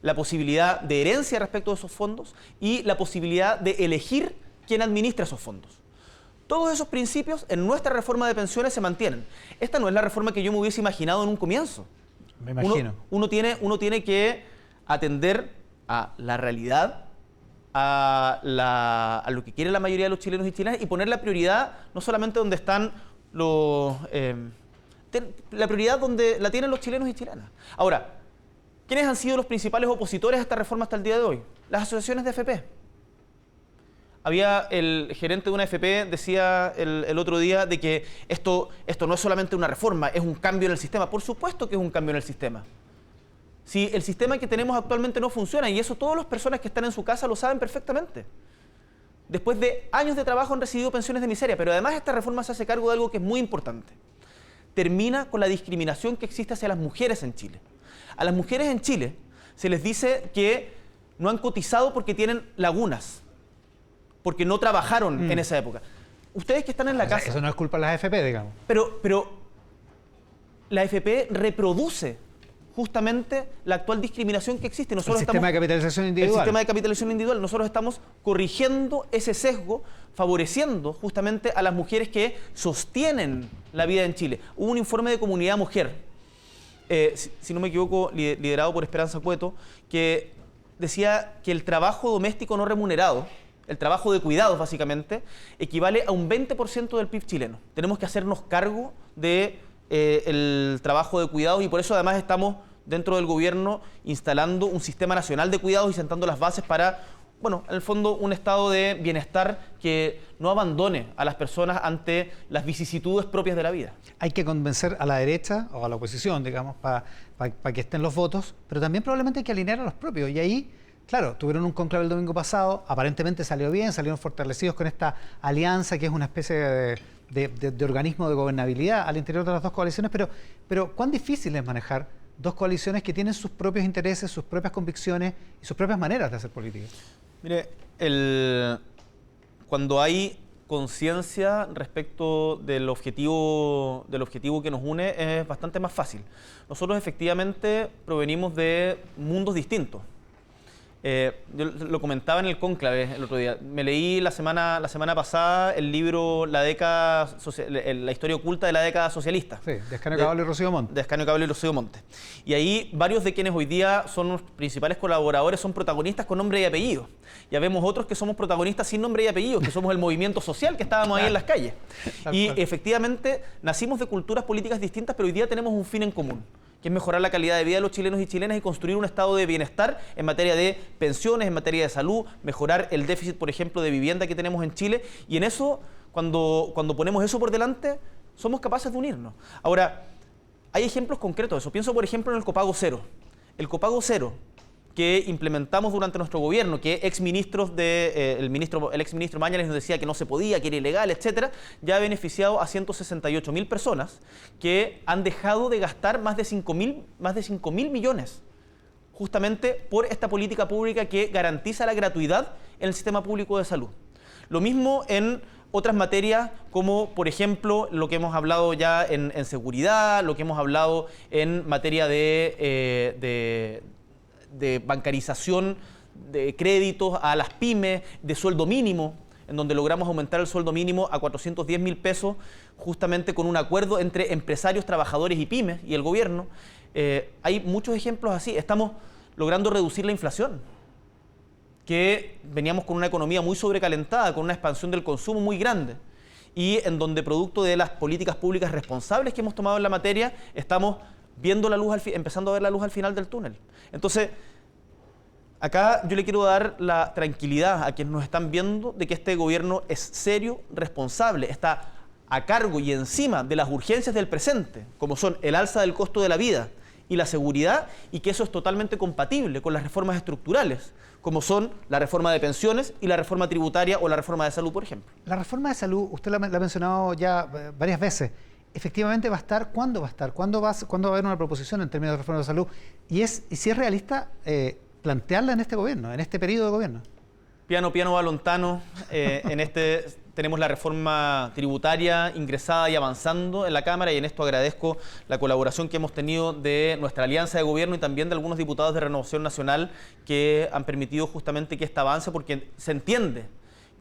Speaker 5: la posibilidad de herencia respecto de esos fondos y la posibilidad de elegir quién administra esos fondos. Todos esos principios en nuestra reforma de pensiones se mantienen. Esta no es la reforma que yo me hubiese imaginado en un comienzo.
Speaker 1: Me imagino.
Speaker 5: Uno tiene que atender a la realidad, a lo que quiere la mayoría de los chilenos y chilenas y poner la prioridad no solamente donde están los... la prioridad donde la tienen los chilenos y chilenas. Ahora, ¿quiénes han sido los principales opositores a esta reforma hasta el día de hoy? Las asociaciones de AFP. Había el gerente de una AFP, decía el otro día, de que esto no es solamente una reforma, es un cambio en el sistema. Por supuesto que es un cambio en el sistema. Si el sistema que tenemos actualmente no funciona, y eso todas las personas que están en su casa lo saben perfectamente. Después de años de trabajo han recibido pensiones de miseria, pero además esta reforma se hace cargo de algo que es muy importante. Termina con la discriminación que existe hacia las mujeres en Chile. A las mujeres en Chile se les dice que no han cotizado porque tienen lagunas, porque no trabajaron en esa época. Ustedes que están en la casa...
Speaker 1: Eso no es culpa de las AFP, digamos.
Speaker 5: Pero la AFP reproduce justamente la actual discriminación que existe.
Speaker 1: El sistema de capitalización individual.
Speaker 5: El sistema de capitalización individual. Nosotros estamos corrigiendo ese sesgo, favoreciendo justamente a las mujeres que sostienen la vida en Chile. Hubo un informe de Comunidad Mujer, si no me equivoco, liderado por Esperanza Cueto, que decía que el trabajo doméstico no remunerado, el trabajo de cuidados básicamente, equivale a un 20% del PIB chileno. Tenemos que hacernos cargo de el trabajo de cuidados y por eso además estamos dentro del gobierno instalando un sistema nacional de cuidados y sentando las bases para, bueno, en el fondo un estado de bienestar que no abandone a las personas ante las vicisitudes propias de la vida.
Speaker 1: Hay que convencer a la derecha o a la oposición, digamos, para que estén los votos, pero también probablemente hay que alinear a los propios y ahí... Claro, tuvieron un cónclave el domingo pasado, aparentemente salió bien, salieron fortalecidos con esta alianza que es una especie de organismo de gobernabilidad al interior de las dos coaliciones, pero ¿cuán difícil es manejar dos coaliciones que tienen sus propios intereses, sus propias convicciones y sus propias maneras de hacer política?
Speaker 5: Mire, cuando hay conciencia respecto del objetivo que nos une es bastante más fácil. Nosotros efectivamente provenimos de mundos distintos. Yo lo comentaba en el cónclave el otro día. Me leí la semana pasada el libro La historia oculta de la década socialista.
Speaker 1: Sí, de Ascanio Caballo y Rocío Monte.
Speaker 5: De Ascanio Caballo y Rocío Monte. Y ahí varios de quienes hoy día son los principales colaboradores son protagonistas con nombre y apellido. Ya vemos otros que somos protagonistas sin nombre y apellido, que somos el movimiento social que estábamos ahí en las calles. Y efectivamente nacimos de culturas políticas distintas, pero hoy día tenemos un fin en común, que es mejorar la calidad de vida de los chilenos y chilenas y construir un estado de bienestar en materia de pensiones, en materia de salud, mejorar el déficit, por ejemplo, de vivienda que tenemos en Chile. Y en eso, cuando ponemos eso por delante, somos capaces de unirnos. Ahora, hay ejemplos concretos de eso. Pienso, por ejemplo, en el copago cero. El copago cero que implementamos durante nuestro gobierno, que el exministro Mañalich nos decía que no se podía, que era ilegal, etcétera, ya ha beneficiado a 168.000 personas que han dejado de gastar más de 5.000 millones justamente por esta política pública que garantiza la gratuidad en el sistema público de salud. Lo mismo en otras materias como, por ejemplo, lo que hemos hablado ya en seguridad, lo que hemos hablado en materia de bancarización de créditos a las pymes, de sueldo mínimo, en donde logramos aumentar el sueldo mínimo a 410.000 pesos, justamente con un acuerdo entre empresarios, trabajadores y pymes y el gobierno. Hay muchos ejemplos así. Estamos logrando reducir la inflación, que veníamos con una economía muy sobrecalentada, con una expansión del consumo muy grande, y en donde, producto de las políticas públicas responsables que hemos tomado en la materia, estamos viendo la luz empezando a ver la luz al final del túnel. Entonces, acá yo le quiero dar la tranquilidad a quienes nos están viendo de que este gobierno es serio, responsable, está a cargo y encima de las urgencias del presente, como son el alza del costo de la vida y la seguridad, y que eso es totalmente compatible con las reformas estructurales, como son la reforma de pensiones y la reforma tributaria o la reforma de salud, por ejemplo.
Speaker 1: La reforma de salud, usted la ha mencionado ya varias veces. Efectivamente va a estar, ¿cuándo va a estar? ¿Cuándo va a haber una proposición en términos de reforma de salud? Y si es realista plantearla en este gobierno, en este periodo de gobierno.
Speaker 5: Piano, piano, va lontano. Tenemos la reforma tributaria ingresada y avanzando en la Cámara, y en esto agradezco la colaboración que hemos tenido de nuestra alianza de gobierno y también de algunos diputados de Renovación Nacional que han permitido justamente que esta avance, porque se entiende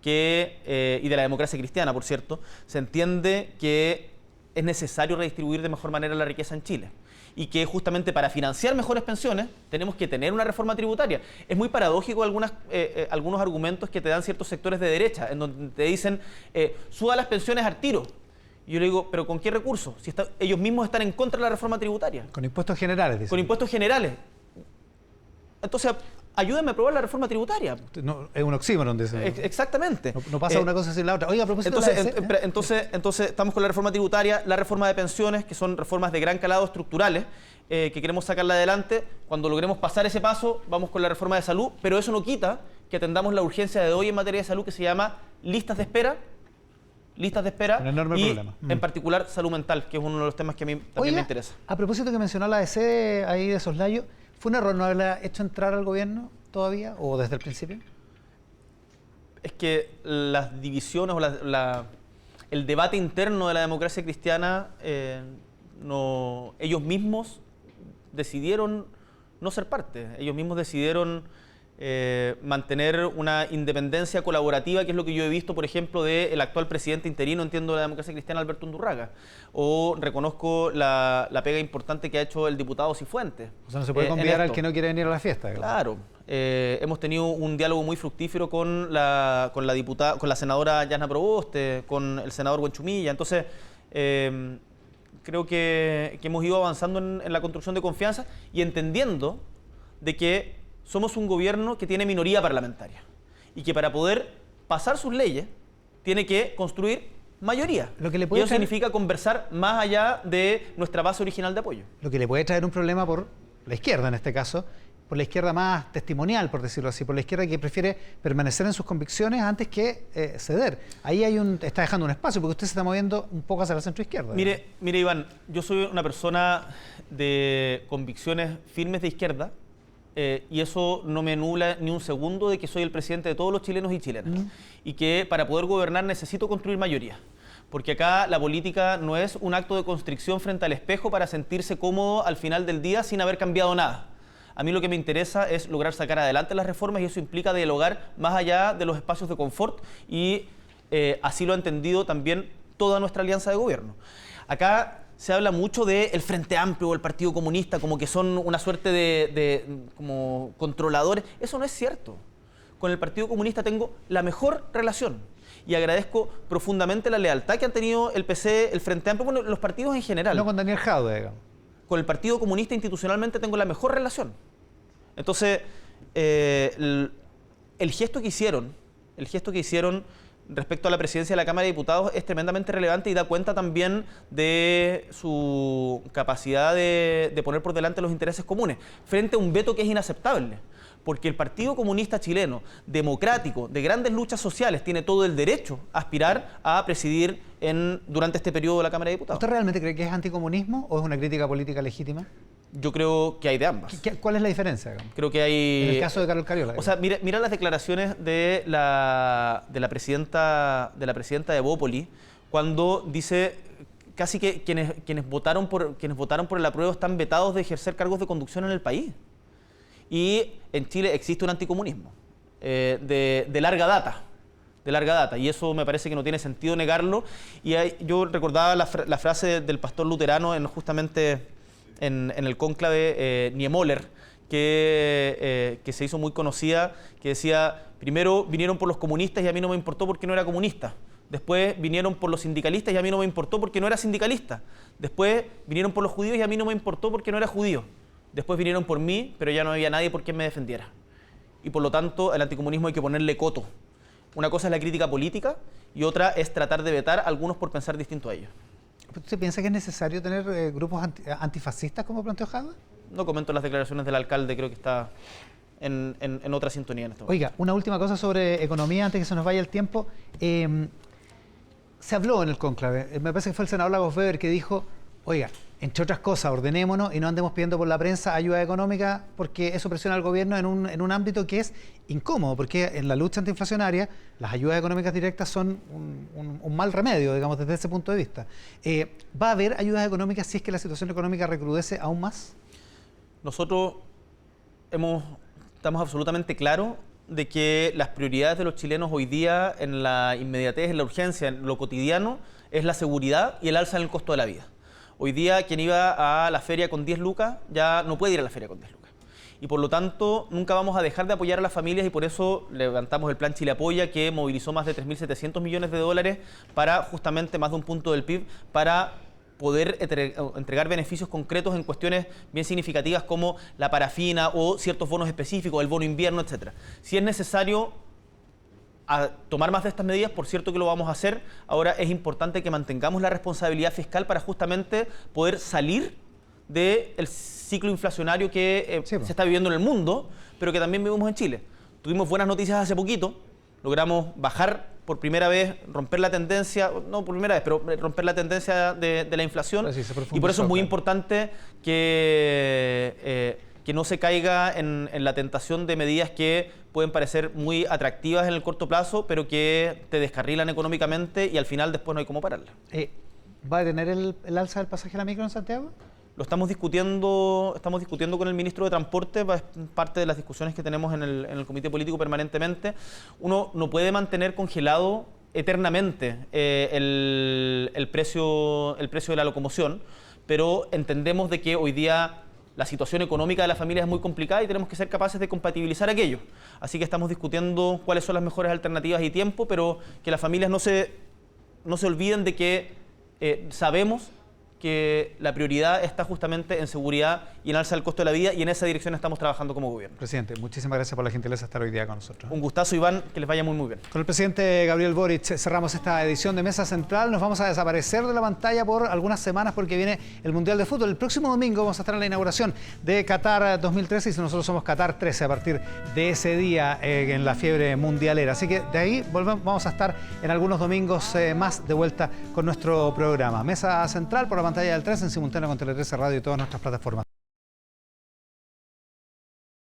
Speaker 5: que, y de la democracia cristiana, por cierto, se entiende que es necesario redistribuir de mejor manera la riqueza en Chile. Y que justamente para financiar mejores pensiones tenemos que tener una reforma tributaria. Es muy paradójico algunos argumentos que te dan ciertos sectores de derecha, en donde te dicen, suba las pensiones al tiro. Y yo le digo, ¿pero con qué recursos? Si ellos mismos están en contra de la reforma tributaria.
Speaker 1: Con impuestos generales, dicen.
Speaker 5: Con impuestos generales. Entonces, ayúdenme a aprobar la reforma tributaria.
Speaker 1: No, es un oxímoron, dice.
Speaker 5: Exactamente.
Speaker 1: No pasa una cosa sin la otra. Oiga, a propósito
Speaker 5: entonces estamos con la reforma tributaria, la reforma de pensiones, que son reformas de gran calado estructurales, que queremos sacarla adelante. Cuando logremos pasar ese paso, vamos con la reforma de salud, pero eso no quita que atendamos la urgencia de hoy en materia de salud, que se llama listas de espera, un enorme problema. En particular salud mental, que es uno de los temas que a mí también me interesa.
Speaker 1: A propósito que mencionó la ADC ahí de Soslayo, ¿fue un error no haberla hecho entrar al gobierno todavía o desde el principio?
Speaker 5: Es que las divisiones o el debate interno de la democracia cristiana, ellos mismos decidieron no ser parte. Ellos mismos decidieron mantener una independencia colaborativa, que es lo que yo he visto, por ejemplo, del actual presidente interino, entiendo, de la democracia cristiana, Alberto Undurraga. O reconozco la pega importante que ha hecho el diputado Cifuentes.
Speaker 1: O sea, no se puede convidar al que no quiere venir a la fiesta.
Speaker 5: Claro. Hemos tenido un diálogo muy fructífero con la senadora Yasna Proboste, con el senador Buenchumilla. Entonces, creo que hemos ido avanzando en la construcción de confianza y entendiendo de que somos un gobierno que tiene minoría parlamentaria y que para poder pasar sus leyes tiene que construir mayoría. Y eso significa conversar más allá de nuestra base original de apoyo.
Speaker 1: Lo que le puede traer un problema por la izquierda, en este caso, por la izquierda más testimonial, por decirlo así, por la izquierda que prefiere permanecer en sus convicciones antes que ceder. Ahí está dejando un espacio, porque usted se está moviendo un poco hacia la centroizquierda.
Speaker 5: Mire, Iván, yo soy una persona de convicciones firmes de izquierda, y eso no me anula ni un segundo de que soy el presidente de todos los chilenos y chilenas. Y que para poder gobernar necesito construir mayoría. Porque acá la política no es un acto de constricción frente al espejo para sentirse cómodo al final del día sin haber cambiado nada. A mí lo que me interesa es lograr sacar adelante las reformas, y eso implica dialogar más allá de los espacios de confort, y así lo ha entendido también toda nuestra alianza de gobierno. Acá se habla mucho del Frente Amplio o el Partido Comunista como que son una suerte de como controladores. Eso no es cierto. Con el Partido Comunista tengo la mejor relación y agradezco profundamente la lealtad que han tenido el PC, el Frente Amplio, bueno, los partidos en general.
Speaker 1: No con Daniel Jaude, digamos.
Speaker 5: Con el Partido Comunista institucionalmente tengo la mejor relación. Entonces, el gesto que hicieron respecto a la presidencia de la Cámara de Diputados es tremendamente relevante y da cuenta también de su capacidad de poner por delante los intereses comunes, frente a un veto que es inaceptable. Porque el Partido Comunista Chileno, democrático, de grandes luchas sociales, tiene todo el derecho a aspirar a presidir durante este periodo de la Cámara de Diputados.
Speaker 1: ¿Usted realmente cree que es anticomunismo o es una crítica política legítima?
Speaker 5: Yo creo que hay de ambas.
Speaker 1: ¿Cuál es la diferencia, digamos?
Speaker 5: Creo que hay...
Speaker 1: En el caso de Carol Cariola.
Speaker 5: O sea, mira las declaraciones de la presidenta de Evópoli, cuando dice casi que quienes votaron por el apruebo están vetados de ejercer cargos de conducción en el país. Y en Chile existe un anticomunismo de larga data, y eso me parece que no tiene sentido negarlo. Y yo recordaba la frase del pastor luterano justamente en el cónclave Niemöller, que se hizo muy conocida, que decía: primero vinieron por los comunistas y a mí no me importó porque no era comunista. Después vinieron por los sindicalistas y a mí no me importó porque no era sindicalista. Después vinieron por los judíos y a mí no me importó porque no era judío. Después vinieron por mí, pero ya no había nadie por quien me defendiera. Y por lo tanto, al anticomunismo hay que ponerle coto. Una cosa es la crítica política y otra es tratar de vetar a algunos por pensar distinto a ellos.
Speaker 1: ¿Usted piensa que es necesario tener grupos antifascistas como planteó Jadwe?
Speaker 5: No comento las declaraciones del alcalde, creo que está en otra sintonía en este momento.
Speaker 1: Oiga, una última cosa sobre economía antes que se nos vaya el tiempo. Se habló en el cónclave, me parece que fue el senador Lagos Weber que dijo: oiga, entre otras cosas, ordenémonos y no andemos pidiendo por la prensa ayuda económica, porque eso presiona al gobierno en un ámbito que es incómodo, porque en la lucha antiinflacionaria las ayudas económicas directas son un mal remedio, digamos, desde ese punto de vista. ¿Va a haber ayudas económicas si es que la situación económica recrudece aún más?
Speaker 5: Nosotros estamos absolutamente claros de que las prioridades de los chilenos hoy día, en la inmediatez, en la urgencia, en lo cotidiano, es la seguridad y el alza en el costo de la vida. Hoy día quien iba a la feria con 10 lucas ya no puede ir a la feria con 10 lucas. Y por lo tanto nunca vamos a dejar de apoyar a las familias, y por eso levantamos el Plan Chile Apoya, que movilizó más de 3.700 millones de dólares para justamente más de un punto del PIB, para poder entregar beneficios concretos en cuestiones bien significativas como la parafina o ciertos bonos específicos, el bono invierno, etc. Si es necesario tomar más de estas medidas, por cierto que lo vamos a hacer. Ahora es importante que mantengamos la responsabilidad fiscal para justamente poder salir del ciclo inflacionario que se está viviendo en el mundo, pero que también vivimos en Chile. Tuvimos buenas noticias hace poquito, logramos bajar por primera vez, romper la tendencia, no por primera vez, pero romper la tendencia de la inflación, y por eso es muy importante que no se caiga en la tentación de medidas que pueden parecer muy atractivas en el corto plazo, pero que te descarrilan económicamente y al final después no hay cómo pararla.
Speaker 1: ¿Va a tener el alza del pasaje a la micro en Santiago?
Speaker 5: Lo estamos discutiendo con el ministro de Transporte, es parte de las discusiones que tenemos en el Comité Político permanentemente. Uno no puede mantener congelado eternamente el precio de la locomoción, pero entendemos de que hoy día la situación económica de la familia es muy complicada y tenemos que ser capaces de compatibilizar aquello. Así que estamos discutiendo cuáles son las mejores alternativas y tiempo, pero que las familias no se olviden de que sabemos que la prioridad está justamente en seguridad y en alza del costo de la vida, y en esa dirección estamos trabajando como gobierno.
Speaker 1: Presidente, muchísimas gracias por la gentileza de estar hoy día con nosotros.
Speaker 5: Un gustazo, Iván, que les vaya muy bien.
Speaker 1: Con el presidente Gabriel Boric cerramos esta edición de Mesa Central. Nos vamos a desaparecer de la pantalla por algunas semanas porque viene el Mundial de Fútbol. El próximo domingo vamos a estar en la inauguración de Qatar 2013 y nosotros somos Qatar 13 a partir de ese día en la fiebre mundialera. Así que de ahí vamos a estar en algunos domingos más de vuelta con nuestro programa. Mesa Central por la pantalla del 13 en simultáneo con Tele 13 Radio y todas nuestras plataformas.